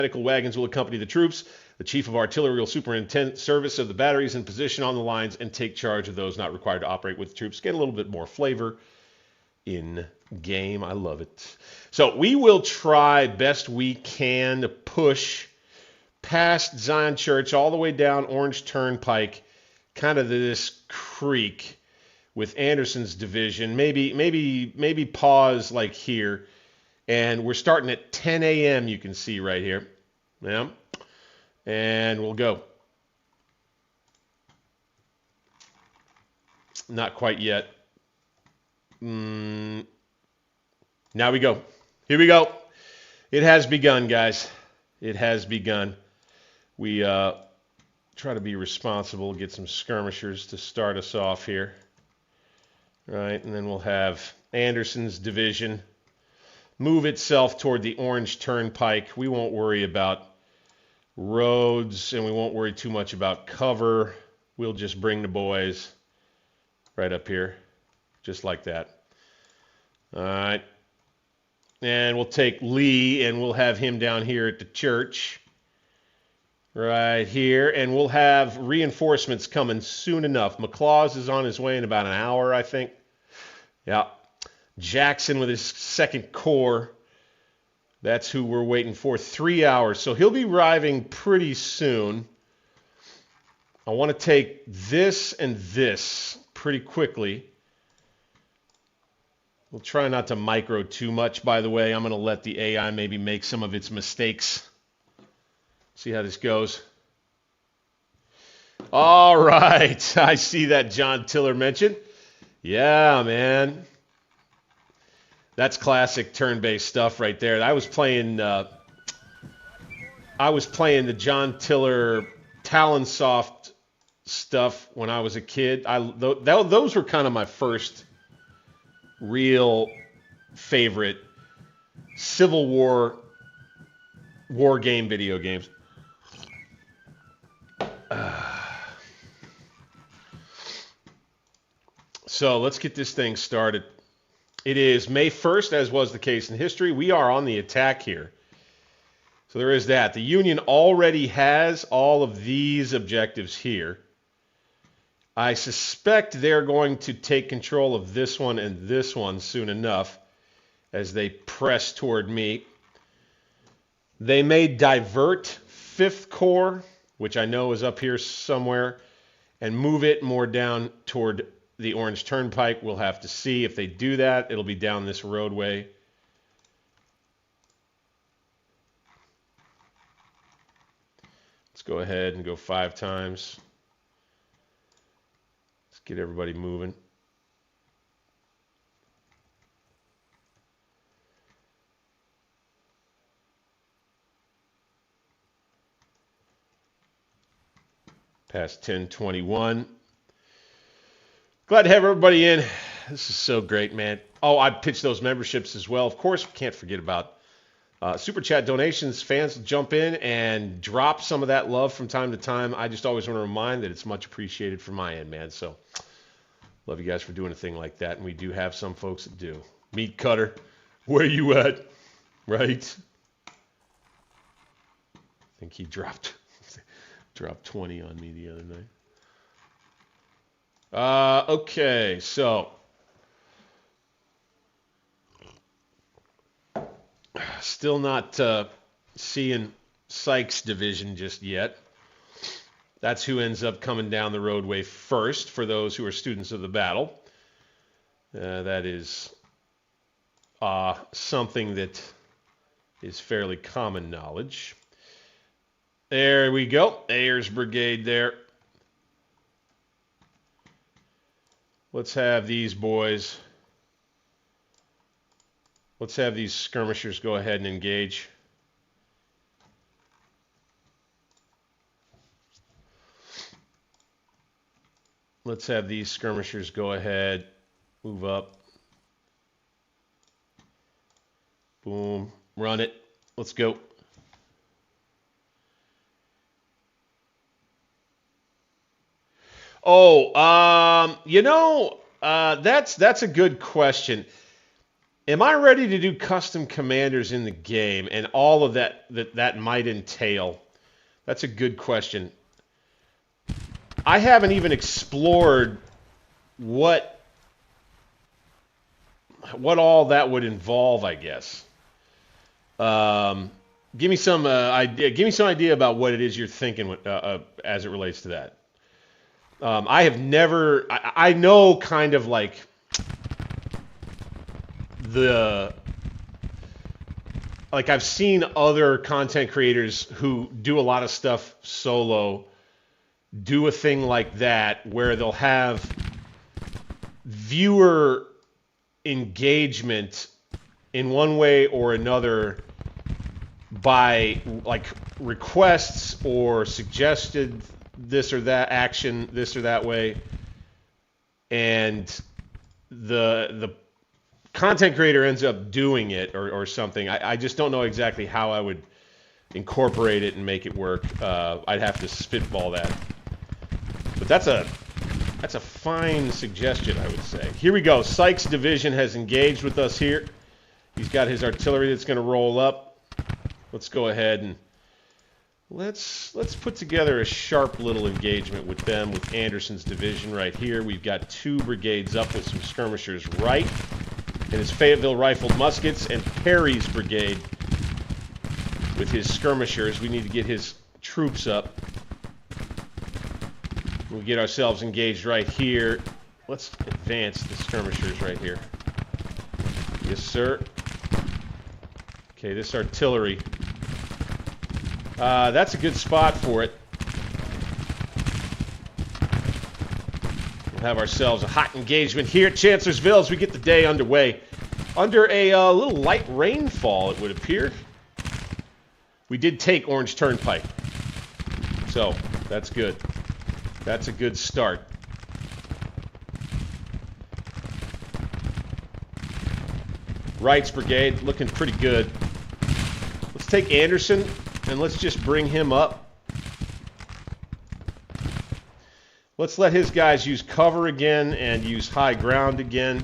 medical wagons will accompany the troops. The chief of artillery will superintend service of the batteries in position on the lines and take charge of those not required to operate with the troops. Get a little bit more flavor in game. I love it. So we will try best we can to push past Zion Church all the way down Orange Turnpike, kind of this creek with Anderson's division. Maybe pause like here. And we're starting at 10 a.m. You can see right here. Yeah. And we'll go. Not quite yet. Now we go. Here we go. It has begun, guys. It has begun. We try to be responsible, get some skirmishers to start us off here. Right, and then we'll have Anderson's division move itself toward the Orange Turnpike. We won't worry about roads, and we won't worry too much about cover. We'll just bring the boys right up here, just like that. All right. And we'll take Lee, and we'll have him down here at the church. Right here. And we'll have reinforcements coming soon enough. McLaws is on his way in about an hour, I think. Yeah. Jackson with his 2nd Corps. That's who we're waiting for. 3 hours. So he'll be arriving pretty soon. I want to take this and this pretty quickly. We'll try not to micro too much, by the way. I'm going to let the AI maybe make some of its mistakes. See how this goes. All right. I see that John Tiller mentioned. Yeah, man. That's classic turn-based stuff right there. I was playing the John Tiller Talonsoft stuff when I was a kid. Those were kind of my first real favorite Civil War game video games. So let's get this thing started. It is May 1st, as was the case in history. We are on the attack here. So there is that. The Union already has all of these objectives here. I suspect they're going to take control of this one and this one soon enough as they press toward me. They may divert 5th Corps, which I know is up here somewhere, and move it more down toward the Orange Turnpike. We'll have to see. If they do that, it'll be down this roadway. Let's go ahead and go 5 times. Let's get everybody moving. Past 10:21. Glad to have everybody in. This is so great, man. Oh, I pitched those memberships as well. Of course, we can't forget about Super Chat donations. Fans jump in and drop some of that love from time to time. I just always want to remind that it's much appreciated from my end, man. So love you guys for doing a thing like that. And we do have some folks that do. Meat Cutter, where you at? Right? I think he dropped 20 on me the other night. Okay, so still not seeing Sykes' division just yet. That's who ends up coming down the roadway first for those who are students of the battle. That is something that is fairly common knowledge. There we go. Ayers Brigade there. Let's have these boys. Let's have these skirmishers go ahead and engage. Let's have these skirmishers go ahead, move up. Boom, run it. Let's go. Oh, that's a good question. Am I ready to do custom commanders in the game and all of that might entail? That's a good question. I haven't even explored what all that would involve, I guess. Give me some idea. Give me some idea about what it is you're thinking as it relates to that. I have never. I know kind of like I've seen other content creators who do a lot of stuff solo do a thing like that where they'll have viewer engagement in one way or another by like requests or suggested this or that action this or that way, and the content creator ends up doing it or something. I just don't know exactly how I would incorporate it and make it work. I'd have to spitball that. But that's a fine suggestion, I would say. Here we go. Sykes' division has engaged with us here. He's got his artillery that's going to roll up. Let's go ahead and let's put together a sharp little engagement with them, with Anderson's division right here. We've got 2 brigades up with some skirmishers right, and his Fayetteville rifled muskets, and Perry's brigade with his skirmishers. We need to get his troops up. We'll get ourselves engaged right here. Let's advance the skirmishers right here. Yes, sir. Okay, this artillery. That's a good spot for it. We'll have ourselves a hot engagement here at Chancellorsville as we get the day underway. Under a little light rainfall, it would appear. We did take Orange Turnpike, so that's good. That's a good start. Wright's brigade looking pretty good. Let's take Anderson and let's just bring him up. Let's let his guys use cover again and use high ground again.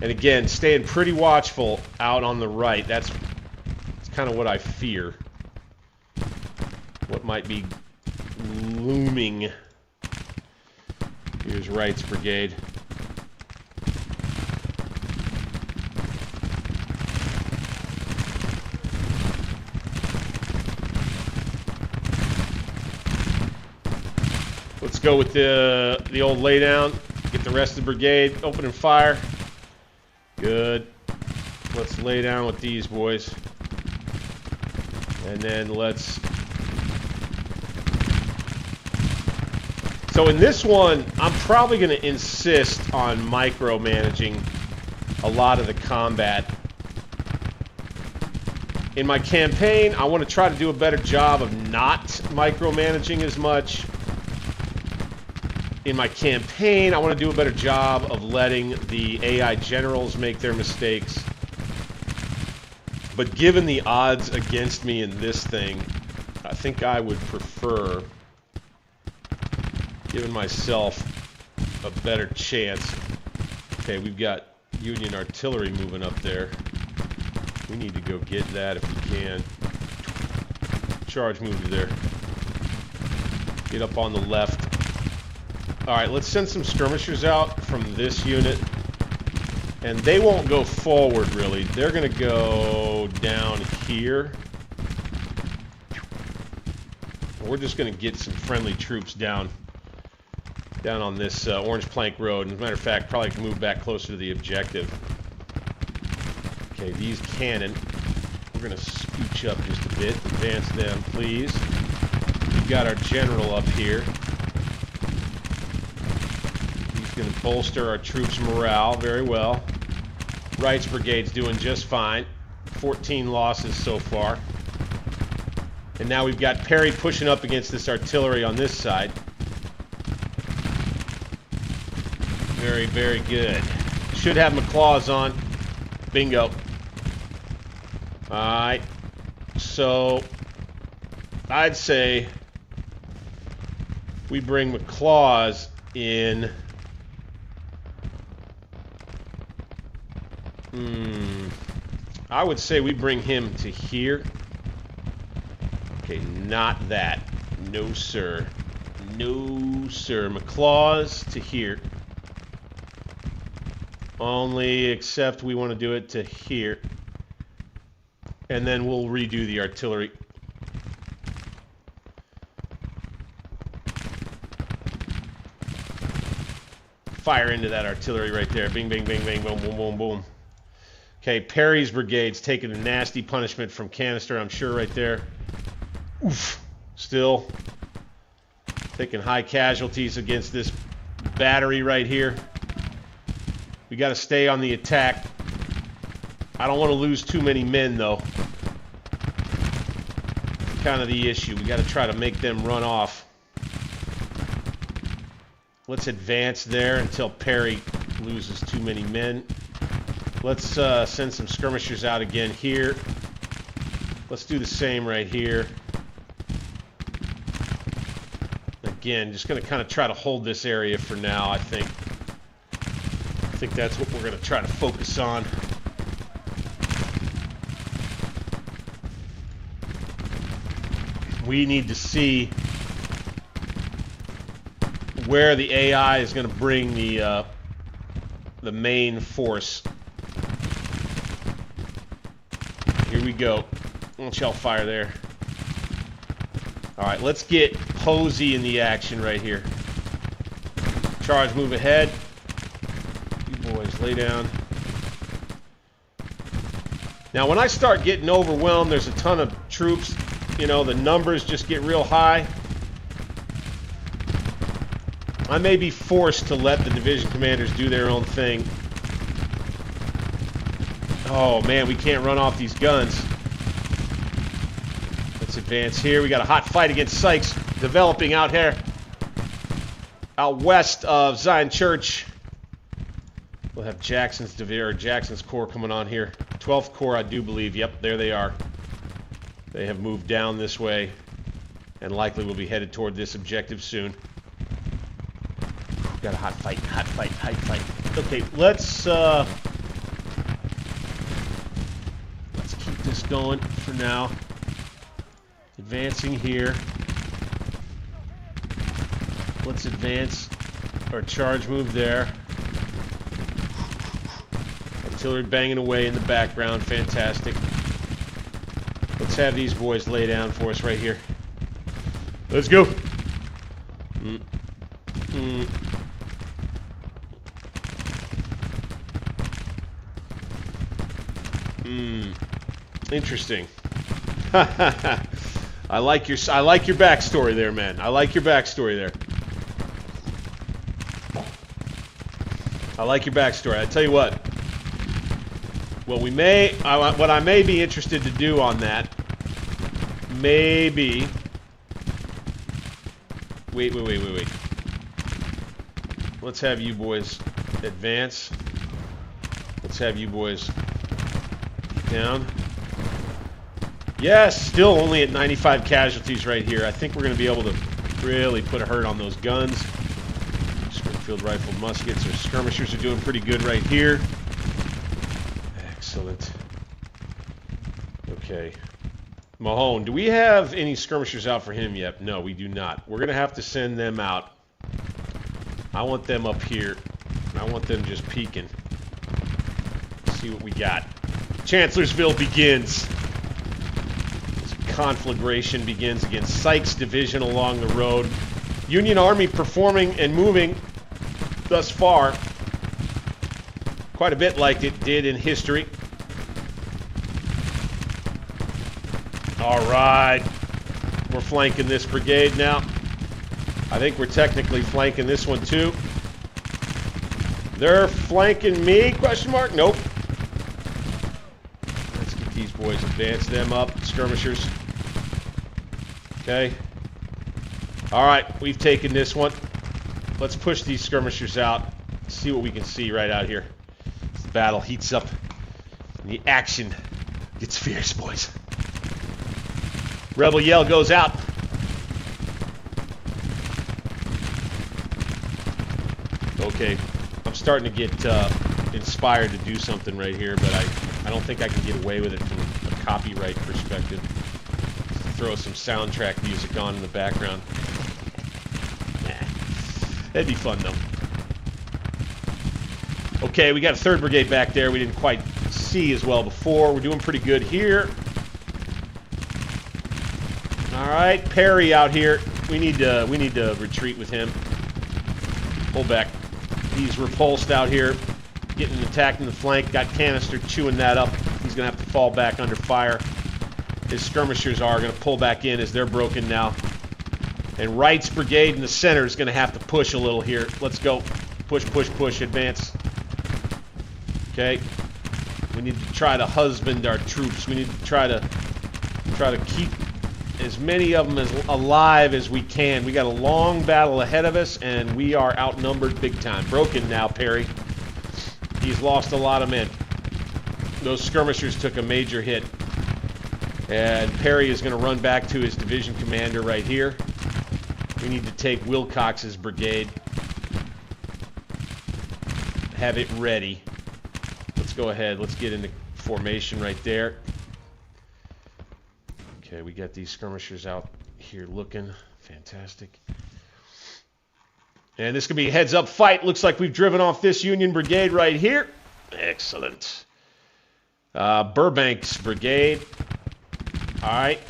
And again, staying pretty watchful out on the right. That's kind of what I fear. What might be looming. Here's Wright's brigade. Let's go with the old laydown. Get the rest of the brigade opening fire. Good. Let's lay down with these boys. And then let's... So in this one, I'm probably going to insist on micromanaging a lot of the combat. In my campaign, I want to try to do a better job of not micromanaging as much. In my campaign, I want to do a better job of letting the AI generals make their mistakes. But given the odds against me in this thing, I think I would prefer giving myself a better chance. Okay, we've got Union artillery moving up there. We need to go get that if we can. Charge move to there. Get up on the left. Alright, let's send some skirmishers out from this unit. And they won't go forward, really. They're going to go down here. We're just going to get some friendly troops down on this Orange Plank Road. As a matter of fact, probably can move back closer to the objective. Okay, these cannon. We're going to scooch up just a bit. Advance them, please. We've got our general up here. Going to bolster our troops' morale very well. Wright's brigade's doing just fine. 14 losses so far. And now we've got Perry pushing up against this artillery on this side. Very, very good. Should have McClaws on. Bingo. Alright. So, I'd say we bring McClaws in. I would say we bring him to here. Okay, not that. No, sir. No, sir. McClaws to here. Only except we want to do it to here. And then we'll redo the artillery. Fire into that artillery right there. Bing, bing, bing, bing, boom, boom, boom, boom. Okay, Perry's brigade's taking a nasty punishment from canister, I'm sure, right there. Oof. Still taking high casualties against this battery right here. We got to stay on the attack. I don't want to lose too many men, though. Kind of the issue. We got to try to make them run off. Let's advance there until Perry loses too many men. Let's send some skirmishers out again here. Let's do the same right here. Again, just going to kind of try to hold this area for now, I think. I think that's what we're going to try to focus on. We need to see where the AI is going to bring the main force. Here we go. One shell fire there. All right, let's get Posey in the action right here. Charge, move ahead. You boys, lay down. Now, when I start getting overwhelmed, there's a ton of troops. You know, the numbers just get real high. I may be forced to let the division commanders do their own thing. Oh, man, we can't run off these guns. Let's advance here. We got a hot fight against Sykes developing out here. Out west of Zion Church. We'll have Jackson's Corps coming on here. 12th Corps, I do believe. Yep, there they are. They have moved down this way and likely will be headed toward this objective soon. Got a hot fight, hot fight, hot fight. Okay, let's keep this going for now. Advancing here. Let's advance our charge move there. Artillery banging away in the background. Fantastic. Let's have these boys lay down for us right here. Let's go. Interesting. I like your backstory there, man. I like your backstory there. I like your backstory. I tell you what. Well, what I may be interested to do on that, maybe. Wait. Let's have you boys advance. Let's have you boys down. Yes, still only at 95 casualties right here. I think we're going to be able to really put a hurt on those guns. Springfield rifled muskets or skirmishers are doing pretty good right here. Excellent. Okay. Mahone, do we have any skirmishers out for him yet? No, we do not. We're going to have to send them out. I want them up here. I want them just peeking. Let's see what we got. Chancellorsville begins. Conflagration begins against Sykes Division along the road. Union Army performing and moving thus far quite a bit like it did in history. All right. We're flanking this brigade now. I think we're technically flanking this one too. They're flanking me? Question mark? Nope. Let's get these boys, advance them up. Skirmishers. Okay. All right, we've taken this one. Let's push these skirmishers out. See what we can see right out here. The battle heats up. And the action gets fierce, boys. Rebel yell goes out. Okay, I'm starting to get inspired to do something right here, but I don't think I can get away with it from a copyright perspective. Throw some soundtrack music on in the background. Nah, that'd be fun though. Okay, we got a 3rd Brigade back there. We didn't quite see as well before. We're doing pretty good here. All right, Perry out here. We need to retreat with him. Pull back. He's repulsed out here, getting attacked in the flank. Got canister chewing that up. He's gonna have to fall back under fire. His skirmishers are gonna pull back in as they're broken now. And Wright's brigade in the center is gonna have to push a little here. Let's go. Push, push, push. Advance. Okay. We need to try to husband our troops. We need to try to keep as many of them as alive as we can. We got a long battle ahead of us, and we are outnumbered big time. Broken now, Perry. He's lost a lot of men. Those skirmishers took a major hit. And Perry is going to run back to his division commander right here. We need to take Wilcox's brigade. Have it ready. Let's go ahead. Let's get into formation right there. Okay, we got these skirmishers out here looking fantastic. And this could be a heads-up fight. Looks like we've driven off this Union brigade right here. Excellent. Burbank's brigade. All right.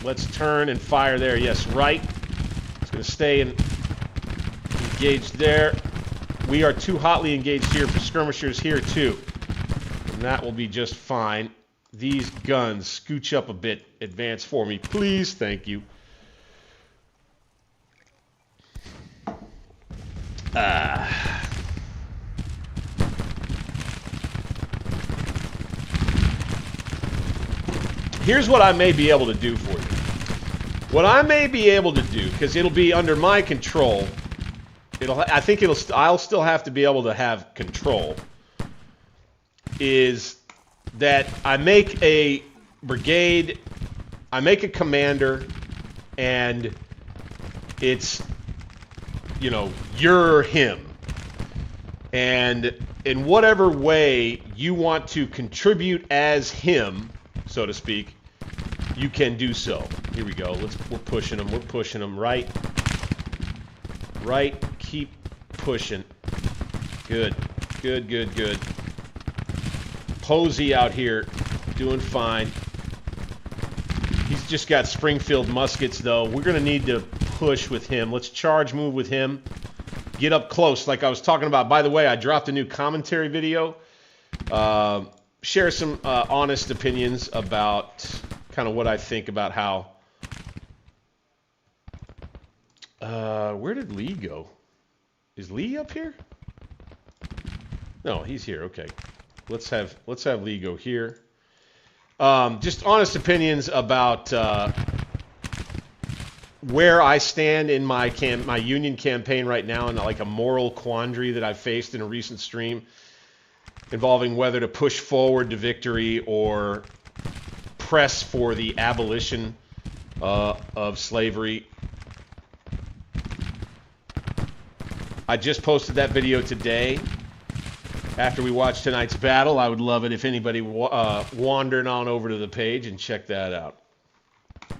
Let's turn and fire there. Yes, right. It's going to stay engaged there. We are too hotly engaged here for skirmishers here, too. And that will be just fine. These guns, scooch up a bit. Advance for me, please. Thank you. Here's what I may be able to do for you. What I may be able to do, because it'll be under my control. I'll still have to be able to have control. Is that I make a brigade, I make a commander, and it's, you know, you're him. And in whatever way you want to contribute as him, so to speak, you can do so. Here we go. We're pushing them. We're pushing them right. Right. Keep pushing. Good. Good, good, good. Posey out here doing fine. He's just got Springfield muskets, though. We're going to need to push with him. Let's charge move with him. Get up close, like I was talking about. By the way, I dropped a new commentary video. Share some honest opinions about kind of what I think about how... where did Lee go? Is Lee up here? No, he's here. Okay. Let's have Lee go here. Just honest opinions about where I stand in my Union campaign right now, and like a moral quandary that I faced in a recent stream involving whether to push forward to victory or press for the abolition of slavery. I just posted that video today. After we watch tonight's battle, I would love it if anybody wandered on over to the page and checked that out.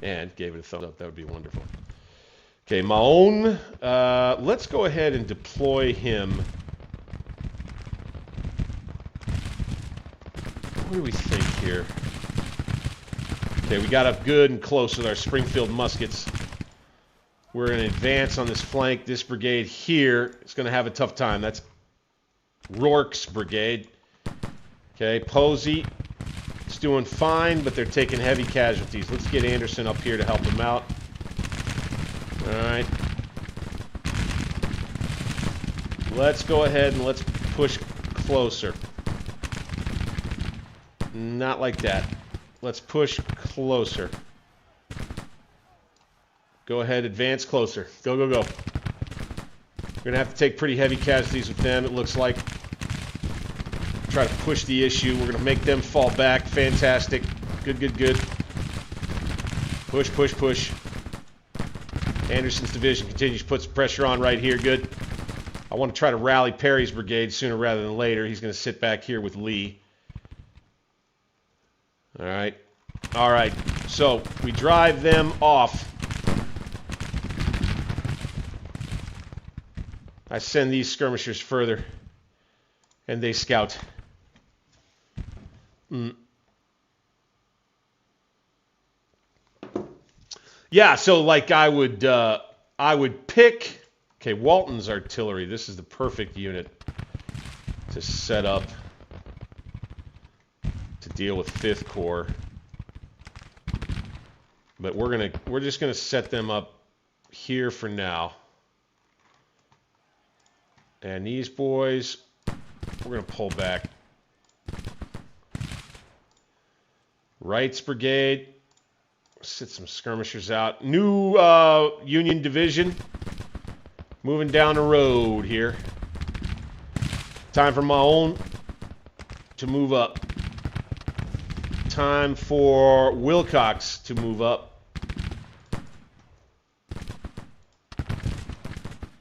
And gave it a thumbs up. That would be wonderful. Okay, Mahone. Let's go ahead and deploy him. What do we think here? Okay, we got up good and close with our Springfield muskets. We're going to advance on this flank. This brigade here is going to have a tough time. That's Rourke's brigade. Okay, Posey. It's doing fine, but they're taking heavy casualties. Let's get Anderson up here to help them out. All right. Let's go ahead and let's push closer. Not like that. Let's push closer. Go ahead, advance closer. Go, go, go. We're going to have to take pretty heavy casualties with them, it looks like. Try to push the issue. We're going to make them fall back. Fantastic. Good, good, good. Push, push, push. Anderson's division continues, puts pressure on right here. Good. I want to try to rally Perry's brigade sooner rather than later. He's going to sit back here with Lee. All right. All right. So we drive them off. I send these skirmishers further, and they scout. Yeah, so like I would pick, okay, Walton's artillery. This is the perfect unit to set up to deal with 5th Corps. But we're just gonna set them up here for now. And these boys, we're going to pull back. Wright's brigade, sit some skirmishers out. New Union division, moving down the road here. Time for Mahone to move up. Time for Wilcox to move up.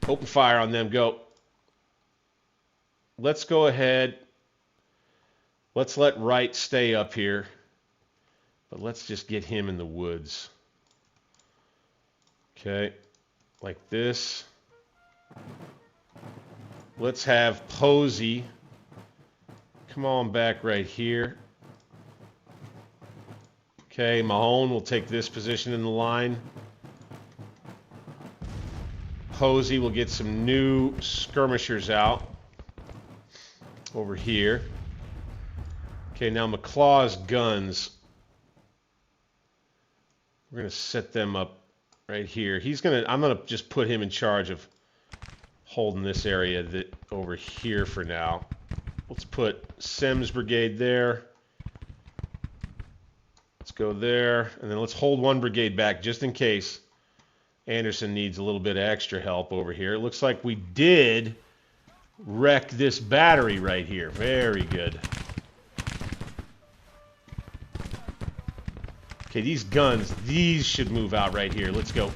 Open fire on them, go. Let's go ahead. Let's let Wright stay up here. But let's just get him in the woods. Okay. Like this. Let's have Posey come on back right here. Okay, Mahone will take this position in the line. Posey will get some new skirmishers out over here. Okay, now McClaw's guns. We're going to set them up right here. I'm going to just put him in charge of holding this area over here for now. Let's put Sem's brigade there. Let's go there, and then let's hold one brigade back just in case Anderson needs a little bit of extra help over here. It looks like we did wreck this battery right here. Very good. Okay, these guns, these should move out right here. Let's go.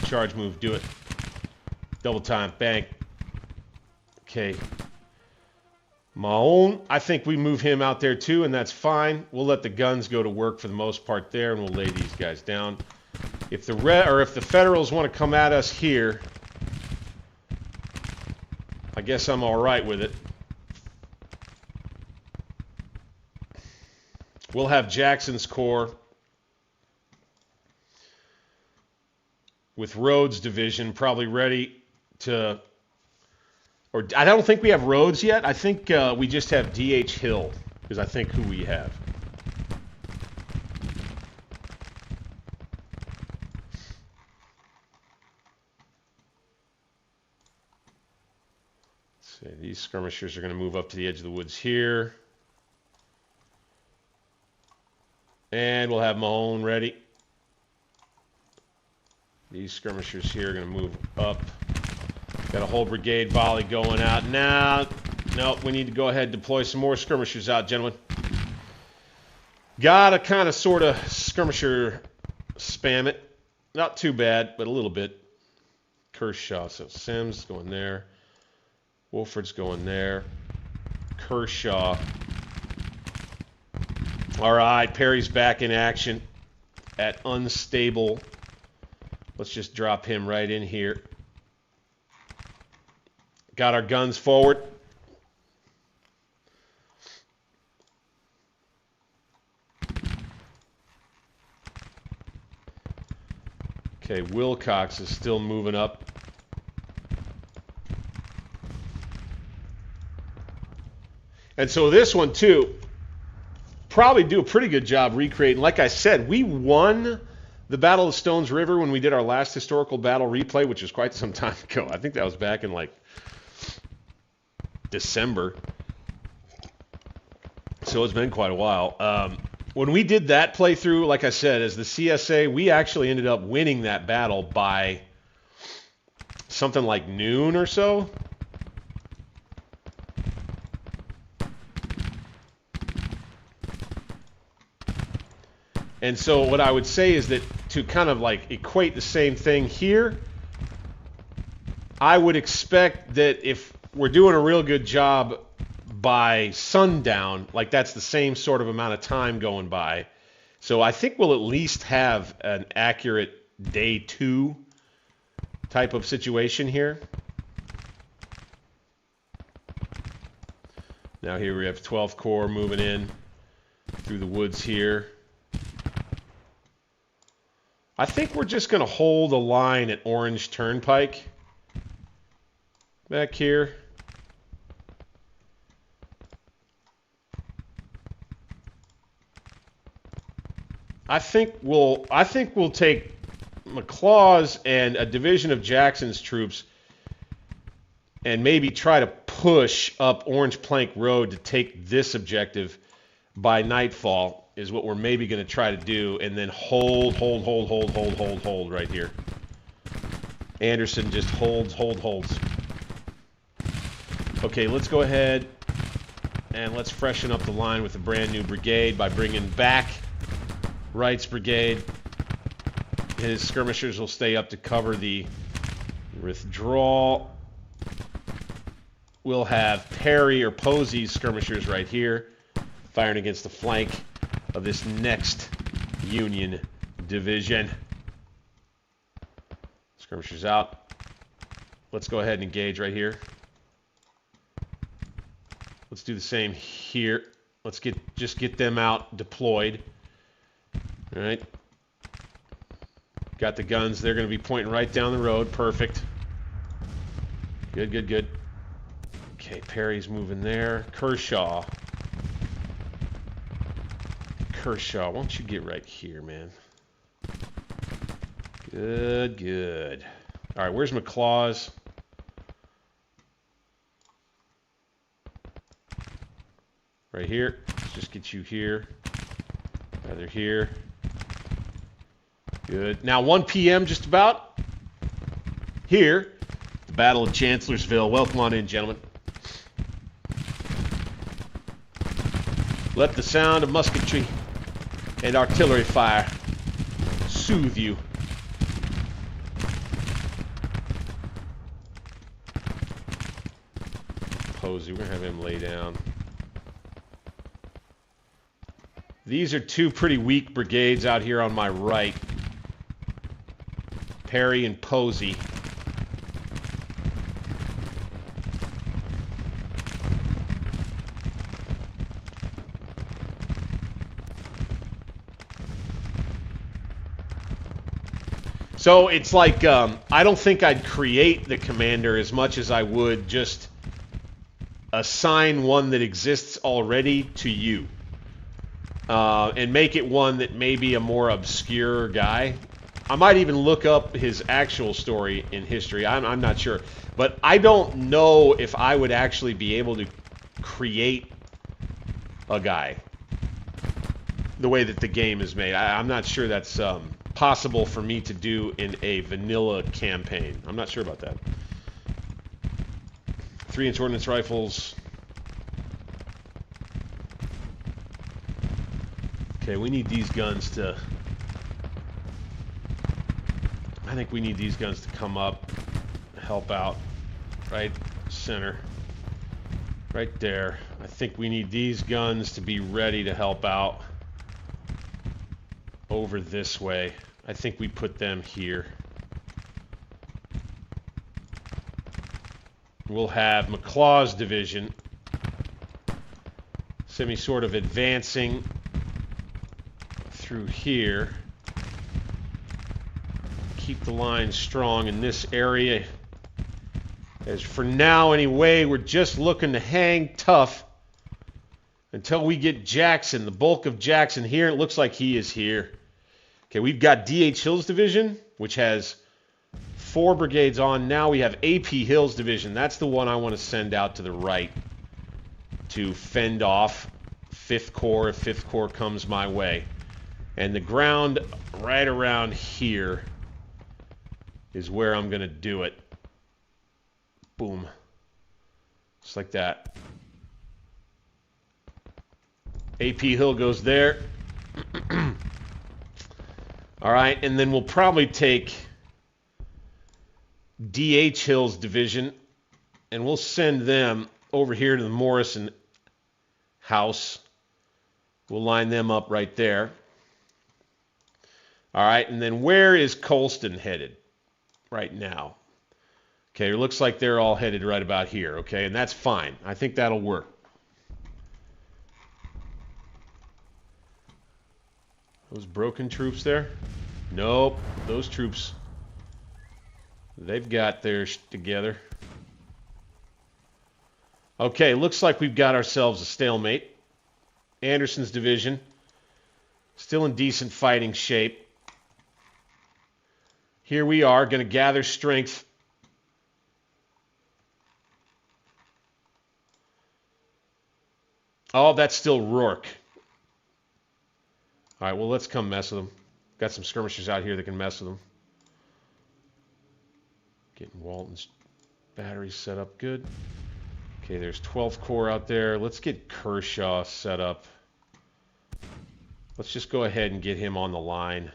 Charge move, do it. Double time, bang. Okay. Mahone, I think we move him out there too, and that's fine. We'll let the guns go to work for the most part there, and we'll lay these guys down. If the Federals want to come at us here, I guess I'm all right with it. We'll have Jackson's Corps with Rhodes' division probably ready to... Or I don't think we have Rhodes yet. I think we just have D.H. Hill, is I think who we have. Let's see, these skirmishers are going to move up to the edge of the woods here. And we'll have Mahone ready. These skirmishers here are going to move up. Got a whole brigade volley going out now. Nope, we need to go ahead and deploy some more skirmishers out, gentlemen. Gotta kind of sort of skirmisher spam it. Not too bad, but a little bit. Kershaw, so Sims going there. Wolford's going there. Kershaw. All right, Perry's back in action at unstable. Let's just drop him right in here. Got our guns forward. Okay, Wilcox is still moving up. And so this one too, probably do a pretty good job recreating. Like I said, we won the Battle of Stones River when we did our last historical battle replay, which was quite some time ago. I think that was back in like December. So it's been quite a while. When we did that playthrough, like I said, as the CSA, we actually ended up winning that battle by something like noon or so. And so what I would say is that to kind of like equate the same thing here, I would expect that if we're doing a real good job by sundown, like that's the same sort of amount of time going by. So I think we'll at least have an accurate day 2 type of situation here. Now here we have 12th Corps moving in through the woods here. I think we're just going to hold a line at Orange Turnpike back here. I think we'll take McLaws and a division of Jackson's troops and maybe try to push up Orange Plank Road to take this objective by nightfall is what we're maybe going to try to do, and then hold right here. Anderson just holds. Okay, let's go ahead and let's freshen up the line with a brand new brigade by bringing back Wright's brigade. His skirmishers will stay up to cover the withdrawal. We'll have Perry or Posey's skirmishers right here, firing against the flank of this next Union division. Skirmishers out. Let's go ahead and engage right here. Let's do the same here. Let's just get them out deployed. All right. Got the guns. They're going to be pointing right down the road. Perfect. Good. Okay, Perry's moving there. Kershaw, why don't you get right here, man? Good. All right, where's McLaws? Right here. Let's just get you here. Either here. Good. Now 1 p.m. just about. Here, the Battle of Chancellorsville. Welcome on in, gentlemen. Let the sound of musketry and artillery fire soothe you. Posey, we're going to have him lay down. These are 2 pretty weak brigades out here on my right. Perry and Posey. So it's like, I don't think I'd create the commander as much as I would just assign one that exists already to you. And make it one that may be a more obscure guy. I might even look up his actual story in history. I'm not sure. But I don't know if I would actually be able to create a guy the way that the game is made. I'm not sure that's possible for me to do in a vanilla campaign. I'm not sure about that. 3-inch ordnance rifles. Okay, we need these guns to... I think we need these guns to come up, help out. Right center. Right there. I think we need these guns to be ready to help out over this way. I think we put them here. We'll have McLaws' division sort of advancing through here. Keep the line strong in this area. As for now anyway, we're just looking to hang tough until we get Jackson, the bulk of Jackson here. It looks like he is here. Okay, we've got D.H. Hill's division, which has 4 brigades on. Now we have A.P. Hill's division. That's the one I want to send out to the right to fend off 5th Corps if 5th Corps comes my way. And the ground right around here is where I'm going to do it. Boom. Just like that. A.P. Hill goes there. All right, and then we'll probably take D.H. Hill's division, and we'll send them over here to the Morrison house. We'll line them up right there. All right, and then where is Colston headed right now? Okay, it looks like they're all headed right about here, okay, and that's fine. I think that'll work. Those broken troops there? Nope, those troops, they've got theirs together. Okay, looks like we've got ourselves a stalemate. Anderson's division, still in decent fighting shape. Here we are, going to gather strength. Oh, that's still Rourke. All right, well, let's come mess with them. Got some skirmishers out here that can mess with them. Getting Walton's batteries set up good. Okay, there's 12th Corps out there. Let's get Kershaw set up. Let's just go ahead and get him on the line.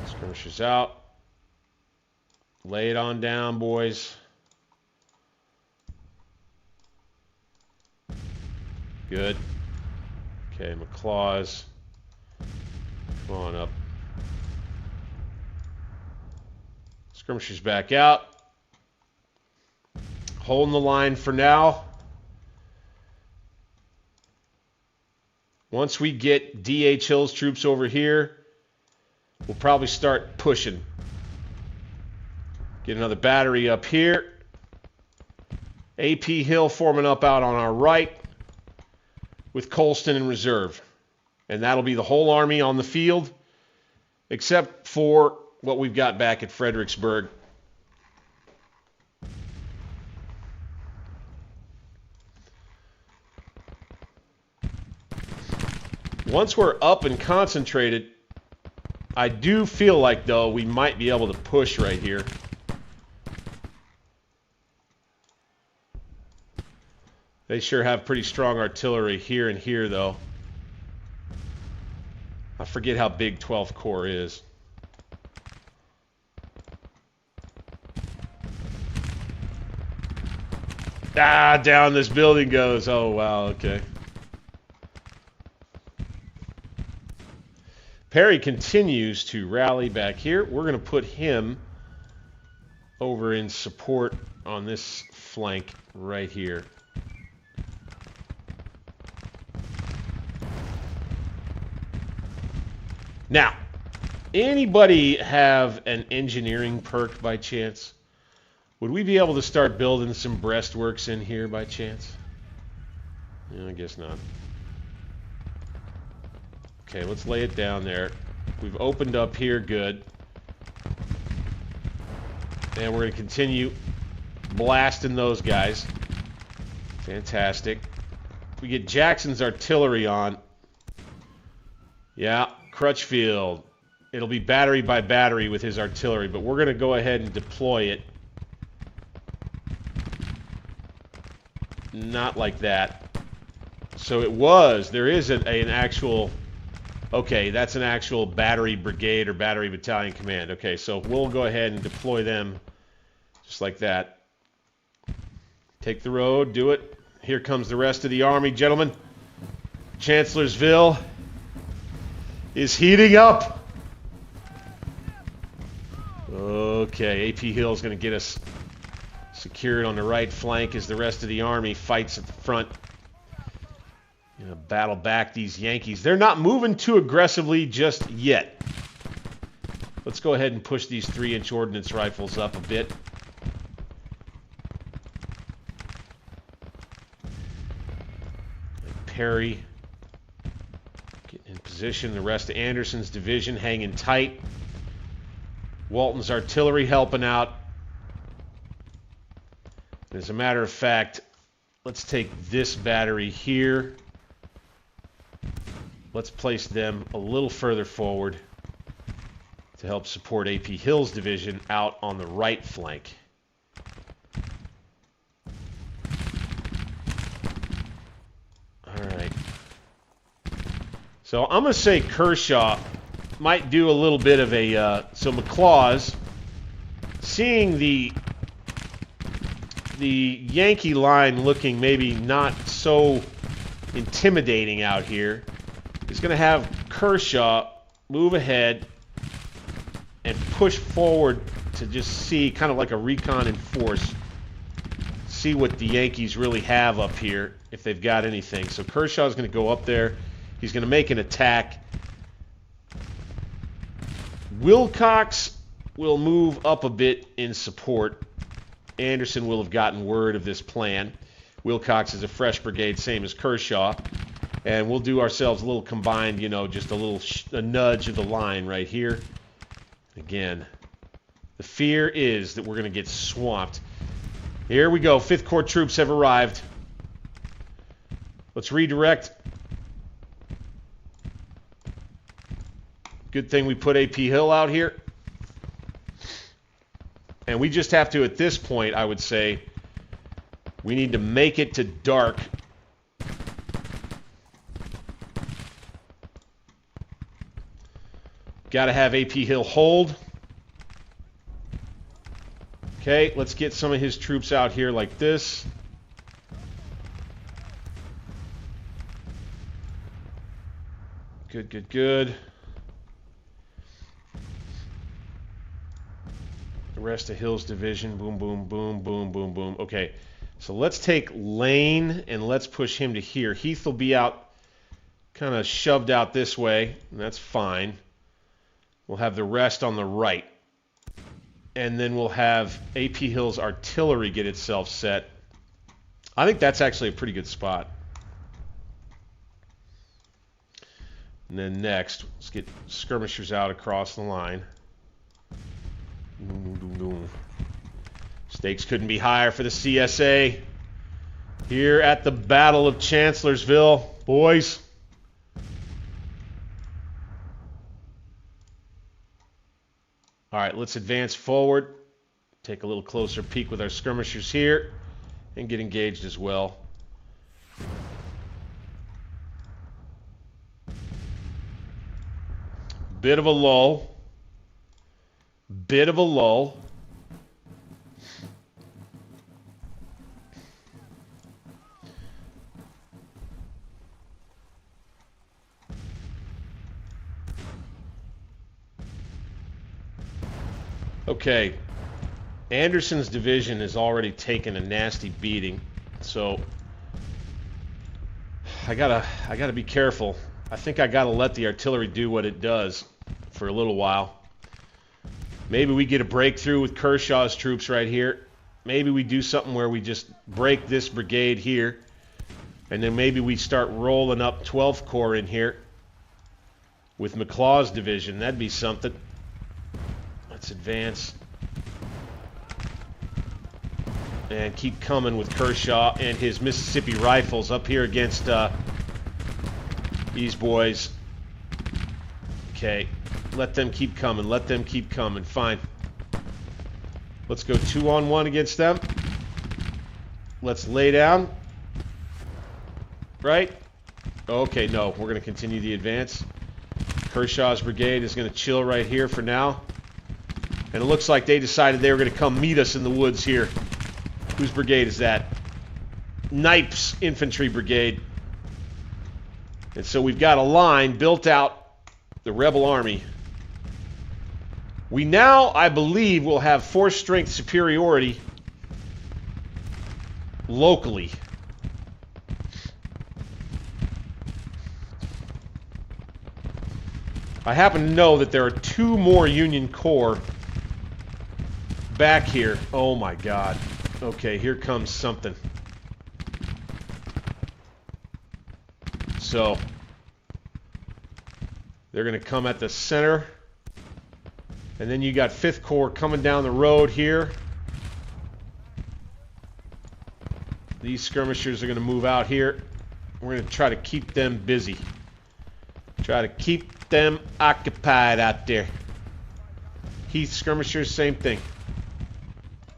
Skirmishers out. Lay it on down, boys. Good. Okay, McClaws. Come on up. Skirmishers back out. Holding the line for now. Once we get D.H. Hill's troops over here, we'll probably start pushing. Get another battery up here. A.P. Hill forming up out on our right with Colston in reserve. And that'll be the whole army on the field, except for what we've got back at Fredericksburg. Once we're up and concentrated, I do feel like, though, we might be able to push right here. They sure have pretty strong artillery here and here, though. I forget how big 12th Corps is. Ah, down this building goes. Oh, wow, okay. Perry continues to rally back here. We're going to put him over in support on this flank right here. Now, anybody have an engineering perk by chance? Would we be able to start building some breastworks in here by chance? Yeah, I guess not. Okay, let's lay it down there. We've opened up here good. And we're going to continue blasting those guys. Fantastic. If we get Jackson's artillery on. Yeah, Crutchfield. It'll be battery by battery with his artillery, but we're going to go ahead and deploy it. Not like that. So it was. There is an actual... Okay, that's an actual battery brigade or battery battalion command. Okay, so we'll go ahead and deploy them just like that. Take the road, do it. Here comes the rest of the army, gentlemen. Chancellorsville is heating up. Okay, A.P. Hill is going to get us secured on the right flank as the rest of the army fights at the front. You know, battle back these Yankees. They're not moving too aggressively just yet. Let's go ahead and push these 3-inch ordnance rifles up a bit. And Perry getting in position. The rest of Anderson's division hanging tight. Walton's artillery helping out. As a matter of fact, let's take this battery here. Let's place them a little further forward to help support A.P. Hill's division out on the right flank. All right. So I'm going to say Kershaw might do a little bit of a... so McLaws, seeing the Yankee line looking maybe not so intimidating out here, is going to have Kershaw move ahead and push forward to just see, kind of like a recon and force, see what the Yankees really have up here, if they've got anything. So Kershaw's going to go up there. He's going to make an attack. Wilcox will move up a bit in support. Anderson will have gotten word of this plan. Wilcox is a fresh brigade, same as Kershaw. And we'll do ourselves a little combined, you know, just a nudge of the line right here. Again, the fear is that we're going to get swamped. Here we go. 5th Corps troops have arrived. Let's redirect. Good thing we put AP Hill out here. And we just have to, at this point, I would say, we need to make it to dark. Got to have AP Hill hold. Okay, let's get some of his troops out here like this. Good, good, good. The rest of Hill's division, boom, boom, boom, boom, boom, boom. Okay, so let's take Lane and let's push him to here. Heath will be out, kind of shoved out this way, and that's fine. We'll have the rest on the right. And then we'll have AP Hill's artillery get itself set. I think that's actually a pretty good spot. And then next, let's get skirmishers out across the line. Stakes couldn't be higher for the CSA. Here at the Battle of Chancellorsville, boys. All right, let's advance forward. Take a little closer peek with our skirmishers here and get engaged as well. Bit of a lull. Bit of a lull. Okay, Anderson's division has already taken a nasty beating, so I gotta be careful. I think I gotta let the artillery do what it does for a little while. Maybe we get a breakthrough with Kershaw's troops right here. Maybe we do something where we just break this brigade here, and then maybe we start rolling up 12th Corps in here with McLaw's division. That'd be something. Let's advance and keep coming with Kershaw and his Mississippi Rifles up here against these boys. Okay, let them keep coming. Let them keep coming. Fine. Let's go 2-on-1 against them. Let's lay down. Right? Okay, no. We're going to continue the advance. Kershaw's brigade is going to chill right here for now. And it looks like they decided they were going to come meet us in the woods here. Whose brigade is that? Knipes Infantry Brigade. And so we've got a line built out, the rebel army. We now, I believe, will have force strength superiority locally. I happen to know that there are 2 more Union Corps back here. Oh my God. Okay, here comes something. So they're going to come at the center. And then you got 5th Corps coming down the road here. These skirmishers are going to move out here. We're going to try to keep them busy. Try to keep them occupied out there. Heath skirmishers, same thing.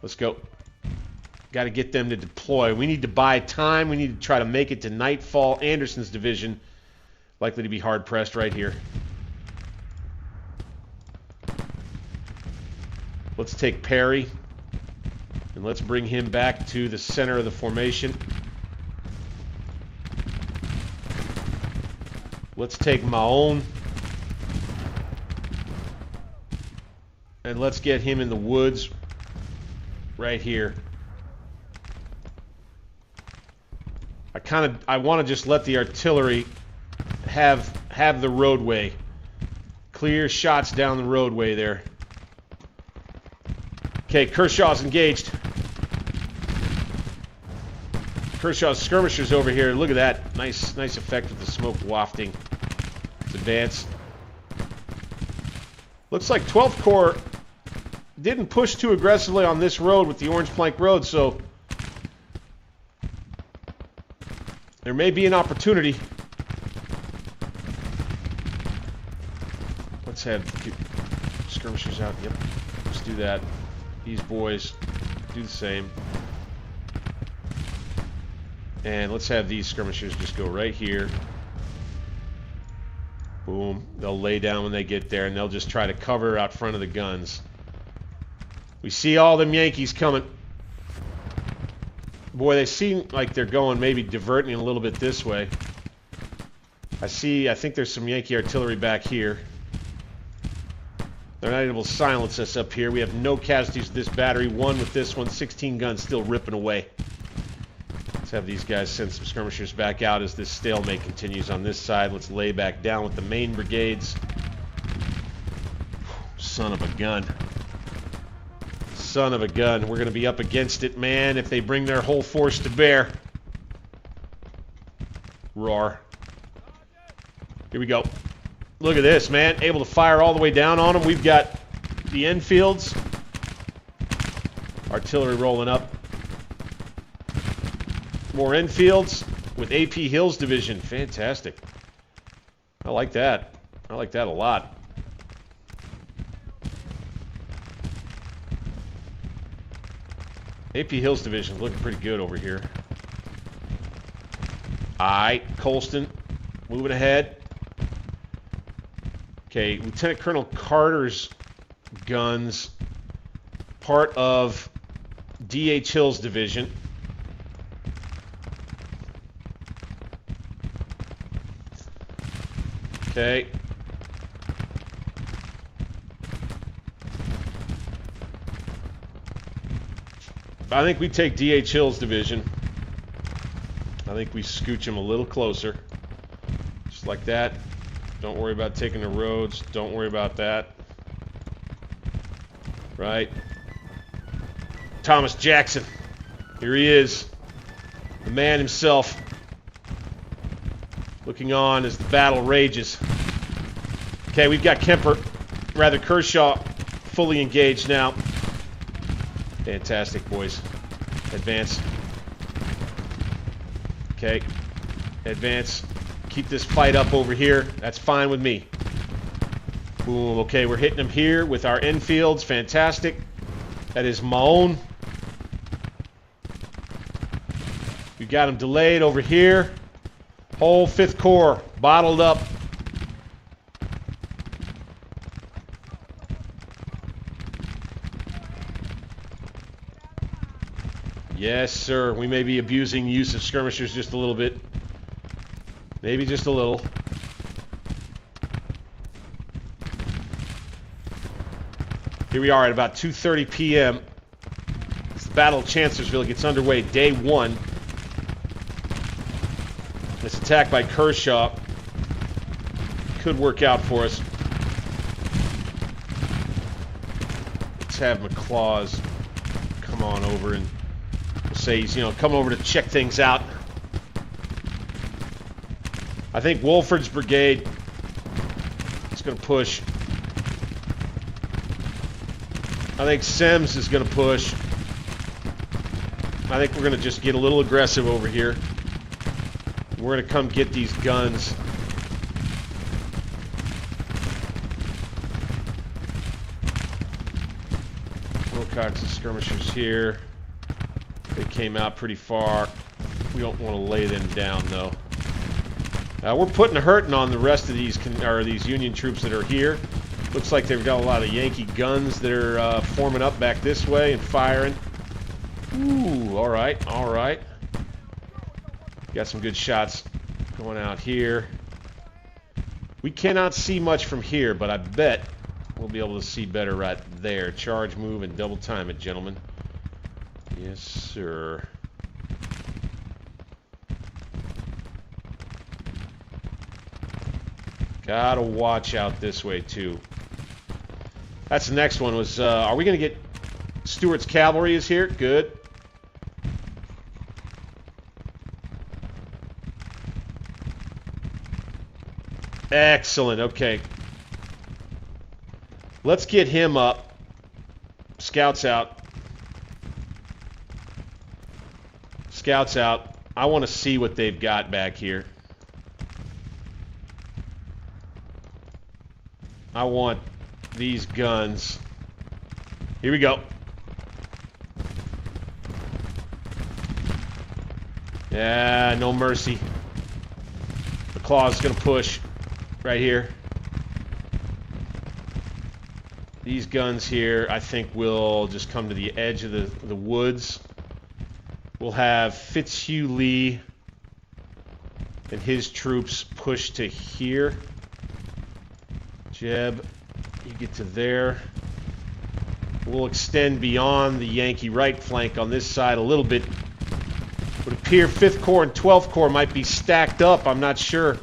Let's go. Got to get them to deploy. We need to buy time. We need to try to make it to nightfall. Anderson's division likely to be hard-pressed right here. Let's take Perry, and let's bring him back to the center of the formation. Let's take Mahone, and let's get him in the woods right here. I want to just let the artillery have the roadway. Clear shots down the roadway there. Okay, Kershaw's engaged. Kershaw's skirmishers over here. Look at that. Nice effect with the smoke wafting. Let's advance. Looks like 12th Corps didn't push too aggressively on this road with the Orange Plank Road, so there may be an opportunity. Let's have skirmishers out. Yep, let's do that. These boys do the same. And let's have these skirmishers just go right here. Boom. They'll lay down when they get there, and they'll just try to cover out front of the guns. We see all them Yankees coming. Boy, they seem like they're going, maybe diverting a little bit this way. I think there's some Yankee artillery back here. They're not able to silence us up here. We have no casualties with this battery. One with this one. 16 guns still ripping away. Let's have these guys send some skirmishers back out as this stalemate continues on this side. Let's lay back down with the main brigades. Son of a gun. Son of a gun. We're going to be up against it, man, if they bring their whole force to bear. Roar. Here we go. Look at this, man. Able to fire all the way down on them. We've got the Enfields. Artillery rolling up. More Enfields with AP Hill's division. Fantastic. I like that. I like that a lot. AP Hill's division is looking pretty good over here. Alright, Colston moving ahead. Okay, Lieutenant Colonel Carter's guns, part of D.H. Hill's division. Okay. I think we take D.H. Hill's division. I think we scooch him a little closer. Just like that. Don't worry about taking the roads. Don't worry about that. Right. Thomas Jackson. Here he is. The man himself. Looking on as the battle rages. Okay, we've got Kershaw fully engaged now. Fantastic, boys. Advance. Okay. Advance. Keep this fight up over here. That's fine with me. Boom. Okay, we're hitting them here with our Enfields. Fantastic. That is Mahone. We got them delayed over here. Whole 5th Corps bottled up. Yes, sir. We may be abusing the use of skirmishers just a little bit. Maybe just a little. Here we are at about 2:30 p.m. As the Battle of Chancellorsville gets underway, day 1. This attack by Kershaw could work out for us. Let's have McClaws come on over and say he's, come over to check things out. I think Wolford's brigade is going to push. I think Sims is going to push. I think we're going to just get a little aggressive over here. We're going to come get these guns. Wilcox and skirmishers here. They came out pretty far. We don't want to lay them down, though. We're putting a hurting on the rest of these Union troops that are here. Looks like they've got a lot of Yankee guns that are forming up back this way and firing. Ooh, all right, all right. Got some good shots going out here. We cannot see much from here, but I bet we'll be able to see better right there. Charge, move, and double time it, gentlemen. Yes, sir. Gotta watch out this way, too. That's the next one. Was are we going to get Stewart's cavalry is here? Good. Excellent. Okay. Let's get him up. Scouts out. Scouts out. I want to see what they've got back here. I want these guns. Here we go. Yeah, no mercy. The claw's going to push right here. These guns here, I think, will just come to the edge of the woods. We'll have Fitzhugh Lee and his troops push to here. Jeb, you get to there. We'll extend beyond the Yankee right flank on this side a little bit. Would appear 5th Corps and 12th Corps might be stacked up. I'm not sure.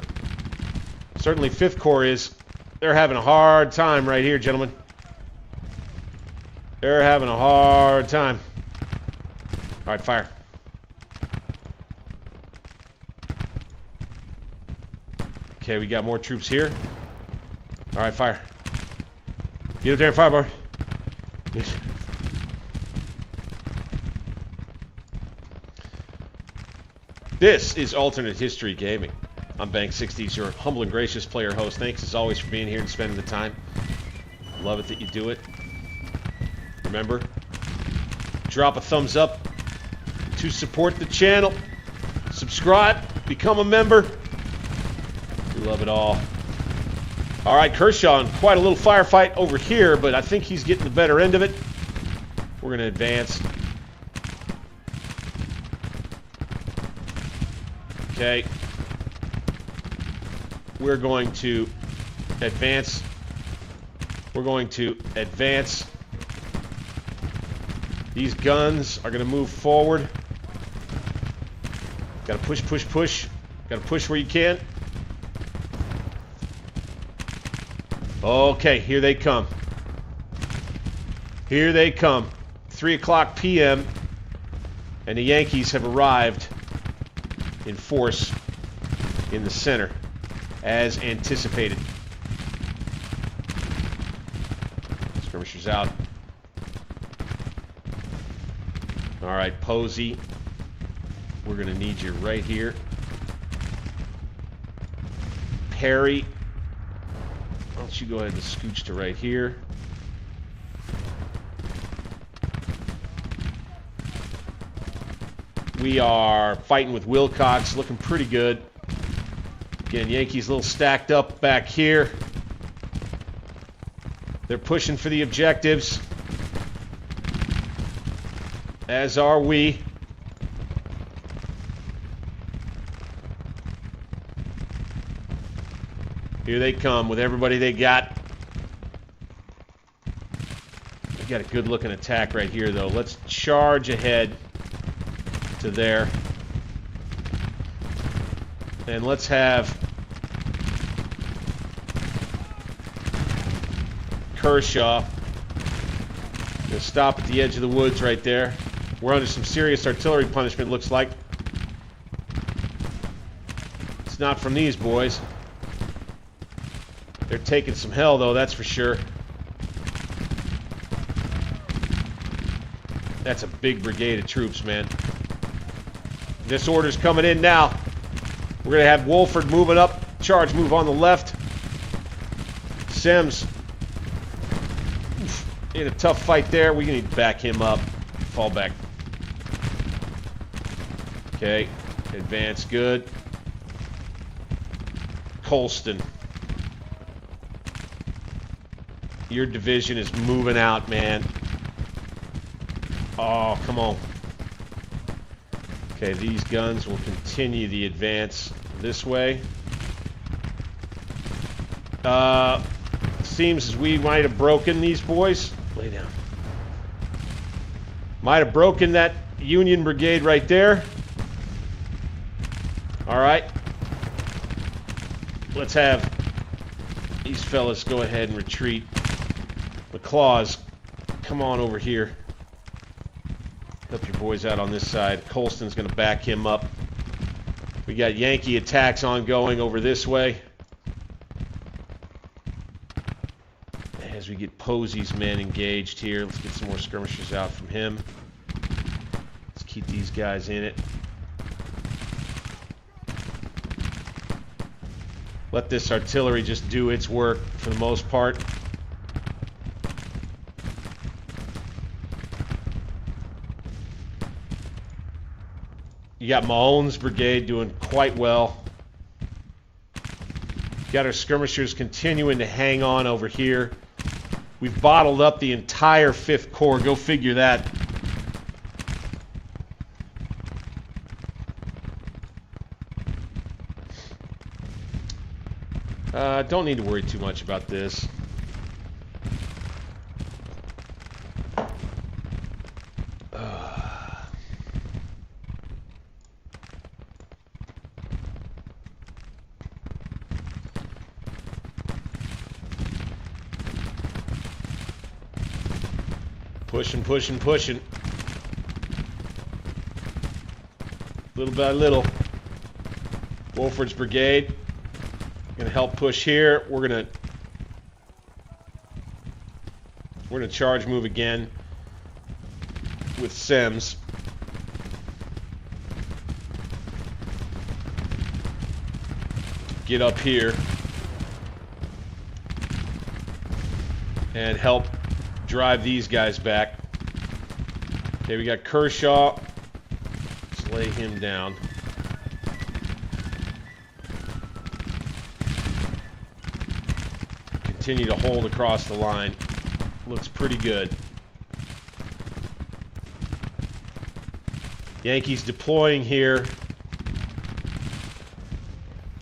Certainly 5th Corps is. They're having a hard time right here, gentlemen. They're having a hard time. All right, fire. Okay, we got more troops here. All right, fire. Get up there and fire, boy. Yes. This is Alternate History Gaming. I'm Bank60, your humble and gracious player host. Thanks as always for being here and spending the time. Love it that you do it. Remember, drop a thumbs up to support the channel. Subscribe, become a member. We love it all. All right, Kershaw in quite a little firefight over here, but I think he's getting the better end of it. We're going to advance. Okay. We're going to advance. We're going to advance. These guns are going to move forward. Got to push, push, push. Got to push where you can. Okay, here they come. Here they come. 3 o'clock p.m. and the Yankees have arrived in force in the center as anticipated. Skirmishers out. All right, Posey. We're going to need you right here. Perry. Why don't you go ahead and scooch to right here. We are fighting with Wilcox, looking pretty good. Again, Yankees a little stacked up back here. They're pushing for the objectives. As are we. Here they come with everybody they got. They got a good looking attack right here though. Let's charge ahead to there. And let's have Kershaw. Gonna stop at the edge of the woods right there. We're under some serious artillery punishment, looks like. It's not from these boys. They're taking some hell, though, that's for sure. That's a big brigade of troops, man. This order's coming in now. We're going to have Wolford moving up. Charge move on the left. Sims. In a tough fight there. We need to back him up. Fall back. Okay. Advance good. Colston. Your division is moving out, man. Oh, come on. Okay, these guns will continue the advance this way. Seems as we might have broken these boys. Lay down. Might have broken that Union Brigade right there. All right. Let's have these fellas go ahead and retreat. McClaws, come on over here. Help your boys out on this side. Colston's going to back him up. We got Yankee attacks ongoing over this way. As we get Posey's men engaged here, let's get some more skirmishers out from him. Let's keep these guys in it. Let this artillery just do its work for the most part. You got Mahone's brigade doing quite well. Got our skirmishers continuing to hang on over here. We've bottled up the entire 5th Corps. Go figure that. Don't need to worry too much about this. Pushing, pushing, pushing. Little by little. Wolford's brigade gonna help push here. We're gonna charge move again with Sims. Get up here and help drive these guys back. Okay, we got Kershaw. Let's lay him down. Continue to hold across the line. Looks pretty good. Yankees deploying here.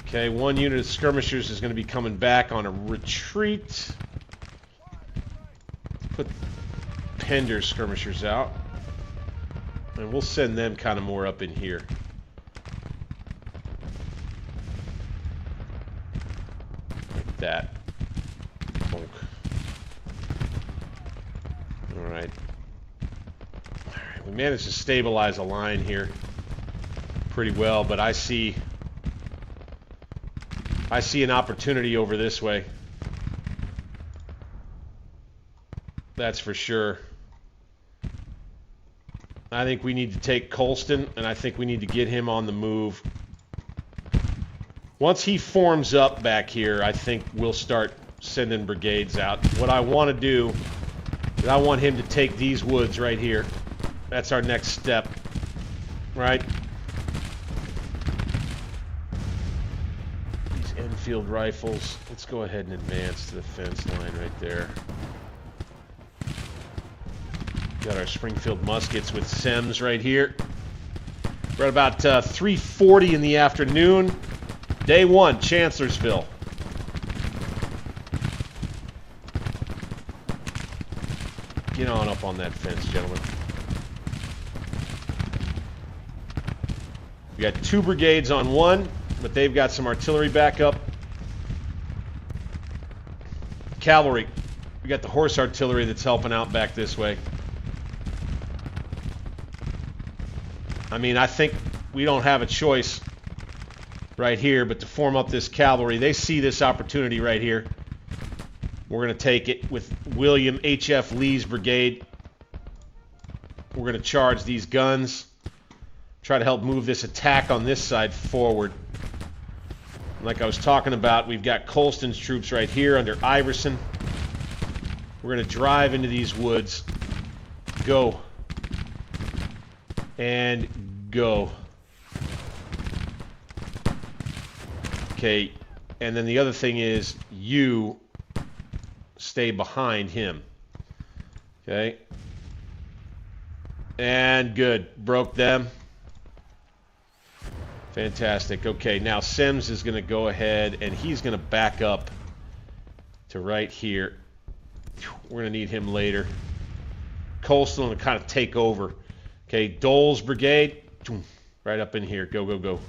Okay, 1 unit of skirmishers is going to be coming back on a retreat. Put Pender skirmishers out. And we'll send them kind of more up in here. Like that. Bonk. Alright. We managed to stabilize a line here pretty well, but I see an opportunity over this way. That's for sure. I think we need to take Colston, and I think we need to get him on the move. Once he forms up back here, I think we'll start sending brigades out. What I want to do is I want him to take these woods right here. That's our next step, right? These Enfield rifles. Let's go ahead and advance to the fence line right there. Got our Springfield muskets with Sims right here. We're at about 3:40 in the afternoon. Day 1, Chancellorsville. Get on up on that fence, gentlemen. We got 2 brigades on 1, but they've got some artillery backup. Cavalry. We got the horse artillery that's helping out back this way. I mean, I think we don't have a choice right here but to form up this cavalry. They see this opportunity right here. We're going to take it with William H.F. Lee's brigade. We're going to charge these guns. Try to help move this attack on this side forward. Like I was talking about, we've got Colston's troops right here under Iverson. We're going to drive into these woods. Go. And go. Okay, and then the other thing is you stay behind him. Okay. And good. Broke them. Fantastic. Okay, now Sims is going to go ahead and he's going to back up to right here. We're going to need him later. Colston to kind of take over. Okay, Dole's brigade, right up in here. Go, go, go.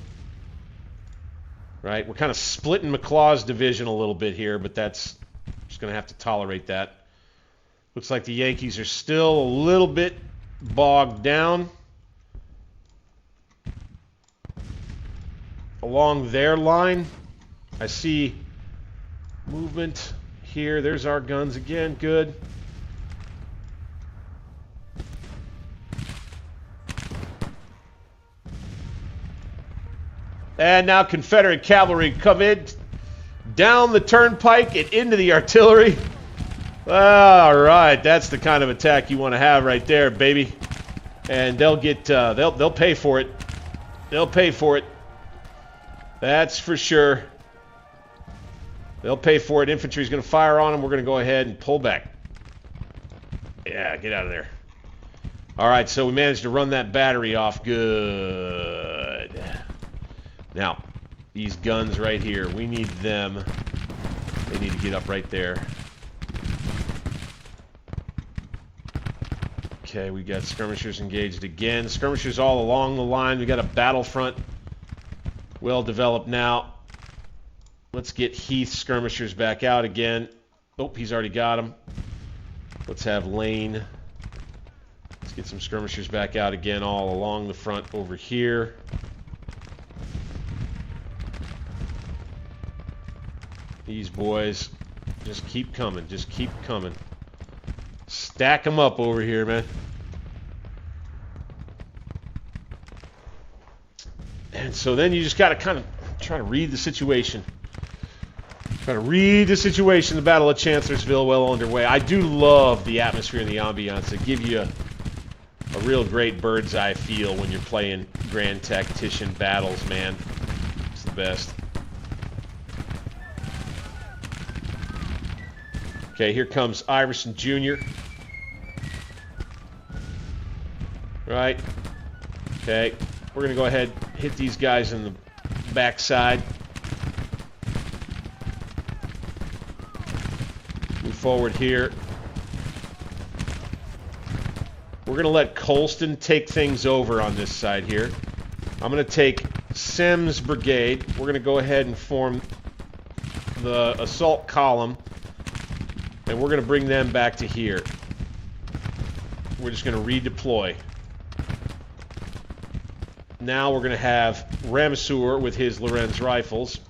Right, we're kind of splitting McClaw's division a little bit here, but that's just going to have to tolerate that. Looks like the Yankees are still a little bit bogged down along their line. I see movement here. There's our guns again. Good. And now Confederate cavalry come in down the turnpike and into the artillery. All right, that's the kind of attack you want to have right there, baby. And they'll get they'll pay for it. They'll pay for it. That's for sure. They'll pay for it. Infantry's going to fire on them. We're going to go ahead and pull back. Yeah, get out of there. All right, so we managed to run that battery off. Good. Now, these guns right here, we need them. They need to get up right there. Okay, we got skirmishers engaged again. Skirmishers all along the line. We got a battlefront well developed now. Let's get Heath's skirmishers back out again. Oh, he's already got them. Let's have Lane. Let's get some skirmishers back out again all along the front over here. These boys just keep coming. Just keep coming. Stack them up over here, man. And so then you just got to kind of try to read the situation. Try to read the situation. The Battle of Chancellorsville well underway. I do love the atmosphere and the ambiance. They give you a real great bird's eye feel when you're playing Grand Tactician battles, man. It's the best. Okay, here comes Iverson Jr. Right. Okay, we're going to go ahead and hit these guys in the backside. Move forward here. We're going to let Colston take things over on this side here. I'm going to take Sims' brigade. We're going to go ahead and form the assault column. And we're going to bring them back to here. We're just going to redeploy. Now we're going to have Ramseur with his Lorenz rifles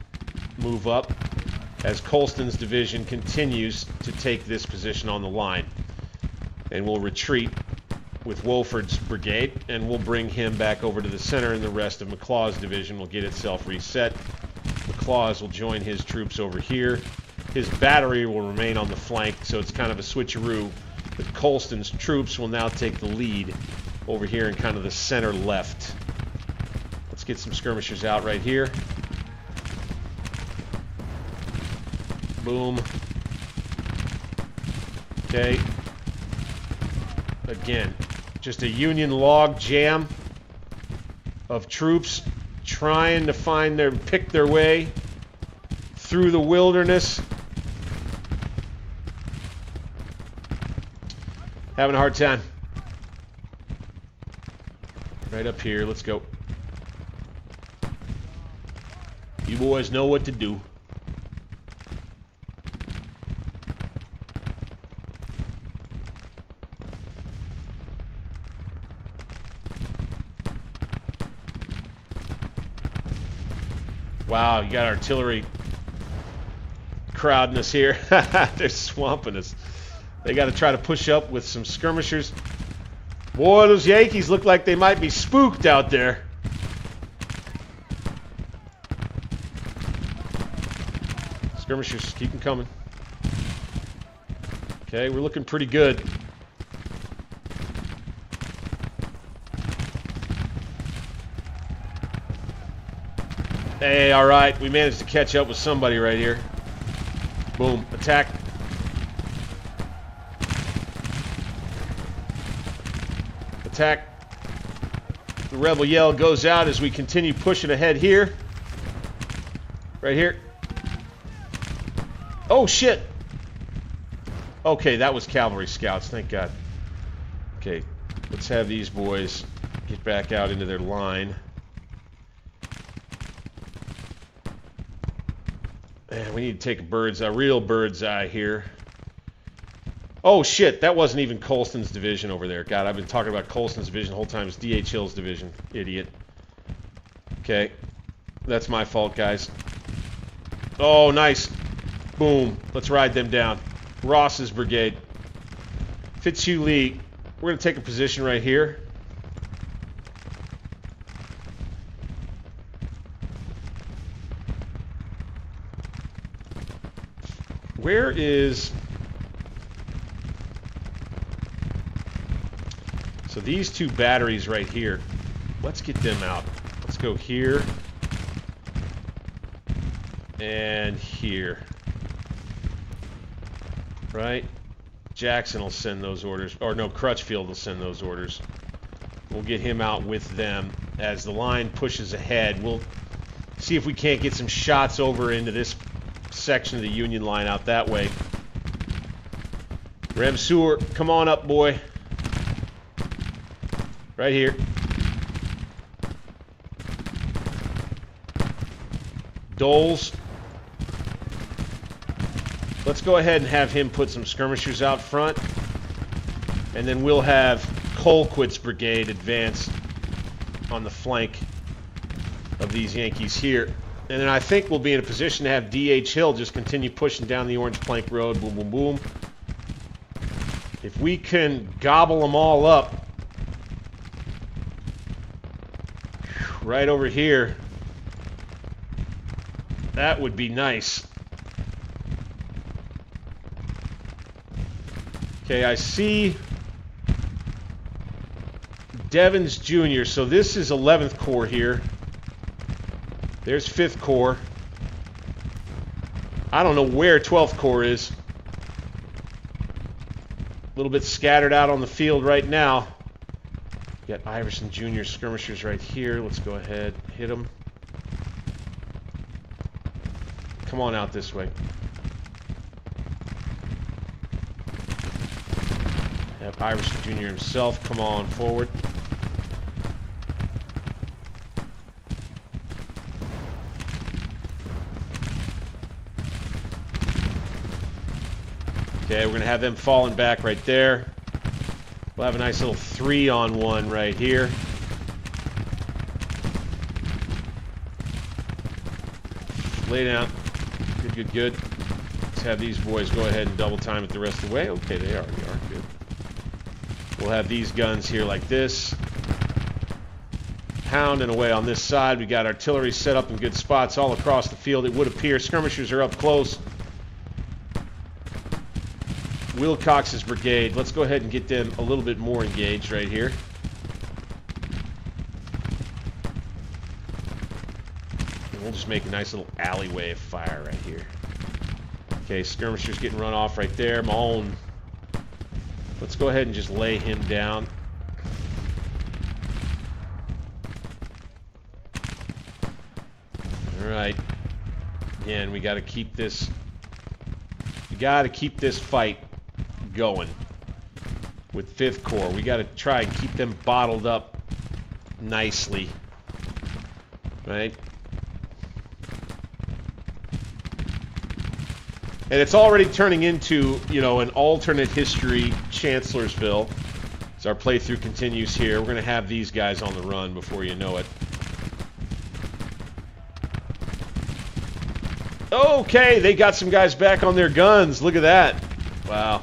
move up as Colston's division continues to take this position on the line. And we'll retreat with Wolford's brigade, and we'll bring him back over to the center, and the rest of McClaw's division will get itself reset. McClaw's will join his troops over here. His battery will remain on the flank, so it's kind of a switcheroo. But Colston's troops will now take the lead over here in kind of the center left. Let's get some skirmishers out right here. Boom. Okay. Again, just a Union log jam of troops trying to pick their way through the wilderness. Having a hard time. Right up here, let's go. You boys know what to do. Wow, you got artillery crowding us here. They're swamping us. They got to try to push up with some skirmishers. Boy, those Yankees look like they might be spooked out there. Skirmishers, keep them coming. Okay, we're looking pretty good. Hey, all right, we managed to catch up with somebody right here. Boom, attack. attack. The rebel yell goes out as we continue pushing ahead here. Right here. Oh, shit. Okay, that was cavalry scouts. Thank God. Okay, let's have these boys get back out into their line. Man, we need to take a real bird's eye here. Oh, shit, that wasn't even Colston's division over there. God, I've been talking about Colston's division the whole time. It's D.H. Hill's division. Idiot. Okay, that's my fault, guys. Oh, nice. Boom. Let's ride them down. Ross's brigade. Fitzhugh Lee. We're going to take a position right here. Where is... So these two batteries right here, let's get them out. Let's go here and here. Right? Jackson will send those orders. Or no, Crutchfield will send those orders. We'll get him out with them as the line pushes ahead. We'll see if we can't get some shots over into this section of the Union line out that way. Reb Sewer, come on up, boy. Right here. Doles. Let's go ahead and have him put some skirmishers out front. And then we'll have Colquitt's brigade advance on the flank of these Yankees here. And then I think we'll be in a position to have D.H. Hill just continue pushing down the Orange Plank Road. Boom, boom, boom. If we can gobble them all up right over here, that would be nice. Okay, I see Devens Jr. So this is 11th Corps here. There's 5th Corps. I don't know where 12th Corps is. A little bit scattered out on the field right now. Got Iverson Jr. skirmishers right here. Let's go ahead, hit them. Come on out this way. Have Iverson Jr. himself come on forward. Okay, we're going to have them falling back right there. We'll have a nice little 3-on-1 right here. Lay down. Good, good, good. Let's have these boys go ahead and double time it the rest of the way. Okay, they already are. Good. We'll have these guns here like this. Pounding away on this side. We got artillery set up in good spots all across the field. It would appear skirmishers are up close. Wilcox's brigade. Let's go ahead and get them a little bit more engaged right here. And we'll just make a nice little alleyway of fire right here. Okay, skirmishers getting run off right there. Mahone. Let's go ahead and just lay him down. All right. Again, we got to keep this. We got to keep this fight going with 5th Corps. We got to try and keep them bottled up nicely, right? And it's already turning into, you know, an alternate history Chancellorsville as our playthrough continues here. We're going to have these guys on the run before you know it. Okay, they got some guys back on their guns. Look at that. Wow.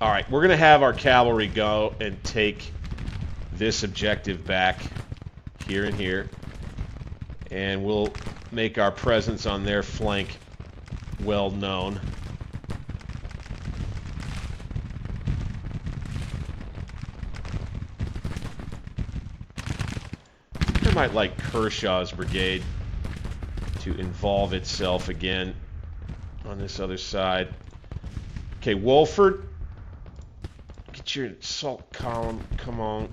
All right, we're going to have our cavalry go and take this objective back here and here. And we'll make our presence on their flank well known. I might like Kershaw's brigade to involve itself again on this other side. Okay, Wolford, Get your assault column. Come on.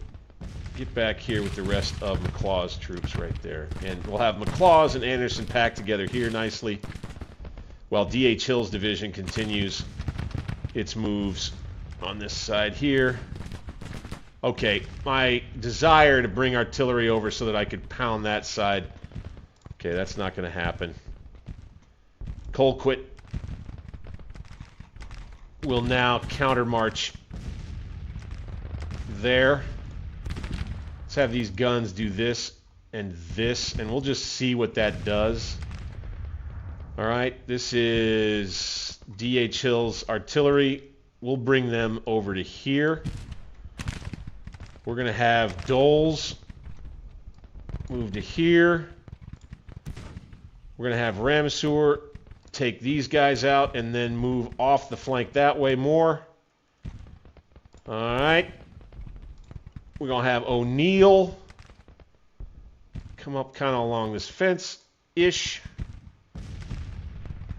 Get back here with the rest of McClaw's troops right there. And we'll have McClaw's and Anderson packed together here nicely, while D.H. Hill's division continues its moves on this side here. Okay, my desire to bring artillery over so that I could pound that side. Okay, that's not going to happen. Colquitt will now counter march there. Let's have these guns do this, and we'll just see what that does. All right, this is D.H. Hill's artillery. We'll bring them over to here. We're going to have Dole's move to here. We're going to have Ramesur take these guys out and then move off the flank that way more. All right. We're going to have O'Neill come up kind of along this fence-ish.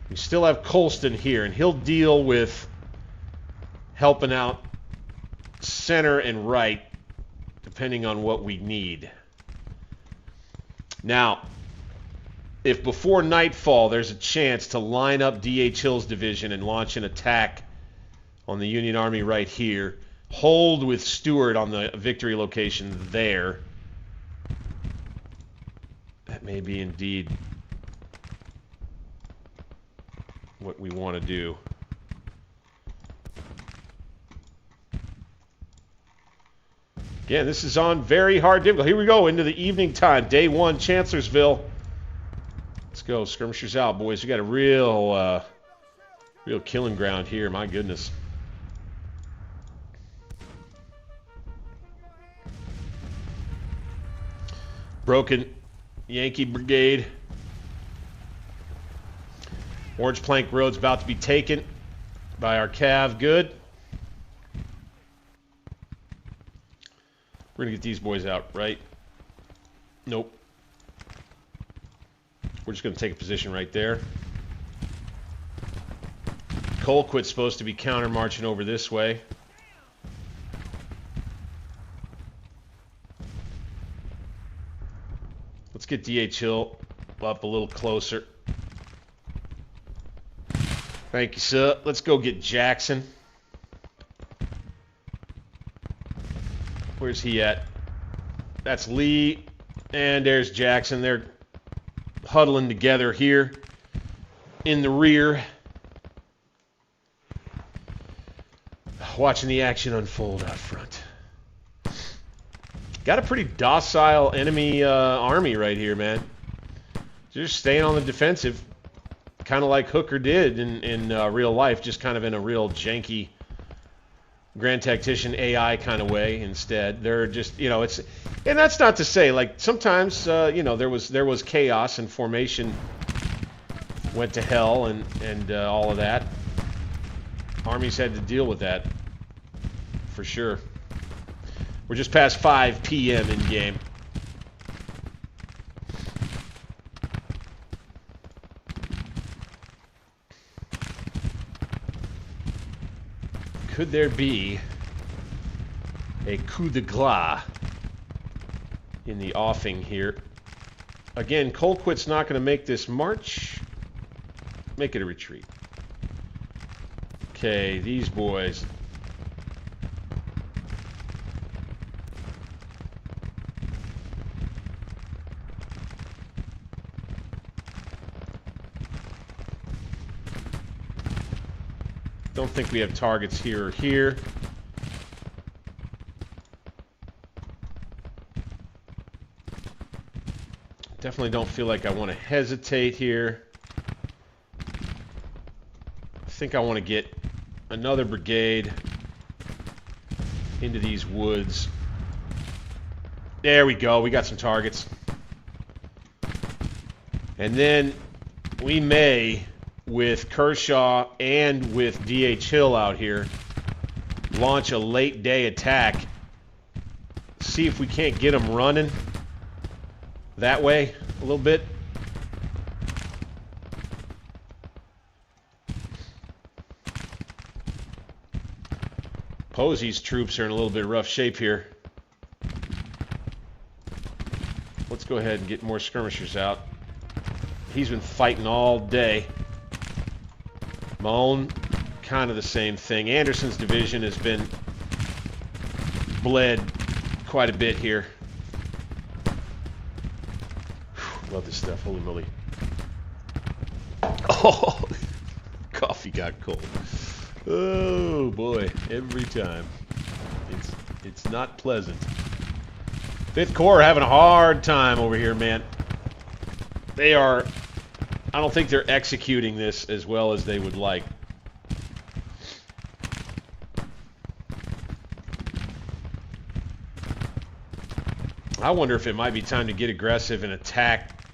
We still have Colston here, and he'll deal with helping out center and right, depending on what we need. Now, if before nightfall there's a chance to line up D.H. Hill's division and launch an attack on the Union Army right here, hold with Stewart on the victory location there, that may be indeed what we want to do. Again, this is on very hard difficulty. Here we go into the evening time, day 1, Chancellorsville. Let's go, skirmishers out, boys. We got a real killing ground here. My goodness. Broken Yankee Brigade. Orange Plank Road's about to be taken by our cav. Good. We're going to get these boys out, right? Nope. We're just going to take a position right there. Colquitt's supposed to be counter-marching over this way. Let's get D.H. Hill up a little closer. Thank you, sir. Let's go get Jackson. Where's he at? That's Lee. And there's Jackson. They're huddling together here in the rear. Watching the action unfold out front. Got a pretty docile enemy army right here, man. Just staying on the defensive. Kind of like Hooker did in real life, just kind of in a real janky Grand Tactician AI kind of way instead. They're just, it's, and that's not to say, like, sometimes, there was chaos and formation went to hell and all of that. Armies had to deal with that, for sure. We're just past 5 p.m. in game. Could there be a coup de grace in the offing here? Again, Colquitt's not going to make this march. Make it a retreat. Okay, these boys. Don't think we have targets here or here. Definitely don't feel like I want to hesitate here. I think I want to get another brigade into these woods. There we go. We got some targets. And then we may, with Kershaw and with D.H. Hill out here, launch a late day attack. See if we can't get them running that way a little bit. Posey's troops are in a little bit rough shape here. Let's go ahead and get more skirmishers out. He's been fighting all day. Mahone, kind of the same thing. Anderson's division has been bled quite a bit here. Whew, love this stuff, holy moly. Oh, coffee got cold. Oh boy, every time. It's not pleasant. 5th Corps having a hard time over here, man. They are, I don't think they're executing this as well as they would like. I wonder if it might be time to get aggressive and attack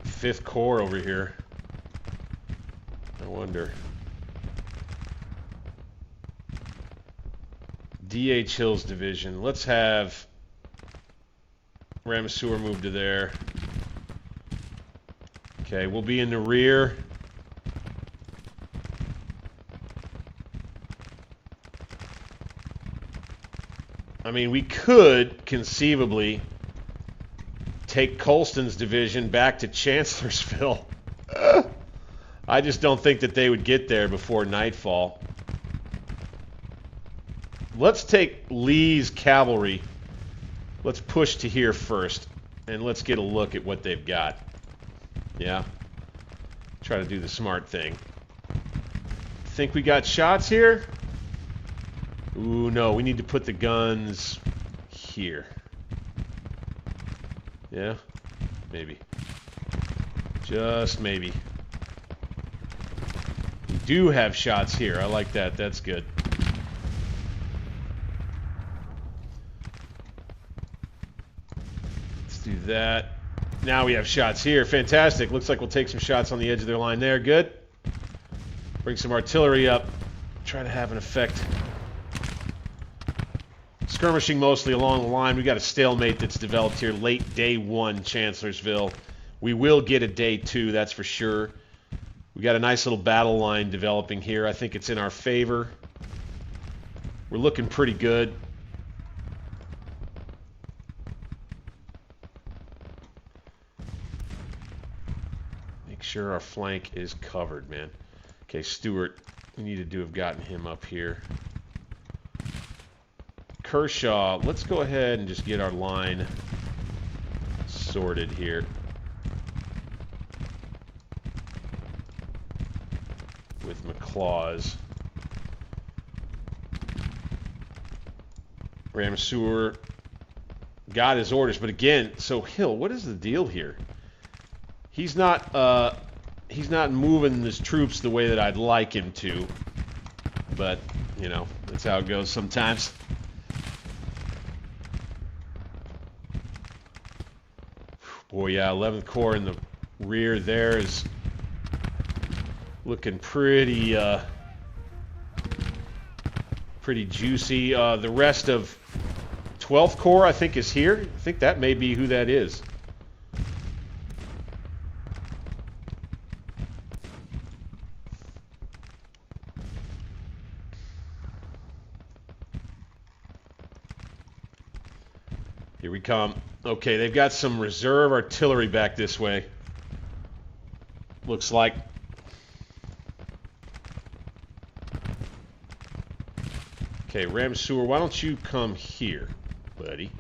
5th Corps over here. I wonder. D.H. Hill's division. Let's have Ramesur move to there. Okay, we'll be in the rear. I mean, we could conceivably take Colston's division back to Chancellorsville. I just don't think that they would get there before nightfall. Let's take Lee's cavalry. Let's push to here first, and let's get a look at what they've got. Yeah. Try to do the smart thing. Think we got shots here? Ooh, no. We need to put the guns here. Yeah? Maybe. Just maybe. We do have shots here. I like that. That's good. Let's do that. Now we have shots here. Fantastic. Looks like we'll take some shots on the edge of their line there. Good. Bring some artillery up. Try to have an effect. Skirmishing mostly along the line. We got a stalemate that's developed here. Late day 1, Chancellorsville. We will get a day 2, that's for sure. We got a nice little battle line developing here. I think it's in our favor. We're looking pretty good. Make sure our flank is covered, man. Okay, Stewart, we needed to have gotten him up here. Kershaw, let's go ahead and just get our line sorted here. With McClaws. Ramesur got his orders, but again, so Hill, what is the deal here? He's not moving his troops the way that I'd like him to, but you know, that's how it goes sometimes. Boy, yeah, 11th Corps in the rear there is looking pretty pretty juicy. The rest of 12th Corps, I think, is here. I think that may be who that is. Here we come. Okay, they've got some reserve artillery back this way. Looks like. Okay, Ramesur, why don't you come here, buddy?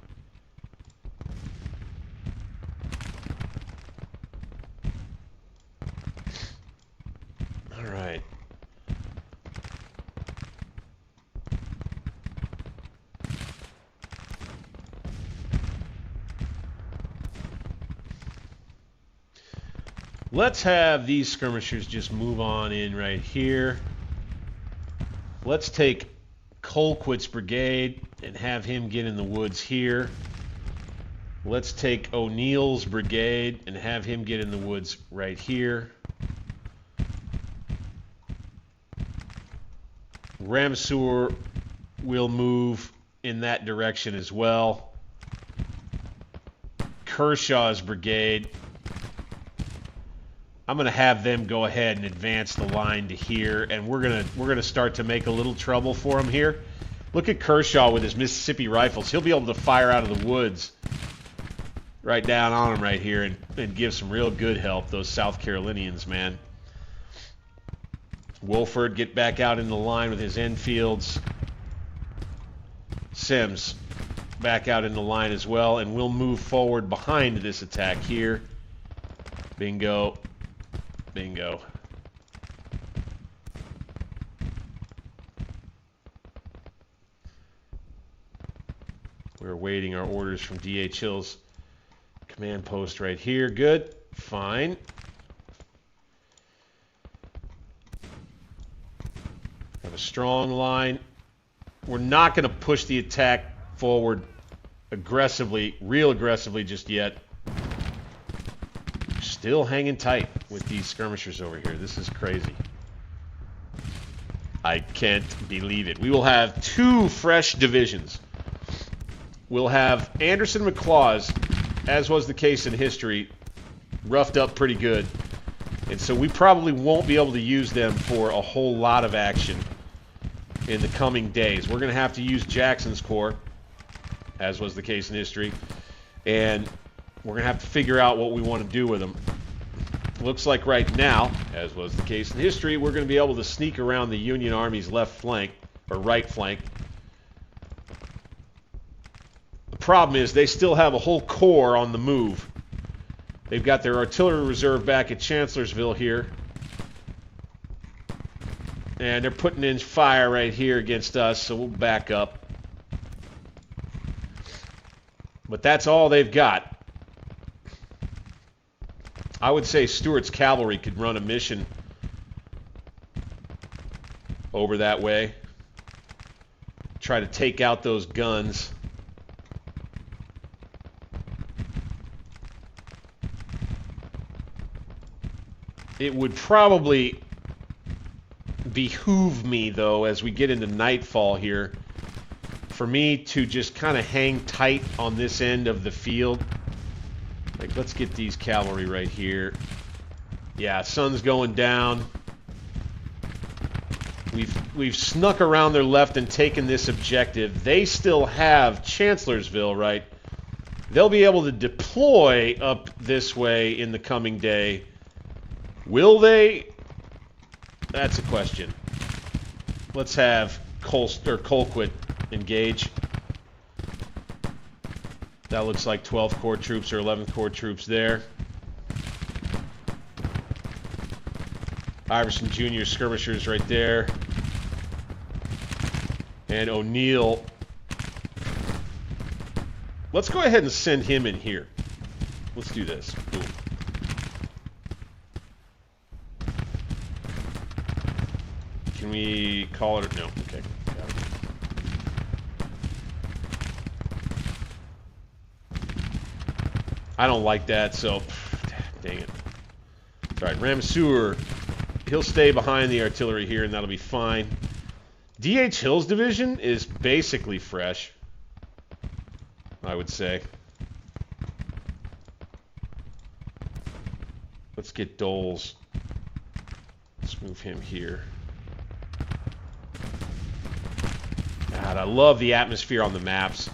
All right. Let's have these skirmishers just move on in right here. Let's take Colquitt's brigade and have him get in the woods here. Let's take O'Neill's brigade and have him get in the woods right here. Ramesur will move in that direction as well. Kershaw's brigade, I'm going to have them go ahead and advance the line to here, and we're going to start to make a little trouble for them here. Look at Kershaw with his Mississippi rifles. He'll be able to fire out of the woods right down on him right here and give some real good help, those South Carolinians, man. Wolford get back out in the line with his Enfields. Sims back out in the line as well, and we'll move forward behind this attack here. Bingo. Bingo. We're awaiting our orders from D.H. Hill's command post right here. Good. Fine. Have a strong line. We're not going to push the attack forward aggressively, real aggressively just yet. Still hanging tight with these skirmishers over here. This is crazy. I can't believe it. We will have 2 fresh divisions. We'll have Anderson McLaws, as was the case in history, roughed up pretty good. And so we probably won't be able to use them for a whole lot of action in the coming days. We're going to have to use Jackson's Corps, as was the case in history. And we're going to have to figure out what we want to do with them. Looks like right now, as was the case in history, we're going to be able to sneak around the Union Army's left flank, or right flank. The problem is they still have a whole corps on the move. They've got their artillery reserve back at Chancellorsville here. And they're putting in fire right here against us, so we'll back up. But that's all they've got. I would say Stuart's cavalry could run a mission over that way. Try to take out those guns. It would probably behoove me, though, as we get into nightfall here, for me to just kind of hang tight on this end of the field. Like, let's get these cavalry right here. Yeah, sun's going down. We've snuck around their left and taken this objective. They still have Chancellorsville, right? They'll be able to deploy up this way in the coming day. Will they? That's a question. Let's have Colquitt engage. That looks like 12th Corps troops or 11th Corps troops there. Iverson Jr. skirmishers right there. And O'Neill. Let's go ahead and send him in here. Let's do this. Boom. Can we call it? No. Okay. Got it. I don't like that, so dang it. It's all right. Ramseur, he'll stay behind the artillery here, and that'll be fine. D.H. Hill's division is basically fresh, I would say. Let's get Doles. Let's move him here. God, I love the atmosphere on the maps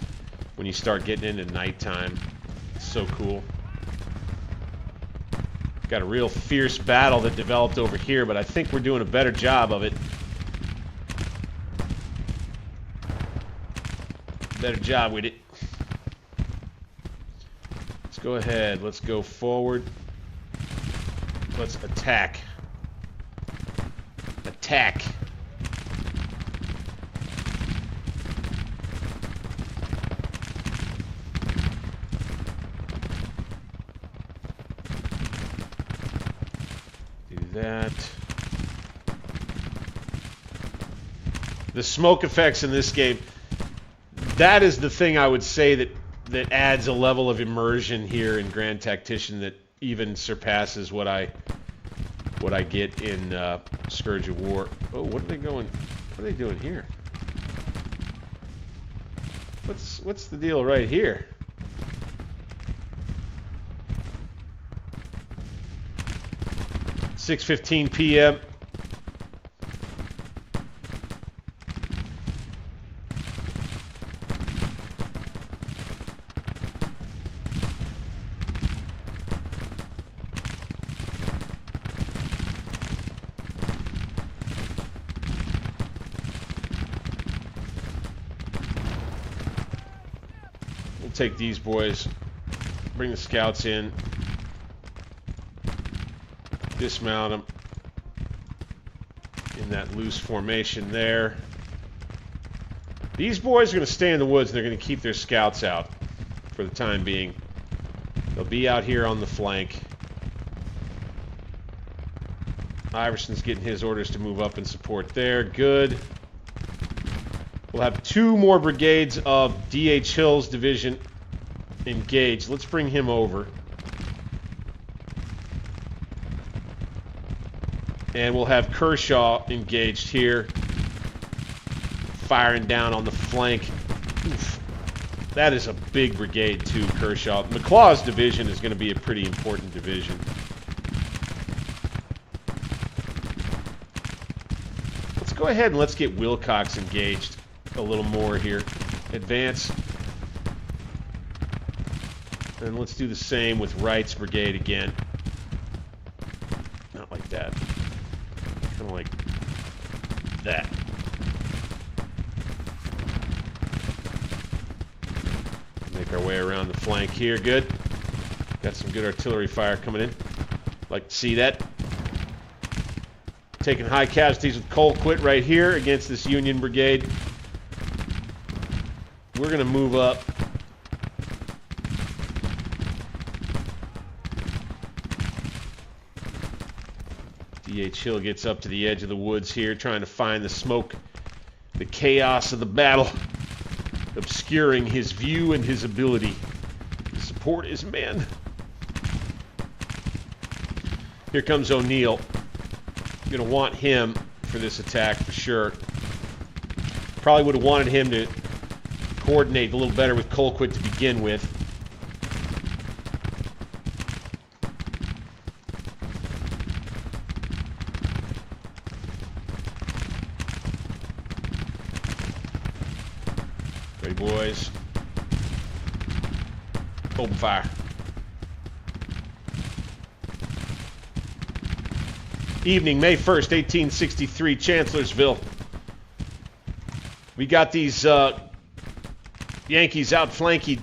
when you start getting into nighttime. It's so cool. Got a real fierce battle that developed over here, but I think we're doing a better job of it. Better job with it. Let's go ahead. Let's go forward. Let's attack. Attack. Do that. The smoke effects in this game, that is the thing I would say that adds a level of immersion here in Grand Tactician that even surpasses what I get in Scourge of War. Oh, what are they going? What are they doing here? What's the deal right here? (6:15 p.m.) We'll take these boys, bring the scouts in, dismount them in that loose formation there. These boys are going to stay in the woods and they're going to keep their scouts out for the time being. They'll be out here on the flank. Iverson's getting his orders to move up and support there. Good. We'll have 2 more brigades of D.H. Hill's division engaged. Let's bring him over. And we'll have Kershaw engaged here, firing down on the flank. Oof. That is a big brigade too, Kershaw. McClaw's division is going to be a pretty important division. Let's go ahead and let's get Wilcox engaged a little more here. Advance. And let's do the same with Wright's brigade again. Not like that. Kind of like that. Make our way around the flank here. Good. Got some good artillery fire coming in. Like to see that. Taking high casualties with Colquitt right here against this Union brigade. We're going to move up. D.H. Hill gets up to the edge of the woods here, trying to find the smoke, the chaos of the battle, obscuring his view and his ability to support his men. Here comes O'Neill. Going to want him for this attack for sure. Probably would have wanted him to coordinate a little better with Colquitt to begin with. Ready, boys. Open fire. Evening, May 1st, 1863, Chancellorsville. We got these Yankees outflanking.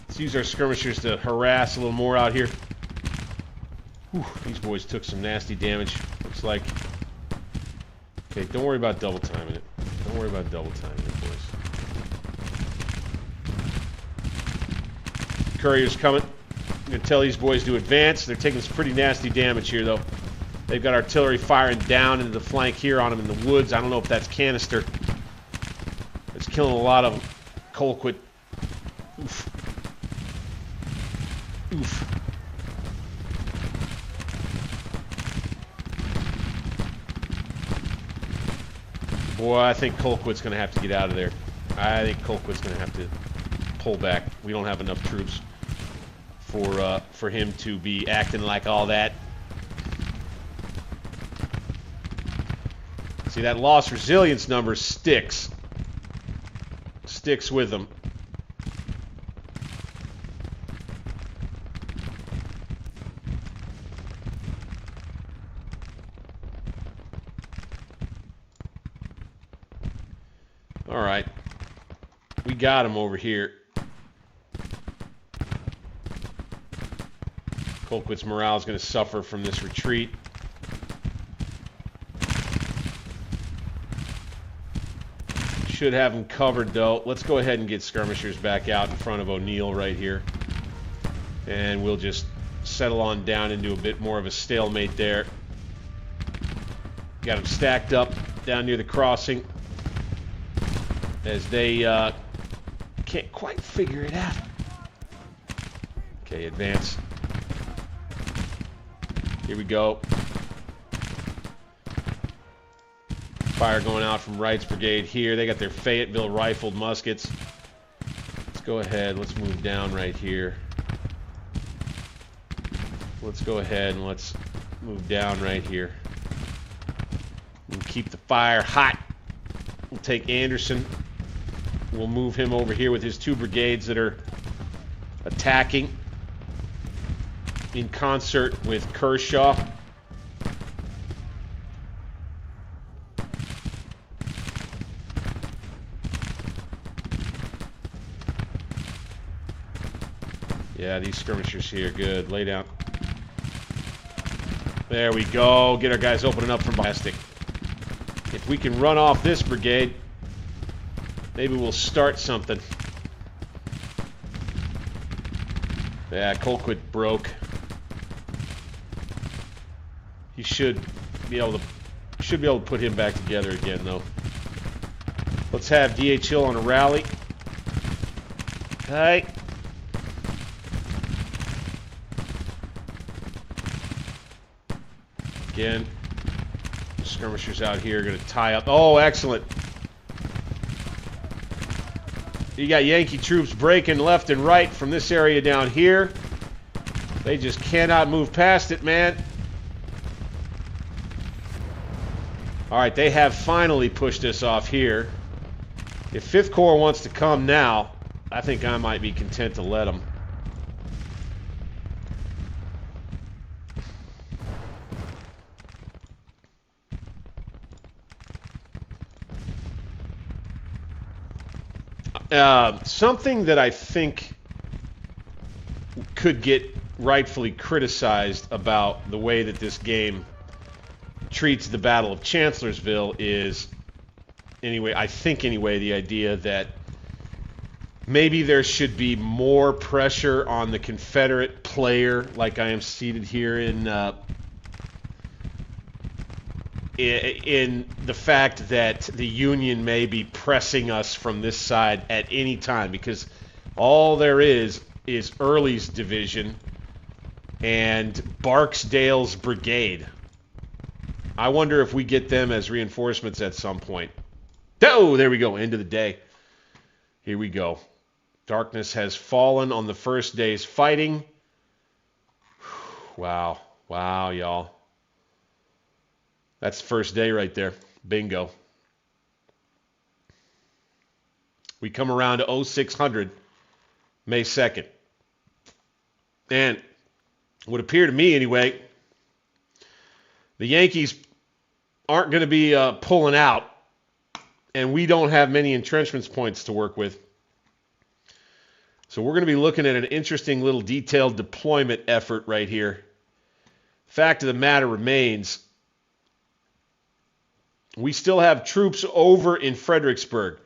Let's use our skirmishers to harass a little more out here. Whew, these boys took some nasty damage, looks like. Okay, don't worry about double timing it. Don't worry about double timing it, boys. Courier's coming. I'm going to tell these boys to advance. They're taking some pretty nasty damage here, though. They've got artillery firing down into the flank here on them in the woods. I don't know if that's canister. It's killing a lot of them. Colquitt. Oof. Oof. Boy, I think Colquitt's going to have to get out of there. I think Colquitt's going to have to pull back. We don't have enough troops for him to be acting like all that. See, that lost resilience number sticks with them. All right, we got him over here. Colquitt's morale is going to suffer from this retreat. Should have him covered, though. Let's go ahead and get skirmishers back out in front of O'Neill right here. And we'll just settle on down into a bit more of a stalemate there. Got them stacked up down near the crossing as they can't quite figure it out. Okay, advance. Here we go. Fire going out from Wright's brigade here. They got their Fayetteville rifled muskets. Let's go ahead. Let's move down right here. Let's go ahead and let's move down right here. We'll keep the fire hot. We'll take Anderson. We'll move him over here with his 2 brigades that are attacking in concert with Kershaw. Yeah, these skirmishers here, good. Lay down. There we go. Get our guys opening up from ballistic. If we can run off this brigade, maybe we'll start something. Yeah, Colquitt broke. He should be able to put him back together again, though. Let's have DHL on a rally. Hey. Again, skirmishers out here are going to tie up. Oh, excellent. You got Yankee troops breaking left and right from this area down here. They just cannot move past it, man. All right, they have finally pushed us off here. If 5th Corps wants to come now, I think I might be content to let them. Something that I think could get rightfully criticized about the way that this game treats the Battle of Chancellorsville is, anyway, I think anyway, the idea that maybe there should be more pressure on the Confederate player, like I am seated here in the fact that the Union may be pressing us from this side at any time, because all there is Early's division and Barksdale's brigade. I wonder if we get them as reinforcements at some point. Oh, there we go. End of the day. Here we go. Darkness has fallen on the first day's fighting. Wow. Wow, y'all. That's the first day right there. Bingo. We come around to 0600, May 2nd. And it would appear to me, anyway, the Yankees aren't going to be pulling out, and we don't have many entrenchments points to work with. So we're going to be looking at an interesting little detailed deployment effort right here. Fact of the matter remains, we still have troops over in Fredericksburg.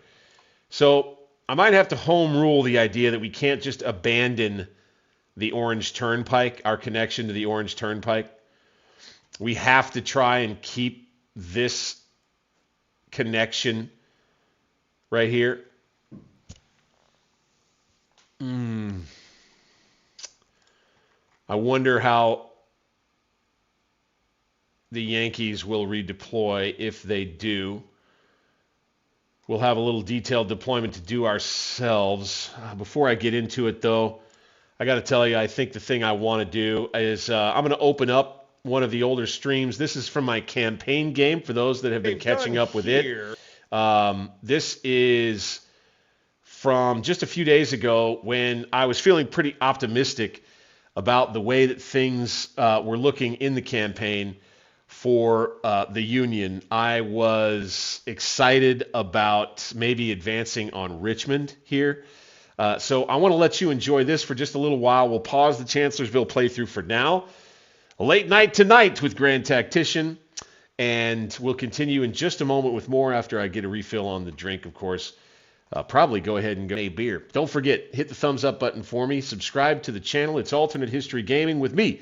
So I might have to home rule the idea that we can't just abandon the Orange Turnpike, our connection to the Orange Turnpike. We have to try and keep this connection right here. I wonder how the Yankees will redeploy if they do. We'll have a little detailed deployment to do ourselves. Before I get into it, though, I got to tell you, I think the thing I want to do is I'm going to open up one of the older streams. This is from my campaign game for those that have been catching up with it. This is from just a few days ago when I was feeling pretty optimistic about the way that things were looking in the campaign for the Union. I was excited about maybe advancing on Richmond here. So I want to let you enjoy this for just a little while. We'll pause the Chancellorsville playthrough for now. A late night tonight with Grand Tactician, and we'll continue in just a moment with more after I get a refill on the drink, of course. Probably go ahead and go a beer. Don't forget, hit the thumbs up button for me. Subscribe to the channel. It's Alternate History Gaming with me,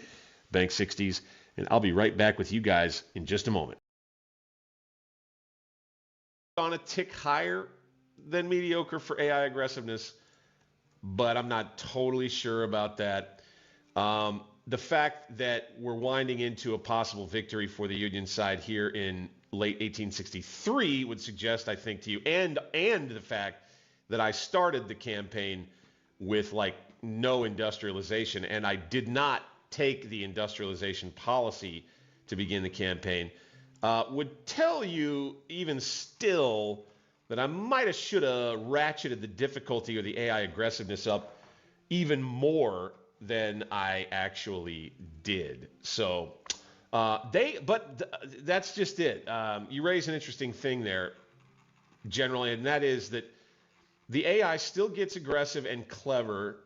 Bank 60s, and I'll be right back with you guys in just a moment. On a tick higher than mediocre for AI aggressiveness, but I'm not totally sure about that. The fact that we're winding into a possible victory for the Union side here in late 1863 would suggest, I think, to you, and the fact that I started the campaign with like no industrialization, and I did not take the industrialization policy to begin the campaign, would tell you even still that I might have should have ratcheted the difficulty or the AI aggressiveness up even more than I actually did. So that's just it. You raise an interesting thing there, generally, and that is that the AI still gets aggressive and clever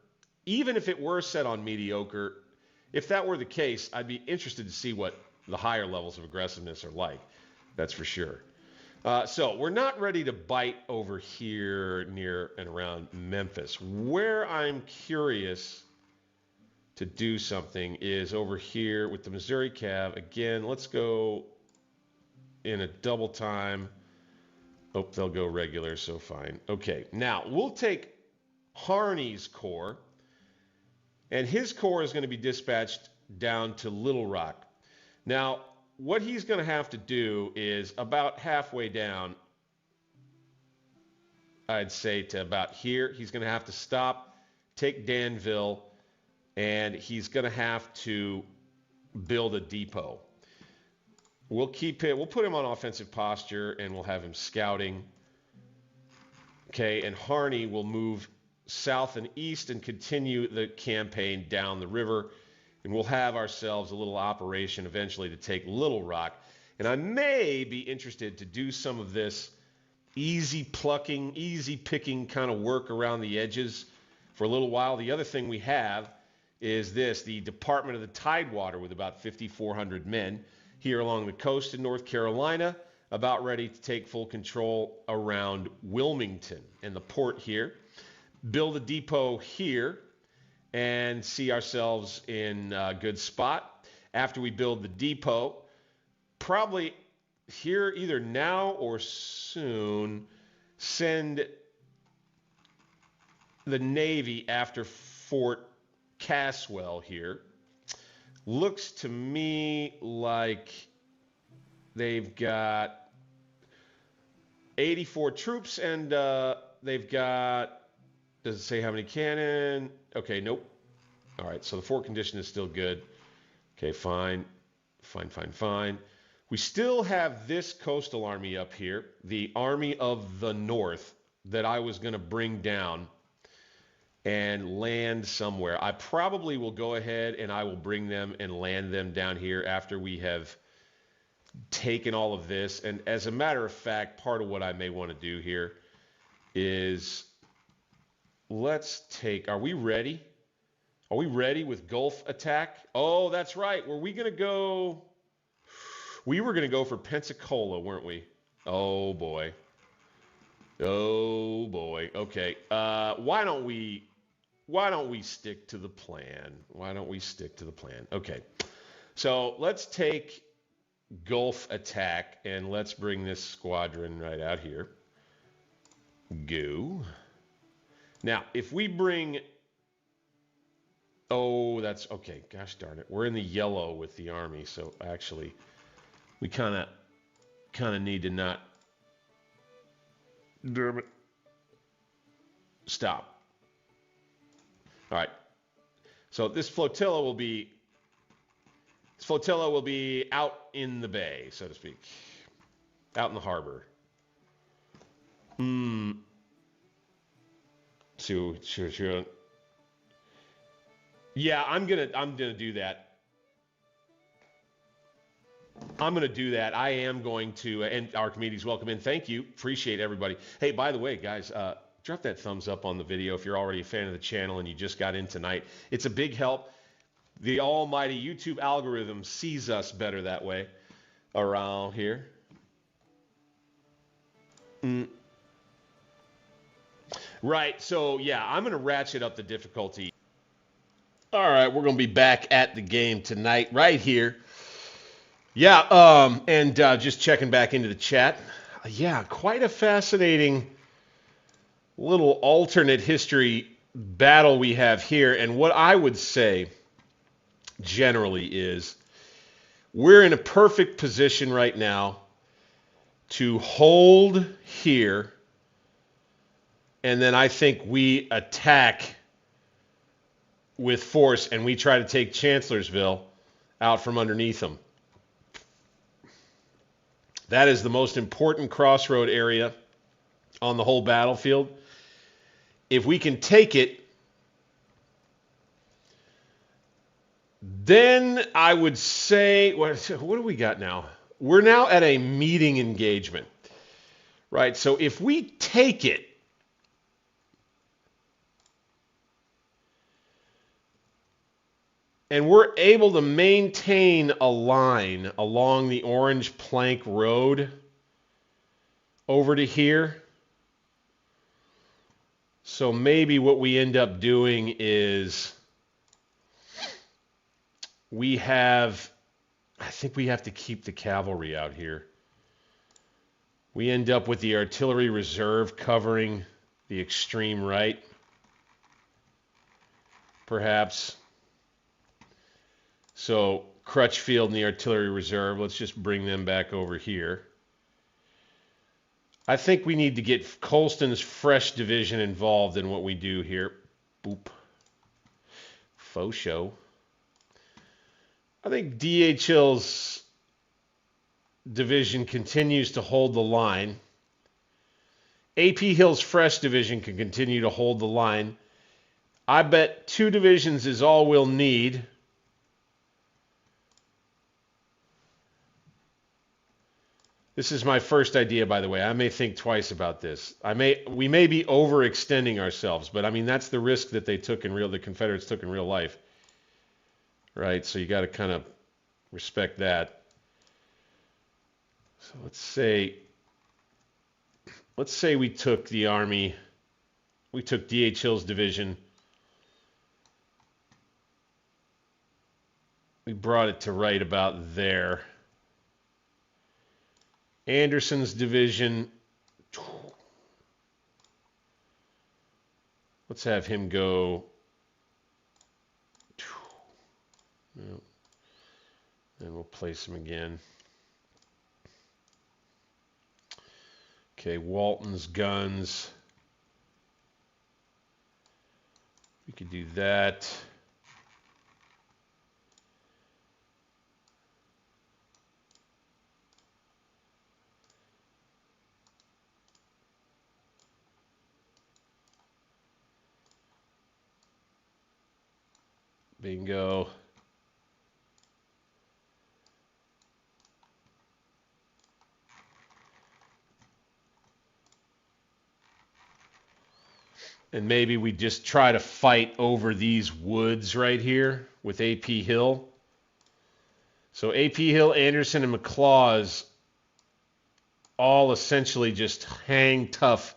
even if it were set on mediocre, if that were the case, I'd be interested to see what the higher levels of aggressiveness are like. That's for sure. So we're not ready to bite over here near and around Memphis. Where I'm curious to do something is over here with the Missouri Cav. Again, let's go in a double time. Oh, they'll go regular, so fine. Okay, now we'll take Harney's corps, and his corps is going to be dispatched down to Little Rock. Now, what he's going to have to do is about halfway down, I'd say to about here, he's going to have to stop, take Danville, and he's going to have to build a depot. We'll keep him, we'll put him on offensive posture, and we'll have him scouting. Okay, and Harney will move south and east and continue the campaign down the river. And we'll have ourselves a little operation eventually to take Little Rock. And I may be interested to do some of this easy plucking, easy picking kind of work around the edges for a little while. The other thing we have is this, the Department of the Tidewater with about 5,400 men here along the coast in North Carolina, about ready to take full control around Wilmington and the port here. Build a depot here and see ourselves in a good spot. After we build the depot, probably here either now or soon, send the Navy after Fort Caswell here. Looks to me like they've got 84 troops and they've got, does it say how many cannon? Okay, nope. All right, so the fort condition is still good. Okay, fine. Fine. We still have this coastal army up here, the Army of the North, that I was going to bring down and land somewhere. I probably will go ahead and I will bring them and land them down here after we have taken all of this. And as a matter of fact, part of what I may want to do here is let's take, are we ready? Are we ready with Gulf attack? Oh, that's right. Were we going to go? We were going to go for Pensacola, weren't we? Oh, boy. Oh, boy. Okay. Why don't we stick to the plan? Why don't we stick to the plan? Okay. So let's take Gulf attack and let's bring this squadron right out here. Go. Now, if we bring, oh, that's okay. Gosh darn it. We're in the yellow with the army. So actually, we kind of need to not, damn it. Stop. All right. So this flotilla will be out in the bay, so to speak. Out in the harbor. Sure. Yeah, I'm gonna do that. I'm gonna do that. I am going to, and our committee's welcome in. Thank you. Appreciate everybody. Hey, by the way, guys, drop that thumbs up on the video if you're already a fan of the channel and you just got in tonight. It's a big help. The almighty YouTube algorithm sees us better that way around here. Right, so yeah, I'm going to ratchet up the difficulty. All right, we're going to be back at the game tonight right here. Yeah, and just checking back into the chat. Yeah, quite a fascinating little alternate history battle we have here. And what I would say generally is we're in a perfect position right now to hold here, and then I think we attack with force and we try to take Chancellorsville out from underneath them. That is the most important crossroad area on the whole battlefield. If we can take it, then I would say, what do we got now? We're now at a meeting engagement, right? So if we take it, and we're able to maintain a line along the orange plank road over to here. So maybe what we end up doing is I think we have to keep the cavalry out here. We end up with the artillery reserve covering the extreme right, perhaps. So Crutchfield and the artillery reserve, let's just bring them back over here. I think we need to get Colston's fresh division involved in what we do here. Boop. Faux show. I think DHL's division continues to hold the line. AP Hill's fresh division can continue to hold the line. I bet 2 divisions is all we'll need. This is my first idea, by the way. I may think twice about this. We may be overextending ourselves, but I mean that's the risk that the Confederates took in real life, right? So you got to kind of respect that. So let's say we took the Army, we took DHL's division, we brought it to right about there. Anderson's division, let's have him go. And we'll place him again. Okay, Walton's guns. We could do that. Bingo. And maybe we just try to fight over these woods right here with AP Hill. So AP Hill, Anderson, and McLaws all essentially just hang tough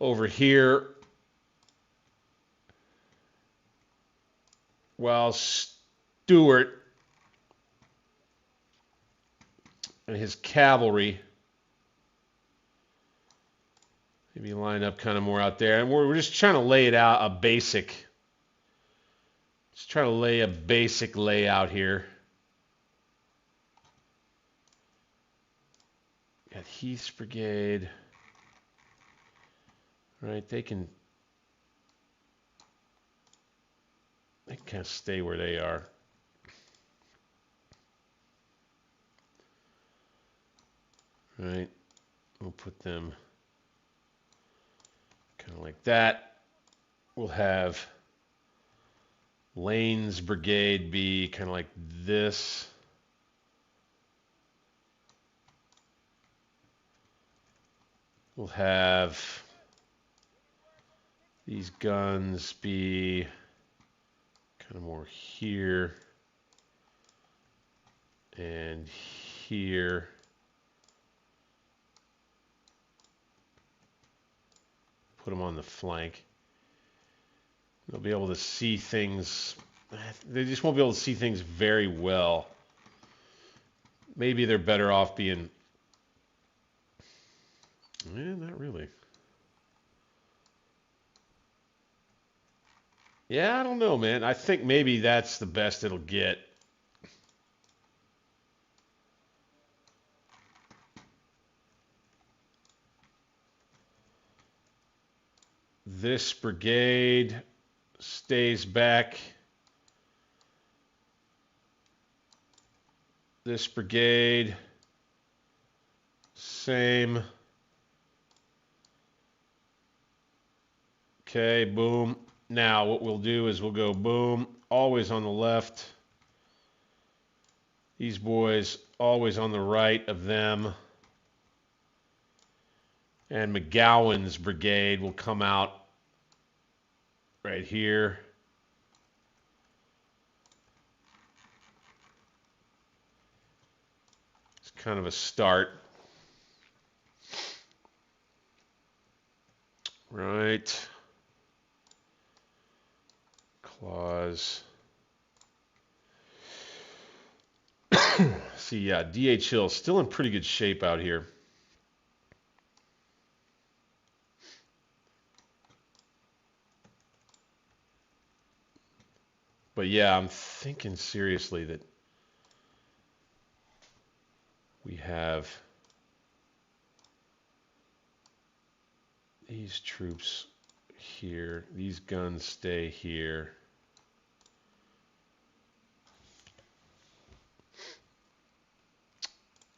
over here, while Stewart and his cavalry maybe line up kind of more out there. And we're just trying to lay it out, just trying to lay a basic layout here. Got Heath's brigade. Right, they can kind of stay where they are. Right, we'll put them kind of like that. We'll have Lane's brigade be kind of like this. We'll have these guns be kind of more here and here. Put them on the flank. They'll be able to see things. They just won't be able to see things very well. Maybe they're better off being... not really. Yeah, I don't know, man. I think maybe that's the best it'll get. This brigade stays back. This brigade, same. Okay, boom. Now what we'll do is we'll go boom, always on the left. These boys always on the right of them. And McGowan's brigade will come out right here. kind of a start. Right. Clause. See, yeah, DH Hill still in pretty good shape out here. But yeah, I'm thinking seriously that we have these troops here. These guns stay here.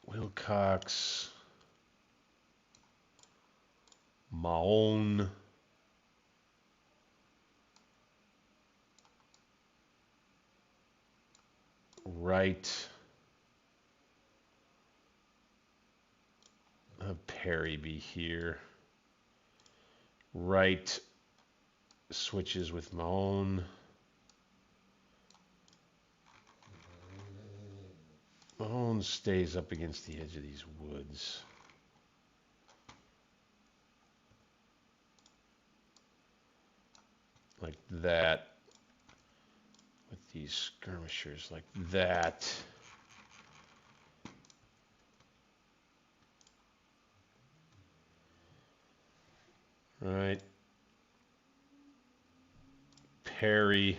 Wilcox. Mahone. Right. Perry be here. Right. Switches with Mahone. Mahone stays up against the edge of these woods. Like that. With these skirmishers like that. Right. Perry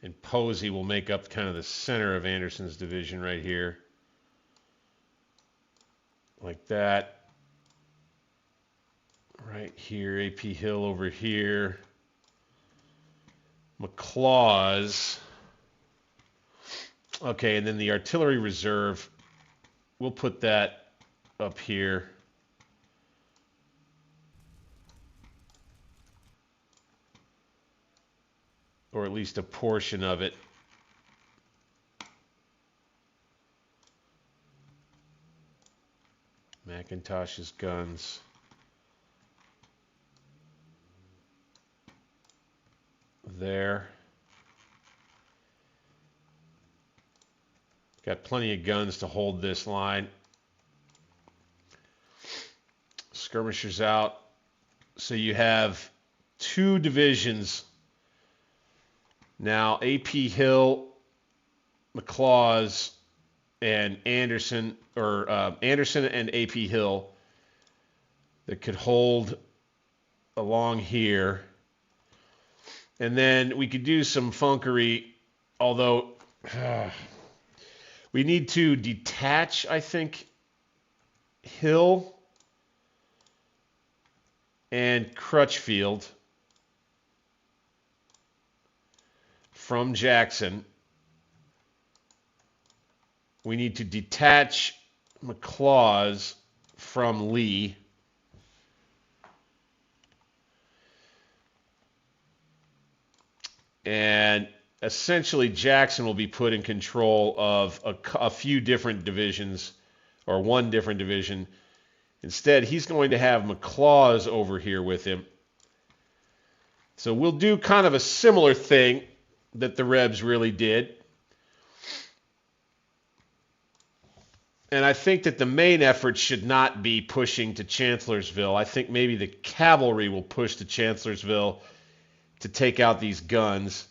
and Posey will make up kind of the center of Anderson's division right here. Like that. Right here, AP Hill over here. McLaws. Okay, and then the artillery reserve, we'll put that up here. Or at least a portion of it. McIntosh's guns. There. Got plenty of guns to hold this line. Skirmishers out. So you have two divisions. Now AP Hill, McLaws, and Anderson, or Anderson and AP Hill that could hold along here. And then we could do some funkery, although we need to detach, I think, Hill and Crutchfield from Jackson. We need to detach McLaws from Lee. And essentially Jackson will be put in control of a few different divisions, or one different division. Instead, he's going to have McLaws over here with him. So we'll do kind of a similar thing that the Rebs really did. And I think that the main effort should not be pushing to Chancellorsville. I think maybe the cavalry will push to Chancellorsville to take out these guns.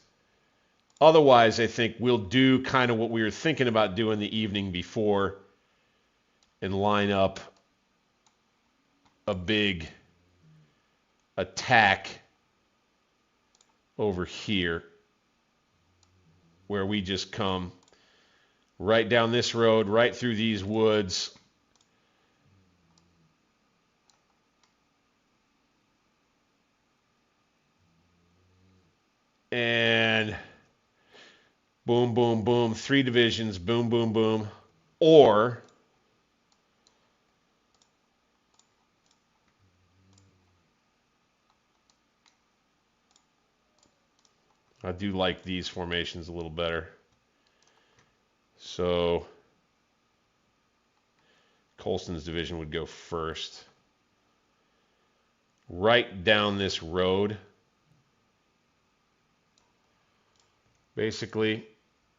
Otherwise, I think we'll do kind of what we were thinking about doing the evening before and line up a big attack over here where we just come right down this road, right through these woods. And boom, boom, boom, 3 divisions, boom, boom, boom. Or I do like these formations a little better. So Colston's division would go first. Right down this road, basically,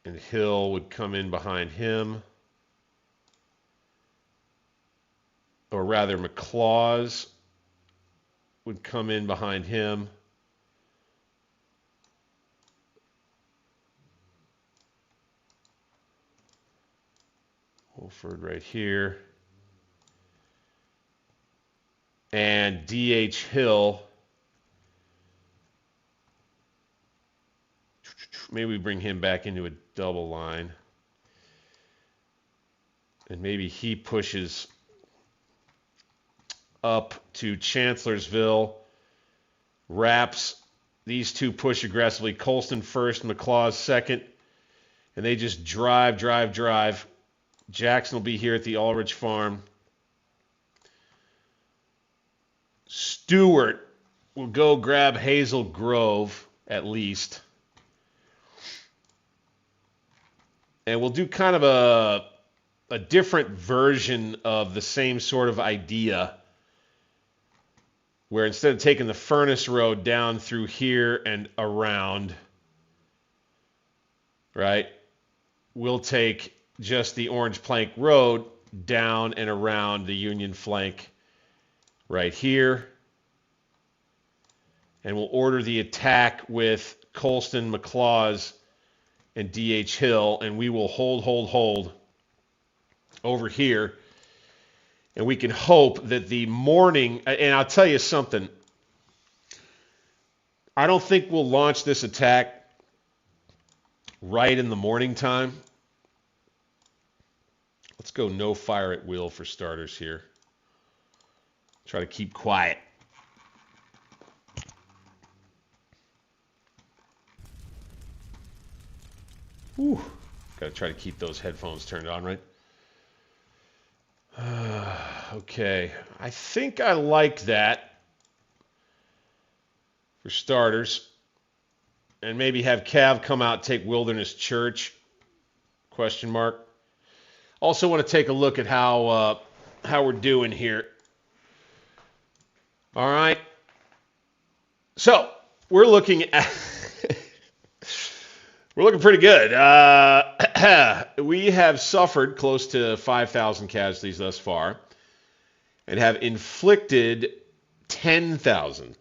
and Hill would come in behind him. or rather McLaws would come in behind him. Wolford right here. And D.H. Hill. Maybe we bring him back into a double line. And maybe he pushes up to Chancellorsville. Wraps. These two push aggressively. Colston first, McLaws second. And they just drive. Jackson will be here at the Ulrich Farm. Stewart will go grab Hazel Grove at least. And we'll do kind of a different version of the same sort of idea, where instead of taking the Furnace Road down through here and around, right, we'll take just the Orange Plank Road down and around the Union flank right here. And we'll order the attack with Colston, McLaws, and D.H. Hill, and we will hold over here. And we can hope that the morning, and I'll tell you something, I don't think we'll launch this attack right in the morning time. Let's go no fire at will for starters here. Try to keep quiet. Whew. Got to try to keep those headphones turned on, right? Okay. I think I like that for starters. And maybe have Cav come out, take Wilderness Church, question mark. Also want to take a look at how we're doing here. All right. So we're looking at we're looking pretty good. We have suffered close to 5,000 casualties thus far, and have inflicted 10,000.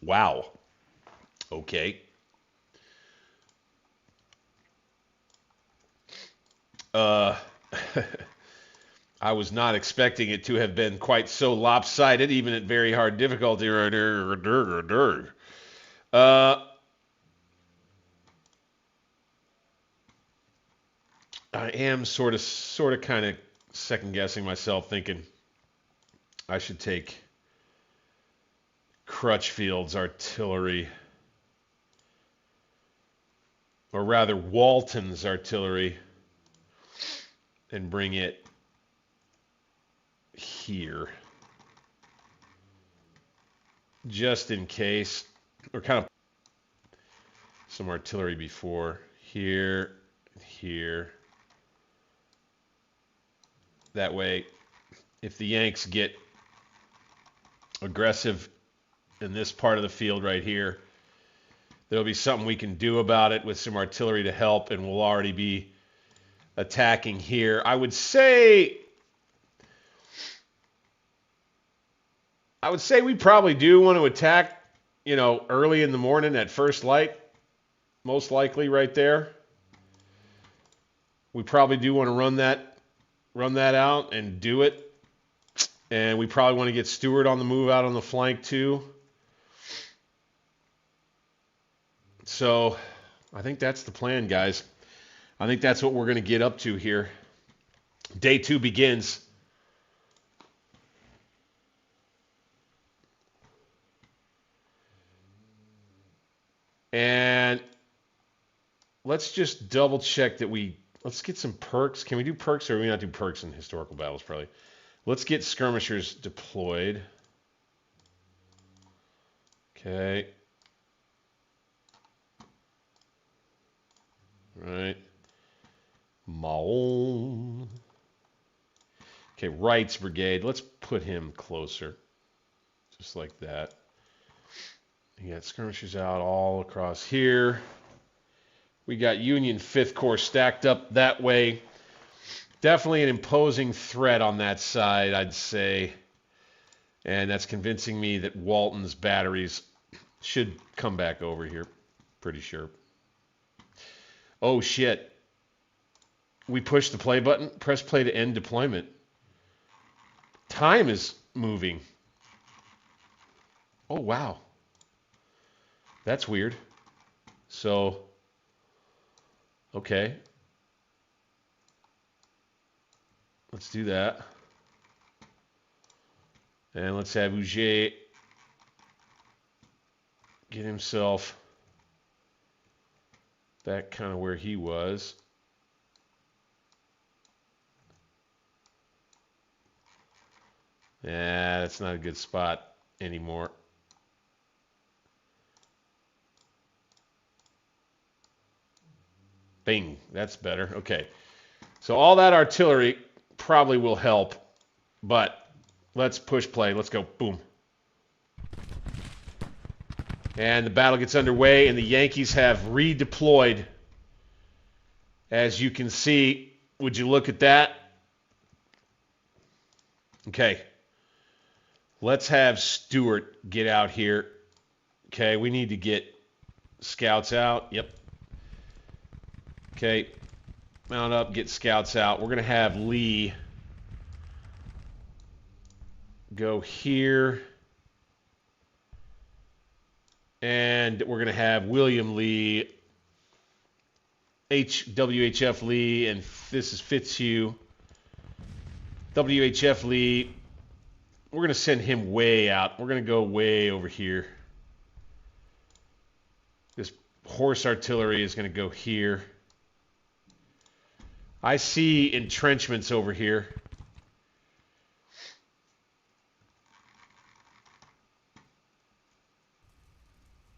Wow. Okay. I was not expecting it to have been quite so lopsided, even at very hard difficulty. I am sort of kind of second guessing myself, thinking I should take Crutchfield's artillery, or rather Walton's artillery, and bring it here, just in case, or kind of some artillery before here. That way, if the Yanks get aggressive in this part of the field right here, there'll be something we can do about it with some artillery to help, and we'll already be attacking here. I would say we probably do want to attack, early in the morning at first light, most likely right there. We probably do want to run that out and do it. And we probably want to get Stewart on the move out on the flank too. So I think that's the plan, guys. I think that's what we're going to get up to here. Day 2 begins. And let's just double check that let's get some perks. Can we do perks, or do we not do perks in historical battles? Probably. Let's get skirmishers deployed. Okay. All right. Mahon. Okay, Wright's brigade. Let's put him closer. Just like that. You got skirmishers out all across here. We got Union 5th Corps stacked up that way. Definitely an imposing threat on that side, I'd say. And that's convincing me that Walton's batteries should come back over here. Pretty sure. Oh, shit. We push the play button. Press play to end deployment. Time is moving. Oh, wow. That's weird. So, okay. Let's do that. And let's have Uge get himself back kind of where he was. Yeah, that's not a good spot anymore. Bing, that's better. Okay. So all that artillery probably will help, but let's push play. Let's go. Boom. And the battle gets underway, and the Yankees have redeployed. As you can see, would you look at that? Okay. Let's have Stewart get out here. Okay, we need to get scouts out. Yep. Okay. Mount up, get scouts out. We're going to have Lee go here. And we're going to have William Lee, WHF Lee, and this is Fitzhugh. WHF Lee, we're going to send him way out. We're going to go way over here. This horse artillery is going to go here. I see entrenchments over here.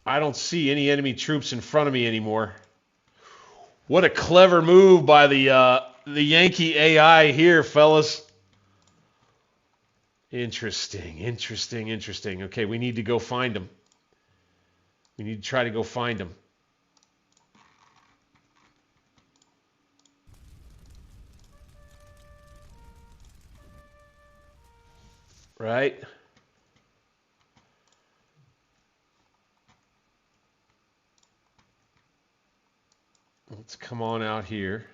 I don't see any enemy troops in front of me anymore. What a clever move by the Yankee AI here, fellas. Interesting, interesting, interesting. Okay, we need to go find them. We need to try to go find them. Right? Let's come on out here.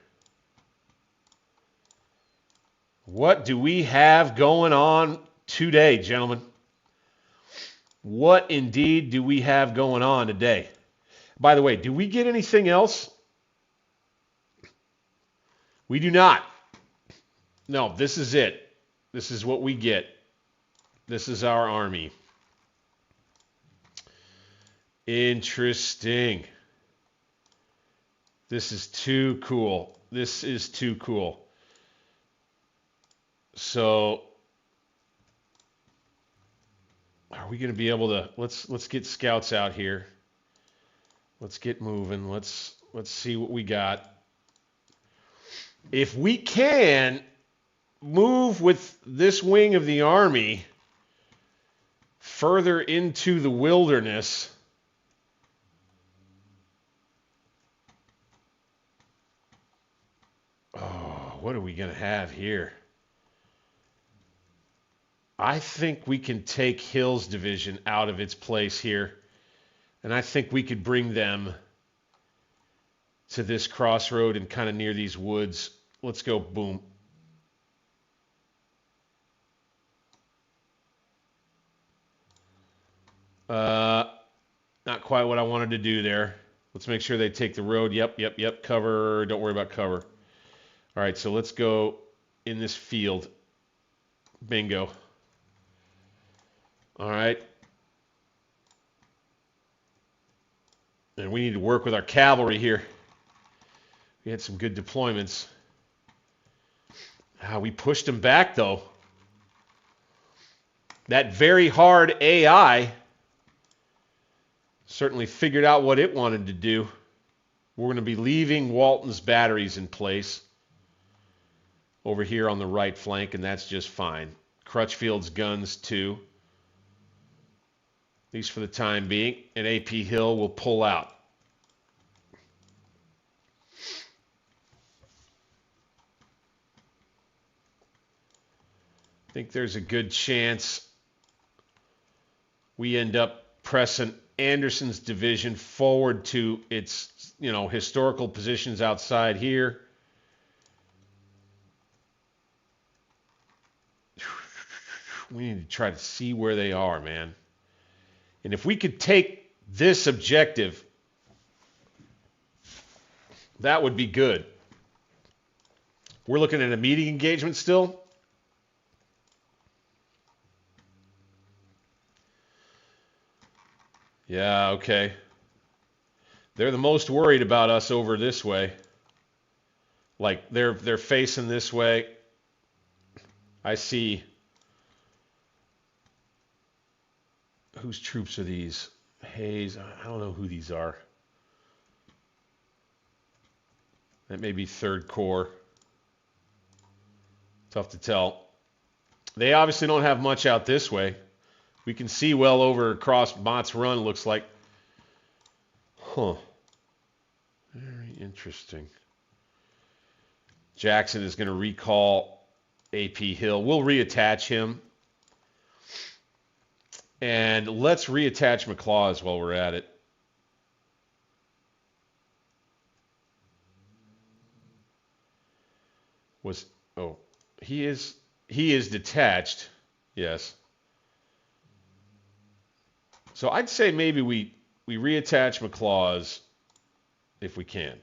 What do we have going on today, gentlemen? What indeed do we have going on today? By the way, do we get anything else? We do not. No, this is it. This is what we get. This is our army. Interesting. This is too cool. This is too cool. So, are we going to be able to? Let's get scouts out here. Let's get moving. Let's see what we got. If we can move with this wing of the army further into the wilderness. Oh, what are we going to have here? I think we can take Hill's division out of its place here. And I think we could bring them to this crossroad and kind of near these woods. Let's go. Boom. Not quite what I wanted to do there. Let's make sure they take the road. Yep. Cover. Don't worry about cover. All right, so let's go in this field. Bingo. All right. And we need to work with our cavalry here. We had some good deployments. We pushed them back, though. That very hard AI certainly figured out what it wanted to do. We're going to be leaving Walton's batteries in place over here on the right flank, and that's just fine. Crutchfield's guns, too. At least for the time being. And AP Hill will pull out. think there's a good chance we end up pressing Anderson's division forward to its, historical positions outside here. We need to try to see where they are, man. And if we could take this objective, that would be good. We're looking at a meeting engagement still. Yeah, okay. They're the most worried about us over this way. Like they're facing this way. I see. Whose troops are these? Hayes. I don't know who these are. That may be 3rd Corps. Tough to tell. They obviously don't have much out this way. We can see well over across Mott's Run, looks like. Huh. Very interesting. Jackson is going to recall AP Hill. We'll reattach him. And let's reattach McLaws while we're at it. He is detached. Yes. So I'd say maybe we reattach McLaws if we can,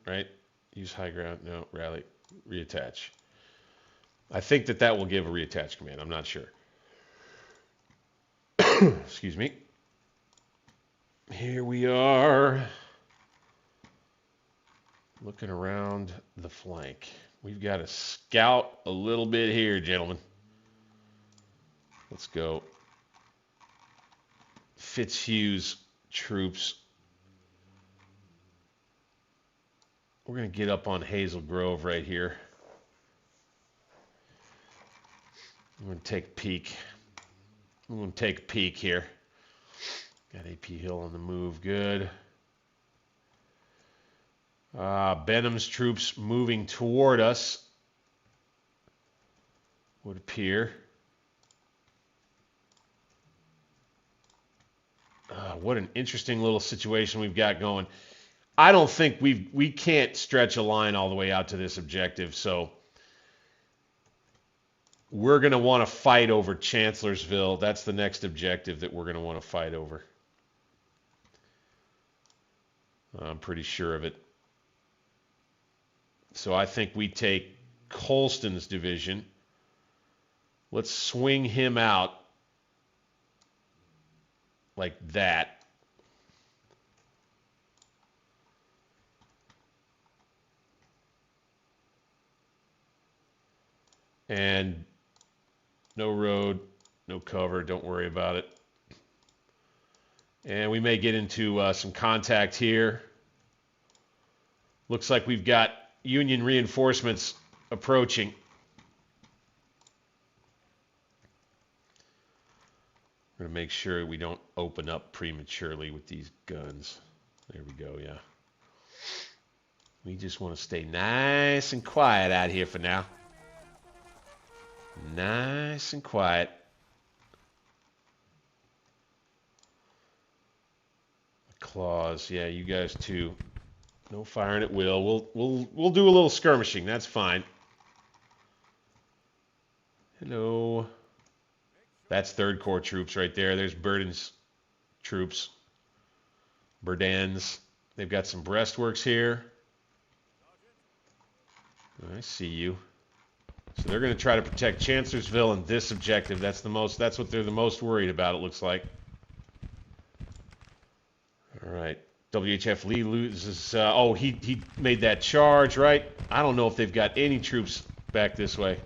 right? Use high ground. No, rally. Reattach. I think that will give a reattach command. I'm not sure. Excuse me. Here we are. Looking around the flank. We've got to scout a little bit here, gentlemen. Let's go. Fitzhugh's troops. We're going to get up on Hazel Grove right here. I'm going to take a peek. I'm going to take a peek here. Got AP Hill on the move. Good. Benham's troops moving toward us, would appear. What an interesting little situation we've got going. I don't think we can't stretch a line all the way out to this objective, so we're going to want to fight over Chancellorsville. That's the next objective that we're going to want to fight over. I'm pretty sure of it. So I think we take Colston's division. Let's swing him out like that. And no road, no cover, don't worry about it. And we may get into some contact here. Looks like we've got Union reinforcements approaching. We're going to make sure we don't open up prematurely with these guns. There we go, yeah. We just want to stay nice and quiet out here for now. Nice and quiet. Claws, yeah, you guys too. No firing at will. We'll do a little skirmishing. That's fine. Hello. That's 3rd Corps troops right there. There's Burden's troops. Burden's. They've got some breastworks here. I see you. So they're going to try to protect Chancellorsville and this objective. That's what they're the most worried about, it looks like. All right. WHF Lee loses. He made that charge, right? I don't know if they've got any troops back this way.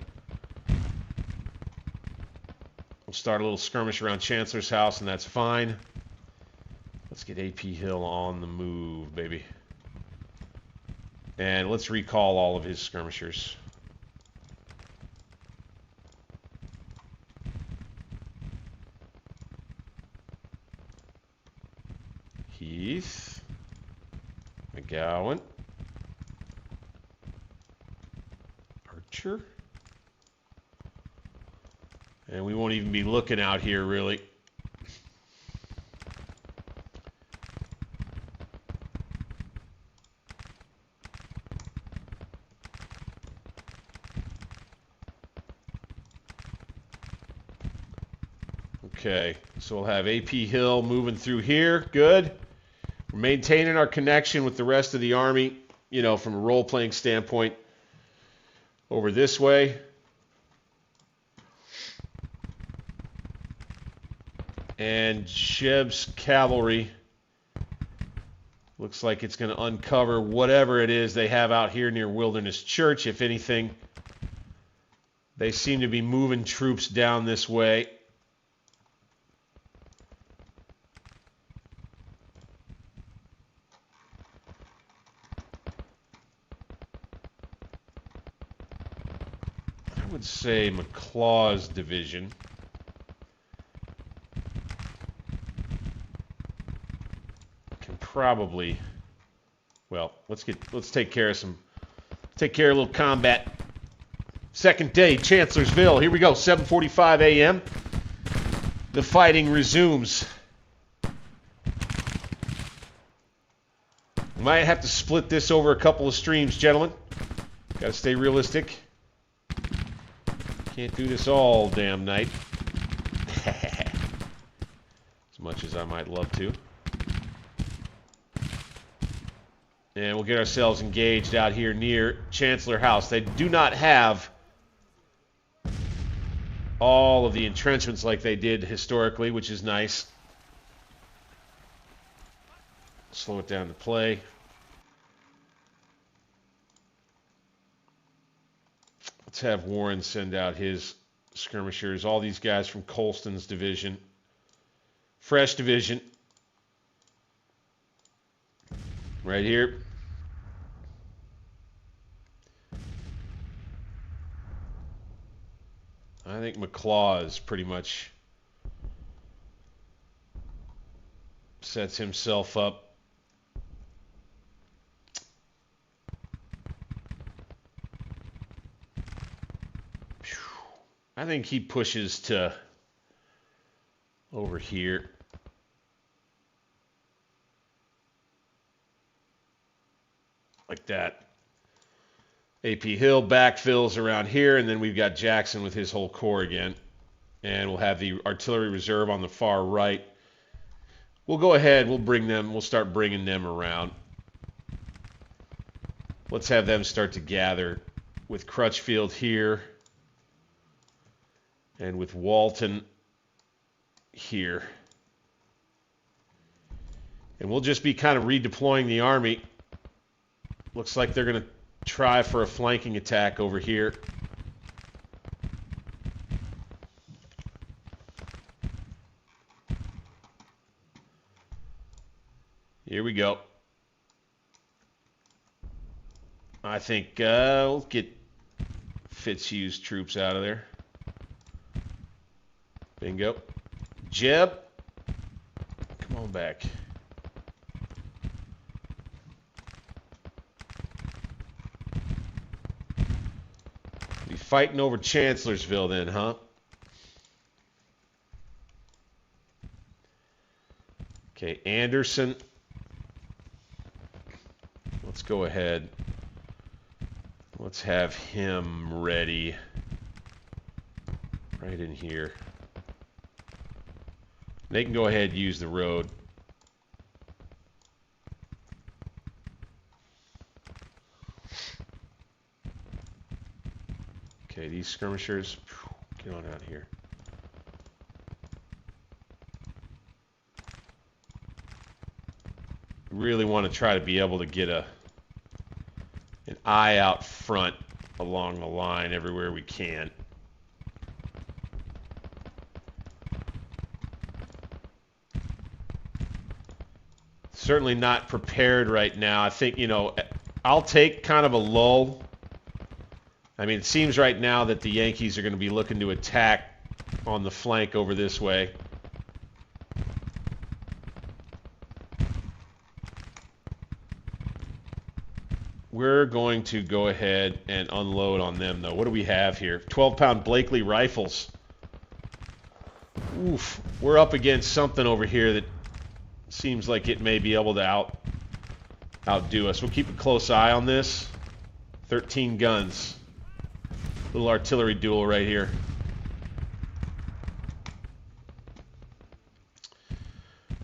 We'll start a little skirmish around Chancellor's house, and that's fine. Let's get AP Hill on the move, baby. And let's recall all of his skirmishers. Heath. McGowan. Archer. And we won't even be looking out here, really. Okay, so we'll have AP Hill moving through here. Good. We're maintaining our connection with the rest of the Army, you know, from a role-playing standpoint over this way. And Jeb's cavalry looks like it's going to uncover whatever it is they have out here near Wilderness Church, if anything. They seem to be moving troops down this way. I would say McClaw's division. Can probably, well, let's take care of a little combat. Second day, Chancellorsville. Here we go, 7:45 a.m. The fighting resumes. Might have to split this over a couple of streams, gentlemen. Got to stay realistic. Can't do this all damn night. As much as I might love to. And we'll get ourselves engaged out here near Chancellor House. They do not have all of the entrenchments like they did historically, which is nice. Slow it down to play. Let's have Warren send out his skirmishers. All these guys from Colston's division. Fresh division. Right here. I think McClaw is pretty much sets himself up. I think he pushes to over here. Like that. AP Hill backfills around here, and then we've got Jackson with his whole corps again. And we'll have the artillery reserve on the far right. We'll go ahead, we'll start bringing them around. Let's have them start to gather with Crutchfield here. And with Walton here. And we'll just be kind of redeploying the army. Looks like they're going to try for a flanking attack over here. Here we go. I think we'll get Fitzhugh's troops out of there. Bingo. Jeb, come on back. Be fighting over Chancellorsville then, huh? Okay, Anderson. Let's go ahead. Let's have him ready right in here. They can go ahead and use the road. Okay, these skirmishers, get on out here. Really want to try to be able to get an eye out front along the line everywhere we can. Certainly not prepared right now. I think, you know, I'll take kind of a lull. I mean, it seems right now that the Yankees are going to be looking to attack on the flank over this way. We're going to go ahead and unload on them, though. What do we have here? 12-pound Blakely rifles. Oof, we're up against something over here that seems like it may be able to outdo us. We'll keep a close eye on this. 13 guns. Little artillery duel right here.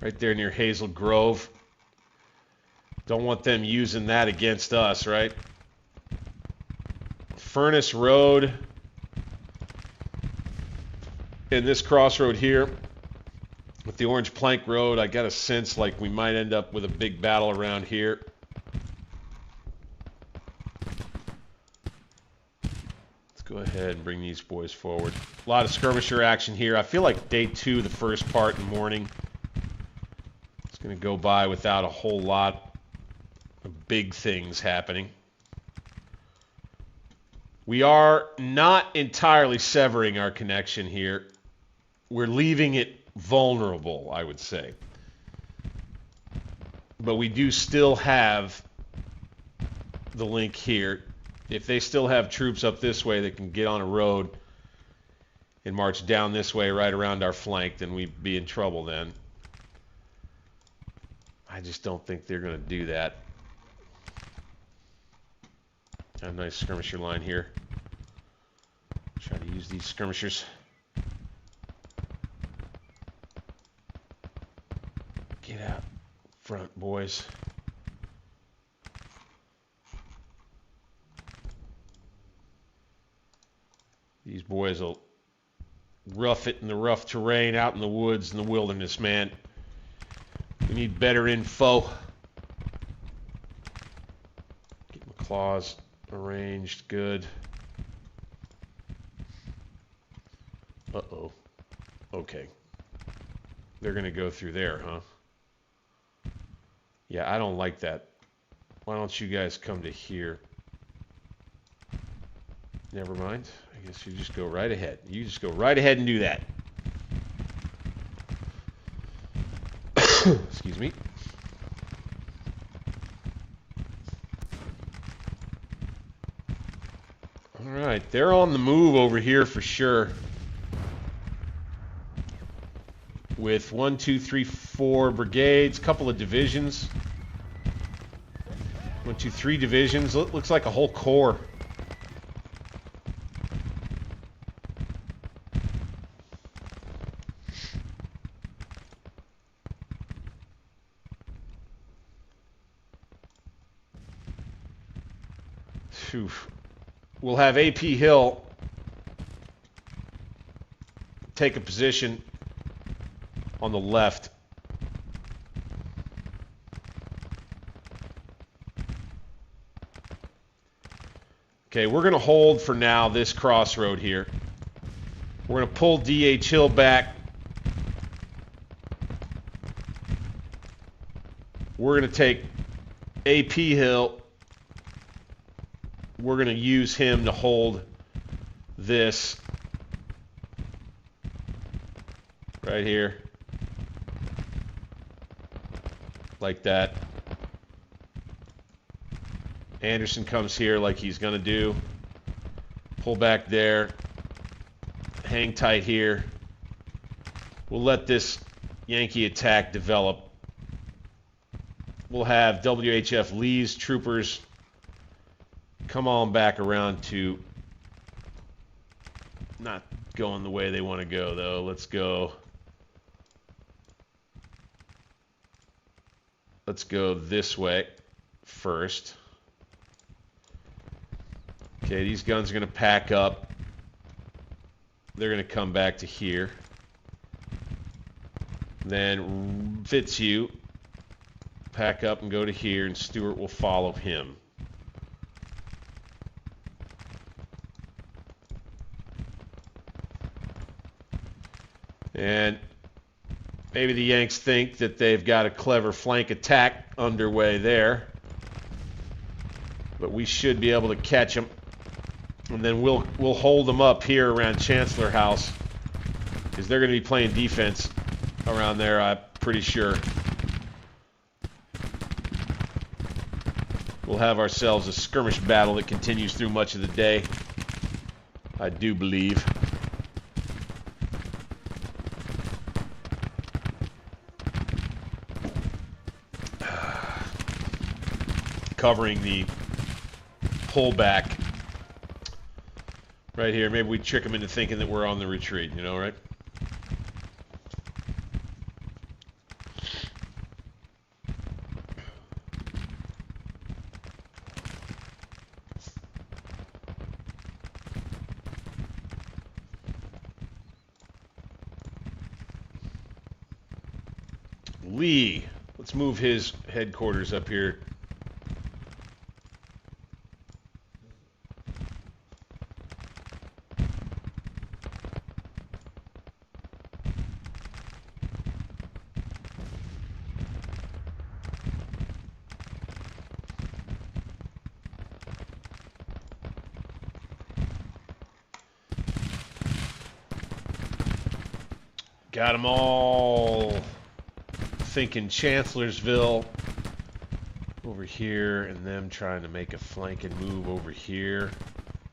Right there near Hazel Grove. Don't want them using that against us, right? Furnace Road. In this crossroad here, with the Orange Plank Road, I got a sense like we might end up with a big battle around here. Let's go ahead and bring these boys forward. A lot of skirmisher action here. I feel like day 2, the first part in the morning, it's going to go by without a whole lot of big things happening. We are not entirely severing our connection here. We're leaving it vulnerable, I would say. But we do still have the link here. If they still have troops up this way that can get on a road and march down this way right around our flank, then we'd be in trouble then. I just don't think they're going to do that. Got a nice skirmisher line here. Try to use these skirmishers. Get out front, boys. These boys will rough it in the rough terrain out in the woods and the wilderness, man. We need better info. Get my claws arranged good. Uh-oh. Okay. They're going to go through there, huh? Yeah, I don't like that. Why don't you guys come to here? Never mind. I guess you just go right ahead. You just go right ahead and do that. Excuse me. All right, they're on the move over here for sure. With 1, 2, 3, 4 brigades, couple of divisions. 1, 2, 3 divisions. Looks like a whole corps. Phew. We'll have AP Hill take a position on the left. Okay, we're going to hold for now this crossroad here. We're going to pull DH Hill back. We're going to take AP Hill. We're going to use him to hold this right here. Like that. Anderson comes here like he's going to do. Pull back there. Hang tight here. We'll let this Yankee attack develop. We'll have WHF Lee's troopers come on back around to not going the way they want to go, though. Let's go. Let's go this way first. Okay, these guns are going to pack up. They're going to come back to here. Then Fitzhugh, pack up and go to here, and Stewart will follow him. And maybe the Yanks think that they've got a clever flank attack underway there. But we should be able to catch them. And then we'll hold them up here around Chancellor House, because they're going to be playing defense around there, I'm pretty sure. We'll have ourselves a skirmish battle that continues through much of the day, I do believe. covering the pullback right here. Maybe we trick them into thinking that we're on the retreat, you know, right? Lee, let's move his headquarters up here. Got them all thinking Chancellorsville over here, and them trying to make a flanking move over here.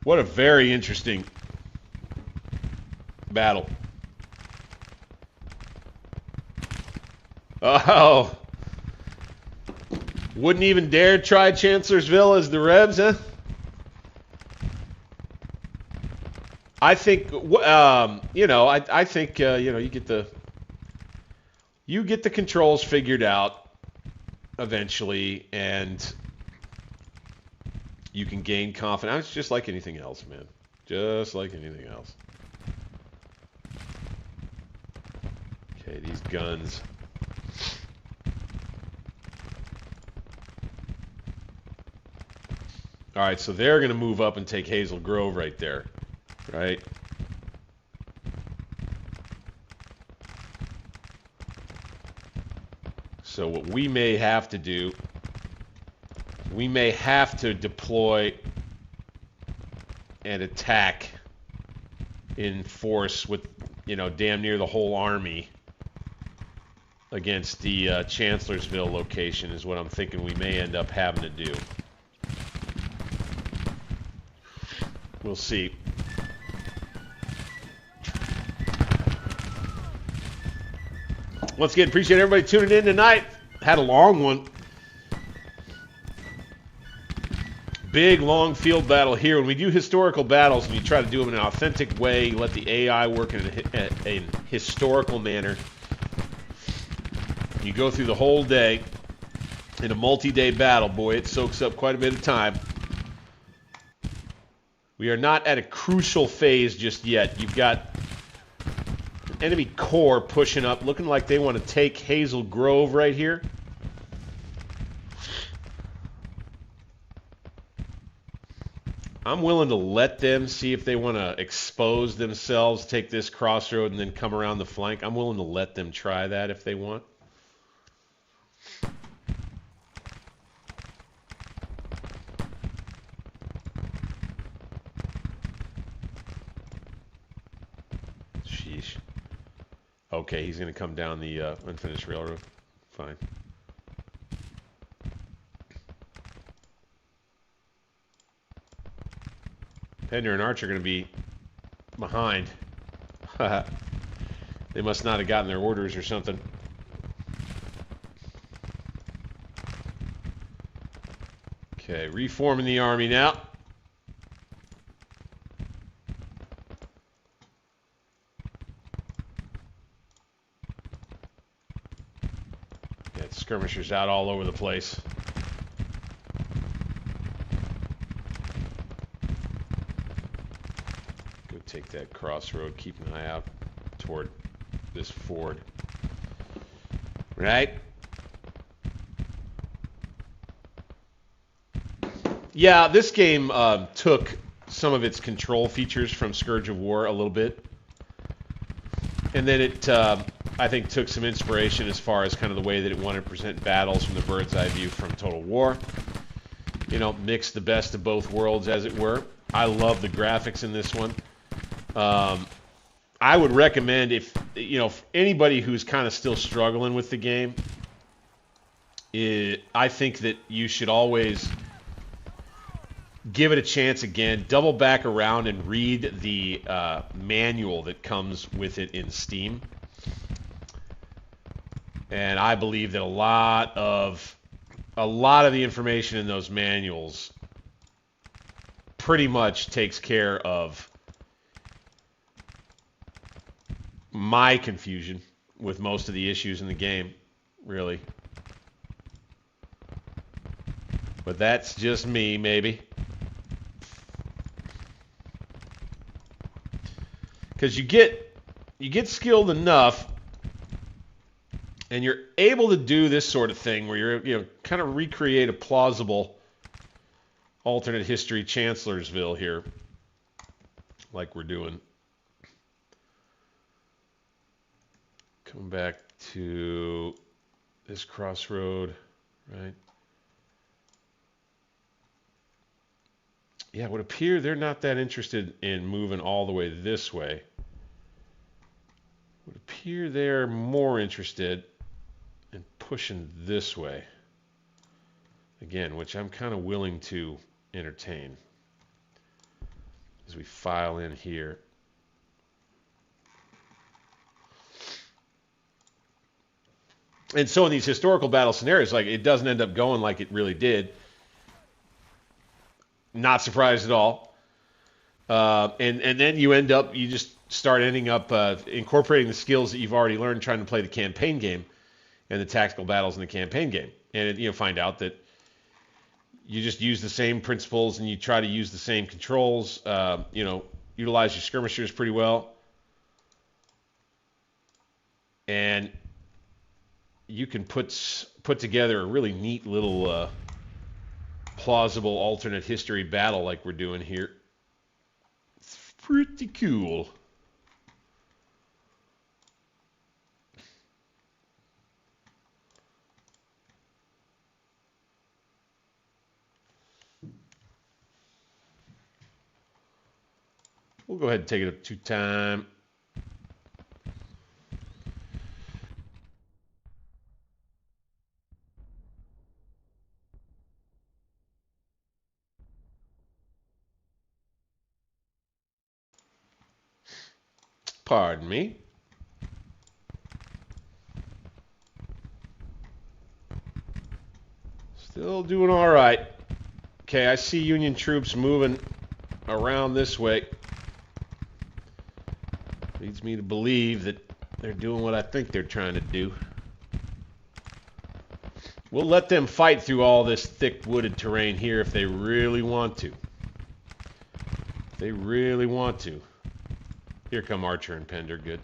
What a very interesting battle. Oh, wouldn't even dare try Chancellorsville as the Rebs, huh? I think, you know, I think, you know, you get the controls figured out eventually, and you can gain confidence. It's just like anything else, man. Just like anything else. Okay, these guns. All right, so they're going to move up and take Hazel Grove right there. Right? So what we may have to do, we may have to deploy and attack in force with, you know, damn near the whole army against the Chancellorsville location is what I'm thinking we may end up having to do. We'll see. Once again, appreciate everybody tuning in tonight. Had a long one. Big, long field battle here. When we do historical battles, and you try to do them in an authentic way, you let the AI work in a historical manner. You go through the whole day in a multi-day battle. Boy, it soaks up quite a bit of time. We are not at a crucial phase just yet. You've got enemy corps pushing up, looking like they want to take Hazel Grove right here. I'm willing to let them see if they want to expose themselves, take this crossroad, and then come around the flank. I'm willing to let them try that if they want. Sheesh. Okay, he's going to come down the unfinished railroad. Fine. Pender and Archer are going to be behind. They must not have gotten their orders or something. Okay, reforming the army now. Got skirmishers out all over the place. Go take that crossroad. Keep an eye out toward this ford. Right? Yeah, this game took some of its control features from Scourge of War a little bit. And then it, I think, took some inspiration as far as kind of the way that it wanted to present battles from the bird's eye view from Total War. You know, mix the best of both worlds, as it were. I love the graphics in this one. I would recommend, if, you know, anybody who's kind of still struggling with the game, I think that you should always give it a chance again. Double back around and read the manual that comes with it in Steam. And I believe that a lot of a lot of the information in those manuals pretty much takes care of my confusion with most of the issues in the game, really. But that's just me, maybe. Because you get skilled enough, and you're able to do this sort of thing where you're kind of recreate a plausible alternate history Chancellorsville here, like we're doing. Coming back to this crossroad, right? Yeah, it would appear they're not that interested in moving all the way this way. It would appear they're more interested in pushing this way. Again, which I'm kind of willing to entertain as we file in here. And so in these historical battle scenarios, like, it doesn't end up going like it really did. Not surprised at all. And then you just start ending up incorporating the skills that you've already learned trying to play the campaign game and the tactical battles in the campaign game. And find out that you just use the same principles and you try to use the same controls. Utilize your skirmishers pretty well. And you can put together a really neat little plausible alternate history battle like we're doing here. It's pretty cool. We'll go ahead and take it up to time. Pardon me. Still doing all right. Okay, I see Union troops moving around this way. Leads me to believe that they're doing what I think they're trying to do. We'll let them fight through all this thick wooded terrain here if they really want to. If they really want to. Here come Archer and Pender. Good.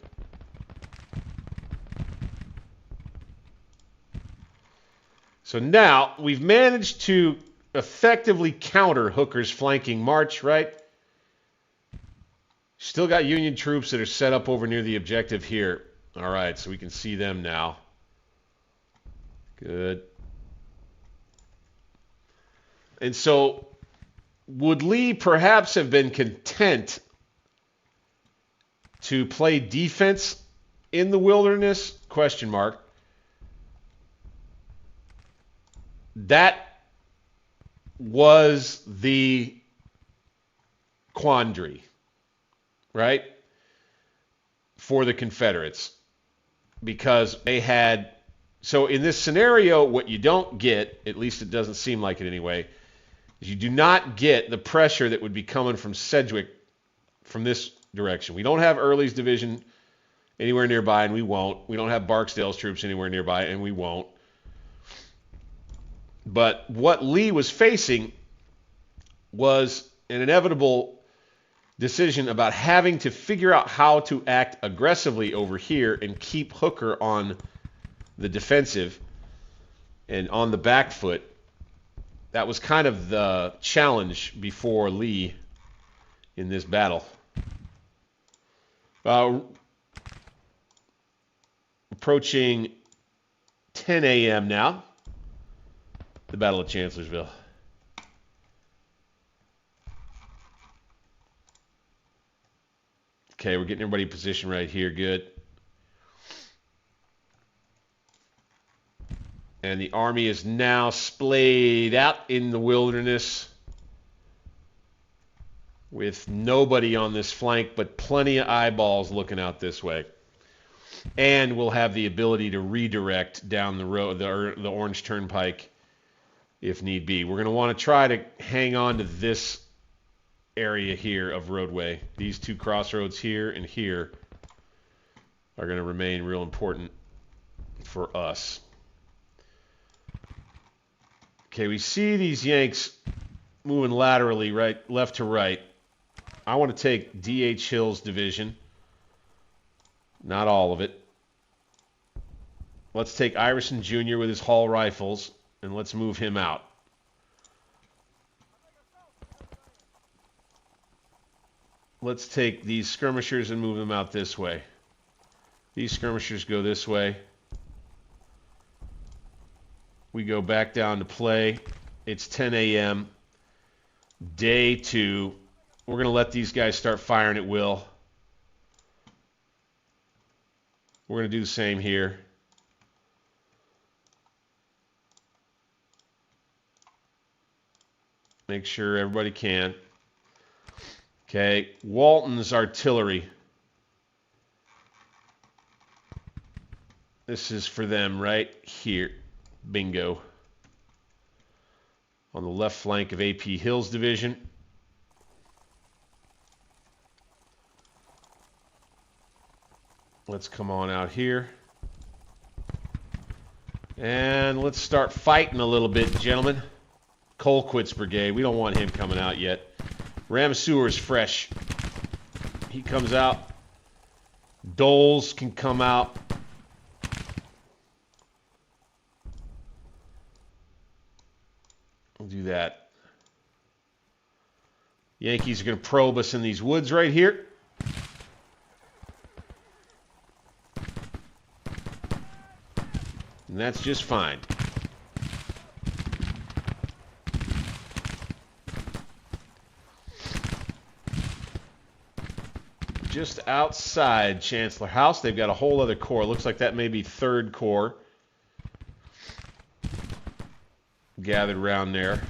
So now we've managed to effectively counter Hooker's flanking march, right? Still got Union troops that are set up over near the objective here. All right, so we can see them now. Good. And so would Lee perhaps have been content to play defense in the wilderness? Question mark. That was the quandary, right, for the Confederates, because they had, so in this scenario, what you don't get, at least it doesn't seem like it anyway, is you do not get the pressure that would be coming from Sedgwick from this direction. We don't have Early's division anywhere nearby, and we won't. We don't have Barksdale's troops anywhere nearby, and we won't. But what Lee was facing was an inevitable decision about having to figure out how to act aggressively over here and keep Hooker on the defensive and on the back foot. That was kind of the challenge before Lee in this battle. Approaching 10 a.m. now. The Battle of Chancellorsville. Okay, we're getting everybody in position right here. Good. And the army is now splayed out in the wilderness with nobody on this flank, but plenty of eyeballs looking out this way. And we'll have the ability to redirect down the road, the Orange Turnpike, if need be. We're going to want to try to hang on to this area here of roadway. These two crossroads here and here are going to remain real important for us. Okay, we see these Yanks moving laterally, right, left to right. I want to take D.H. Hill's division. Not all of it. Let's take Iverson Jr. with his Hall rifles, and let's move him out. Let's take these skirmishers and move them out this way. These skirmishers go this way. We go back down to play. It's 10 a.m. Day 2. We're going to let these guys start firing at will. We're going to do the same here. Make sure everybody can. Okay, Walton's artillery. This is for them right here. Bingo. On the left flank of A.P. Hill's division. Let's come on out here. And let's start fighting a little bit, gentlemen. Colquitt's brigade. We don't want him coming out yet. Ramseur is fresh. He comes out. Doles can come out. We'll do that. Yankees are going to probe us in these woods right here. And that's just fine. Just outside Chancellor House, they've got a whole other corps. Looks like that may be 3rd Corps gathered around there.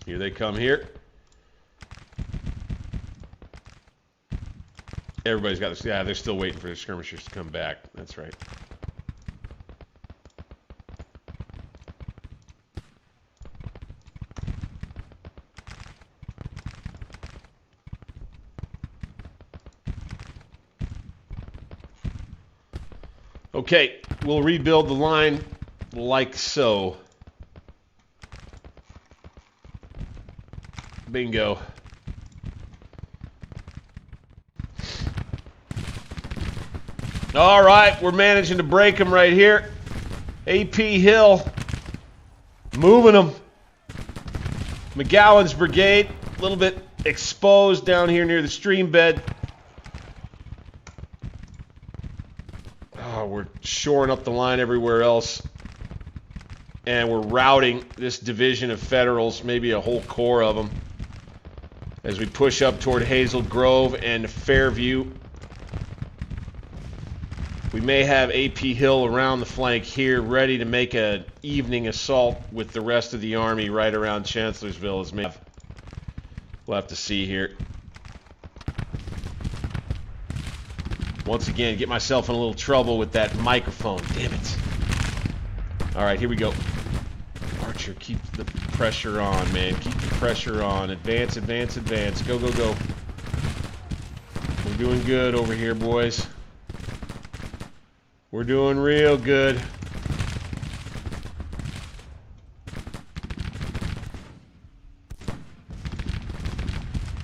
Here they come here. Everybody's got this. Yeah, they're still waiting for the skirmishers to come back. That's right. Okay, we'll rebuild the line like so. Bingo. All right, we're managing to break them right here. A.P. Hill moving them. McGowan's brigade, a little bit exposed down here near the stream bed. We're shoring up the line everywhere else. And we're routing this division of Federals, maybe a whole corps of them, as we push up toward Hazel Grove and Fairview. We may have A.P. Hill around the flank here, ready to make an evening assault with the rest of the army right around Chancellorsville. We'll have to see here. Once again, get myself in a little trouble with that microphone. Damn it. All right, here we go. Archer, keep the pressure on, man. Keep the pressure on. Advance, advance, advance. Go, go, go. We're doing good over here, boys. We're doing real good.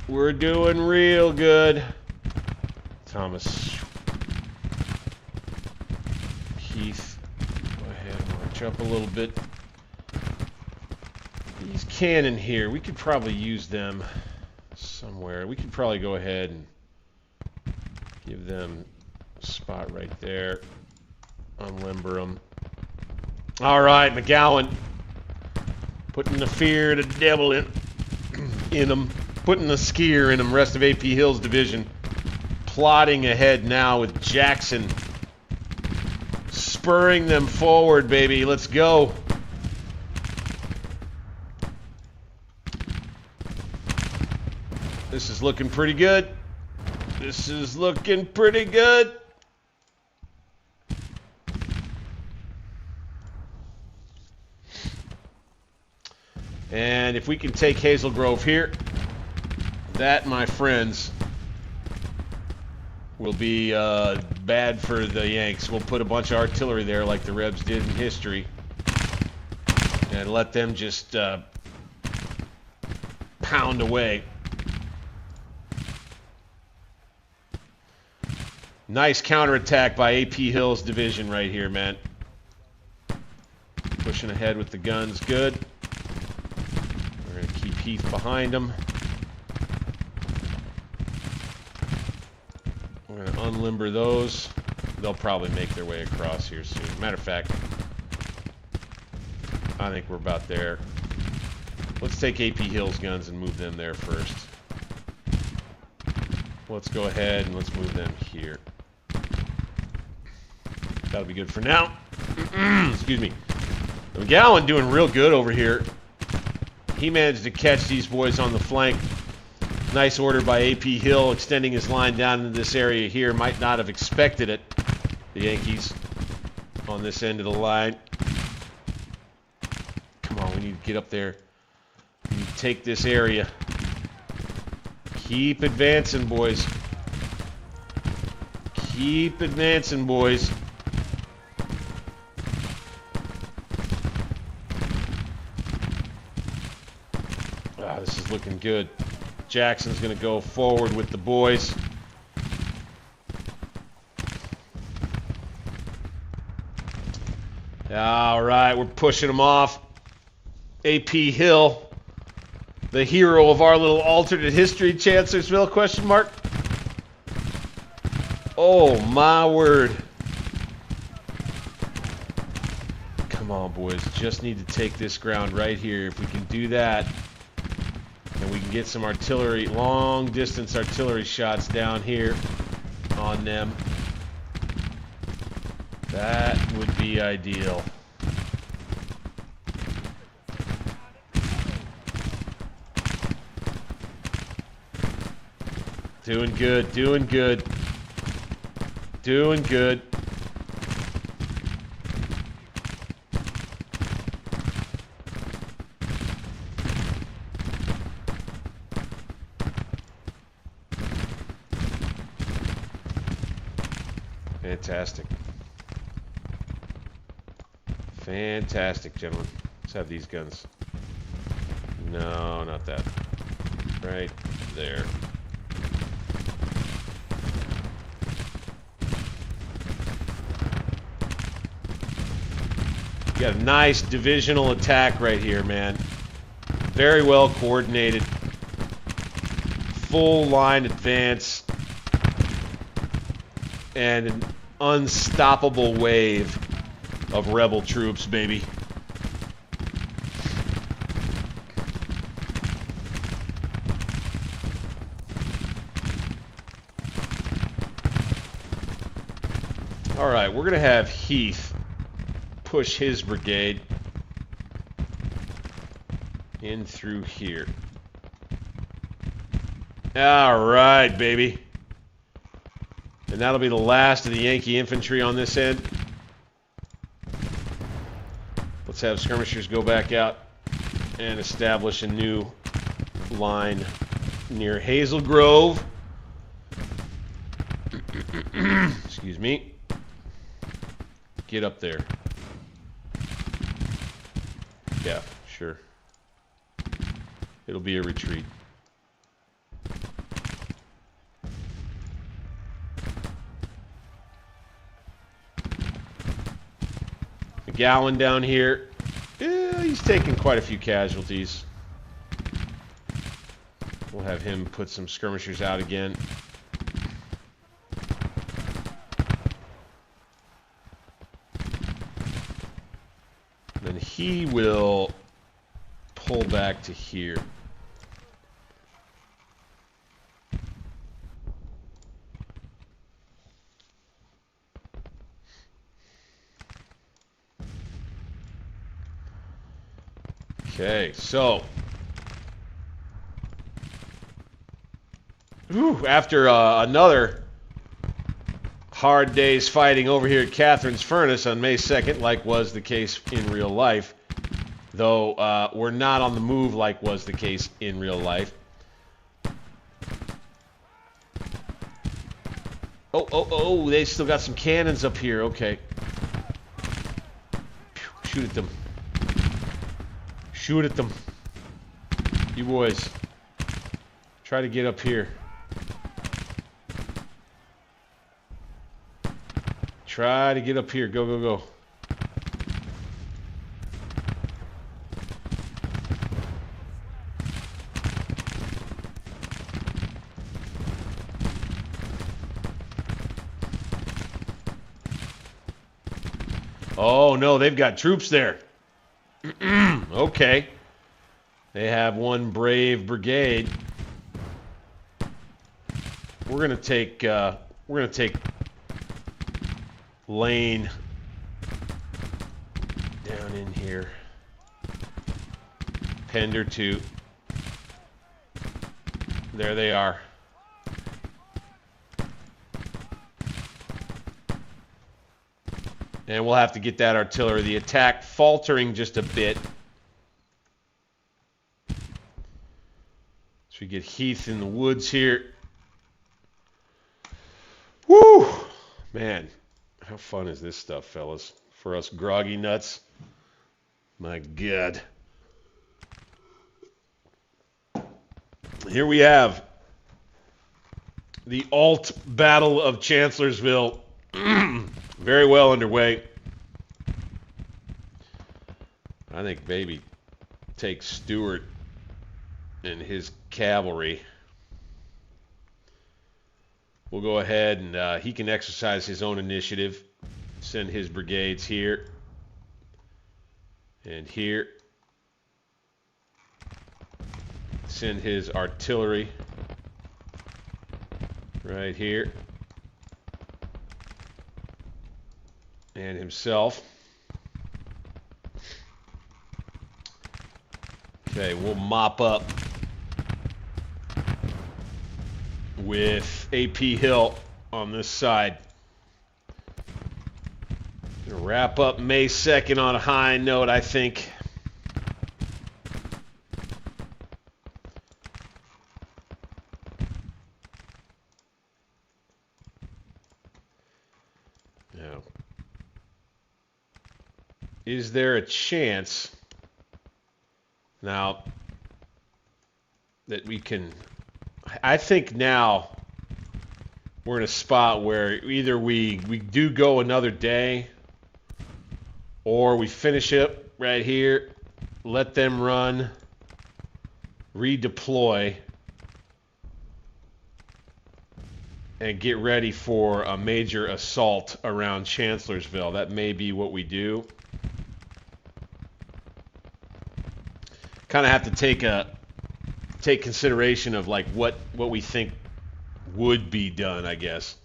We're doing real good. Thomas. Keith, go ahead and march up a little bit. These cannon here, we could probably use them somewhere. We could probably go ahead and give them a spot right there. Unlimber them. All right, McGowan. Putting the fear of the devil in them. Putting the skier in them. Rest of A.P. Hill's division. Plodding ahead now with Jackson. Spurring them forward, baby. Let's go. This is looking pretty good. This is looking pretty good. And if we can take Hazel Grove here, that, my friends, will be bad for the Yanks. We'll put a bunch of artillery there like the Rebs did in history and let them just pound away. Nice counterattack by A.P. Hill's division right here, man. Pushing ahead with the guns, good. We're going to keep Heath behind them. We're going to unlimber those. They'll probably make their way across here soon. Matter of fact, I think we're about there. Let's take A.P. Hill's guns and move them there first. Let's go ahead and let's move them here. That'll be good for now. Excuse me. McGowan doing real good over here. He managed to catch these boys on the flank. Nice order by A.P. Hill, extending his line down into this area here. Might not have expected it, the Yankees, on this end of the line. Come on, we need to get up there. We need to take this area. Keep advancing, boys. Keep advancing, boys. Ah, this is looking good. Jackson's going to go forward with the boys. All right, we're pushing them off. A.P. Hill, the hero of our little alternate history, Chancellorsville, question mark. Oh, my word. Come on, boys. Just need to take this ground right here. If we can do that, and we can get some artillery, long-distance artillery shots down here on them, that would be ideal. Doing good, doing good. Doing good. Fantastic. Fantastic, gentlemen. Let's have these guns. No, not that. Right there. You got a nice divisional attack right here, man. Very well coordinated. Full line advance. And an unstoppable wave of rebel troops, baby. All right, we're going to have Heath push his brigade in through here. All right, baby. And that'll be the last of the Yankee infantry on this end. Let's have skirmishers go back out and establish a new line near Hazel Grove. Excuse me. Get up there. Yeah, sure. It'll be a retreat. McGowan down here. Yeah, he's taking quite a few casualties. We'll have him put some skirmishers out again. Then he will pull back to here. Okay, so after another hard day's fighting over here at Catherine's Furnace on May 2nd, like was the case in real life, though we're not on the move like was the case in real life. Oh, they still got some cannons up here. Okay. Shoot at them. Shoot at them. You boys. Try to get up here. Try to get up here. Go, go, go. Oh, no, they've got troops there. Okay. They have one brave brigade. We're gonna take lane down in here. Pender 2. There they are. And we'll have to get that artillery. The attack faltering just a bit. So we get Heath in the woods here. Woo! Man, how fun is this stuff, fellas? For us groggy nuts. My God. Here we have the alt Battle of Chancellorsville. Very well underway. I think Baby takes Stewart and his cavalry. We'll go ahead and he can exercise his own initiative. Send his brigades here and here. Send his artillery right here. And himself. Okay, we'll mop up with AP Hill on this side. Gonna wrap up May 2nd on a high note, I think. Now, is there a chance now that we can... I think now we're in a spot where either we do go another day or we finish it right here, let them run, redeploy, and get ready for a major assault around Chancellorsville. That may be what we do. Kind of have to take consideration of like what we think would be done, I guess.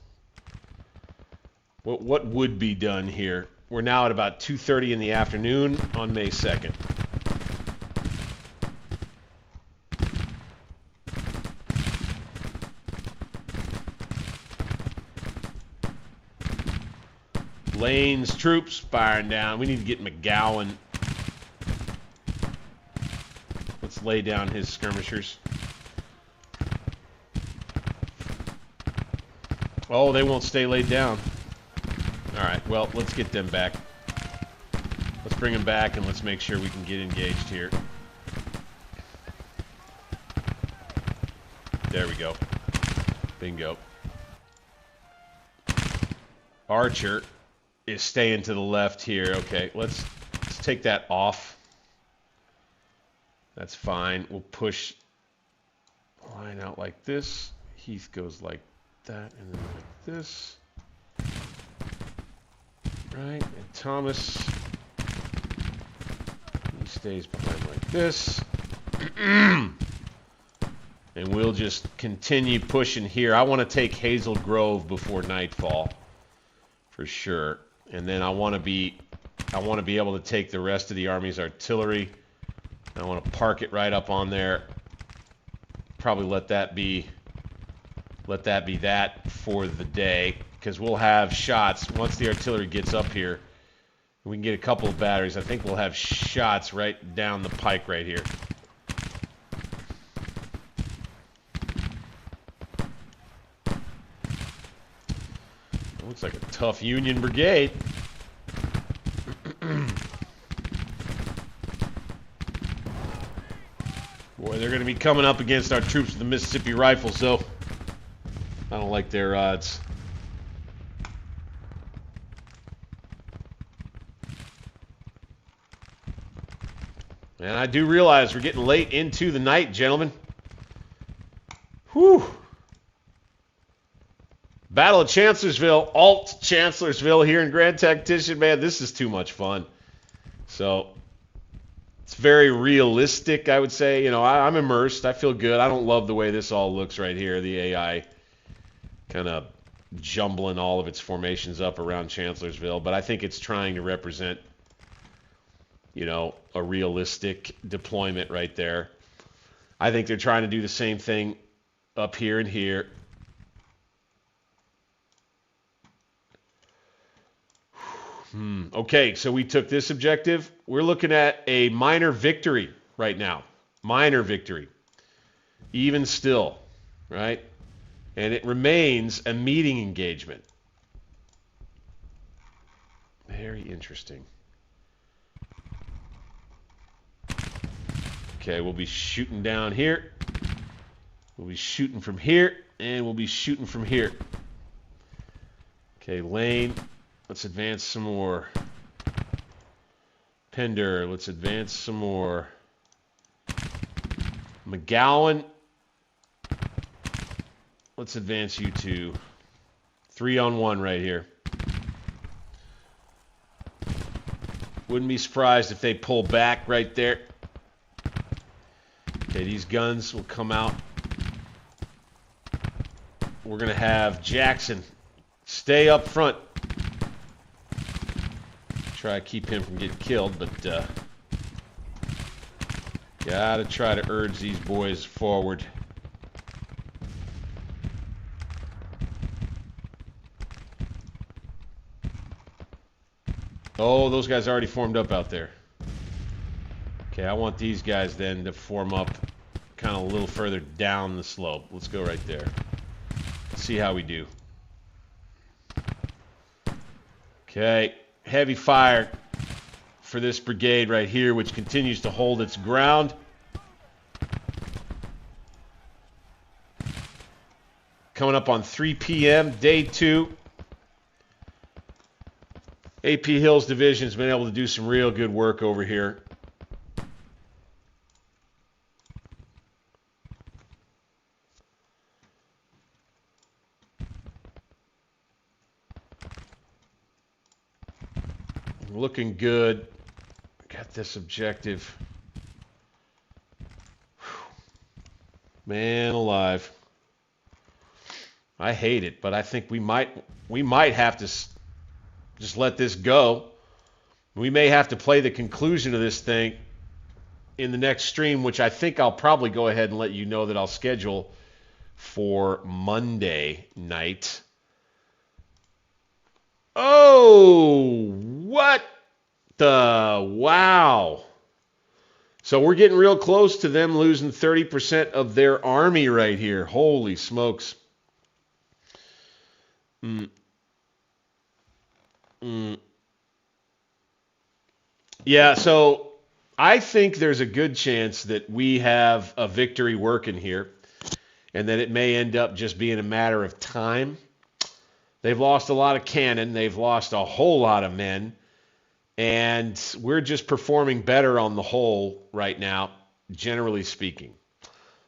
What would be done here? We're now at about 2:30 in the afternoon on May 2nd. Lane's troops firing down. We need to get McGowan. Let's lay down his skirmishers. Oh, they won't stay laid down. All right, well, let's get them back. Let's bring them back and let's make sure we can get engaged here. There we go. Bingo. Archer is staying to the left here. Okay, let's take that off. That's fine. We'll push line out like this. Heath goes like that and then like this. Right, and Thomas, he stays behind like this. And we'll just continue pushing here. I want to take Hazel Grove before nightfall for sure. And then I want to be able to take the rest of the Army's artillery. I want to park it right up on there. Probably let that be that for the day, because we'll have shots once the artillery gets up here. We can get a couple of batteries. I think we'll have shots right down the pike right here. Looks like a tough Union brigade. Boy, they're going to be coming up against our troops with the Mississippi Rifles, so I don't like their odds. And I do realize we're getting late into the night, gentlemen. Whew. Battle of Chancellorsville, Alt Chancellorsville here in Grand Tactician. Man, this is too much fun. So, it's very realistic, I would say. You know, I'm immersed. I feel good. I don't love the way this all looks right here. The AI kind of jumbling all of its formations up around Chancellorsville. But I think it's trying to represent, you know, a realistic deployment right there. I think they're trying to do the same thing up here and here. Okay, so we took this objective. We're looking at a minor victory right now. Minor victory. Even still, right? And it remains a meeting engagement. Very interesting. Okay, we'll be shooting down here. We'll be shooting from here, and we'll be shooting from here. Okay, lane. Let's advance some more. Pender, let's advance some more. McGowan, let's advance you two. 3-on-1 right here. Wouldn't be surprised if they pull back right there. Okay, these guns will come out. We're going to have Jackson stay up front. Try to keep him from getting killed, but gotta try to urge these boys forward. Oh, those guys already formed up out there. Okay, I want these guys then to form up kind of a little further down the slope. Let's go right there. See how we do. Okay. Heavy fire for this brigade right here, which continues to hold its ground. Coming up on 3 p.m., day 2. AP Hill's division's been able to do some real good work over here. Looking good. Got this objective. Man alive. I hate it, but I think we might have to just let this go. We may have to play the conclusion of this thing in the next stream, which I think I'll probably go ahead and let you know that I'll schedule for Monday night. Oh, what the wow. So we're getting real close to them losing 30% of their army right here. Holy smokes. Yeah, so I think there's a good chance that we have a victory working here and that it may end up just being a matter of time. They've lost a lot of cannon. They've lost a whole lot of men. And we're just performing better on the whole right now, generally speaking.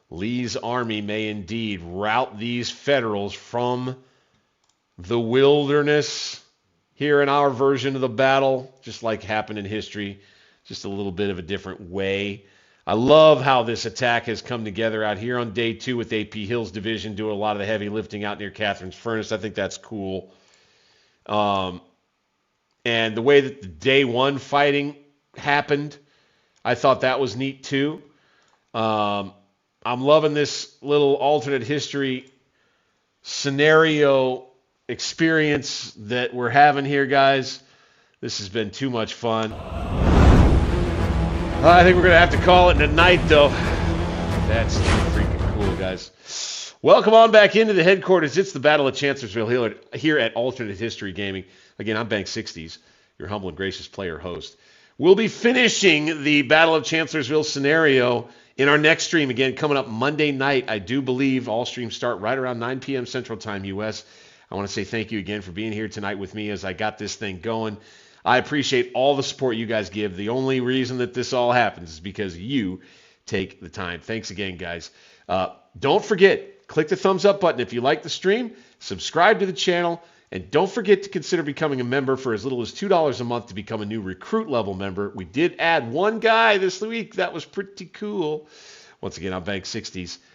Lee's army may indeed rout these Federals from the wilderness here in our version of the battle, just like happened in history, just a little bit of a different way. I love how this attack has come together out here on day 2 with AP Hill's division doing a lot of the heavy lifting out near Catherine's Furnace. I think that's cool. And the way that the day 1 fighting happened, I thought that was neat too. I'm loving this little alternate history scenario experience that we're having here, guys. This has been too much fun. I think we're going to have to call it a night, though. That's too freaking cool, guys. Welcome on back into the headquarters. It's the Battle of Chancellorsville here at Alternate History Gaming. Again, I'm Bank 60s, your humble and gracious player host. We'll be finishing the Battle of Chancellorsville scenario in our next stream. Again, coming up Monday night. I do believe all streams start right around 9 p.m. Central Time, U.S. I want to say thank you again for being here tonight with me as I got this thing going. I appreciate all the support you guys give. The only reason that this all happens is because you take the time. Thanks again, guys. Don't forget, click the thumbs up button if you like the stream, subscribe to the channel, and don't forget to consider becoming a member for as little as $2 a month to become a new recruit level member. We did add one guy this week. That was pretty cool. Once again, I'm Bank 60s.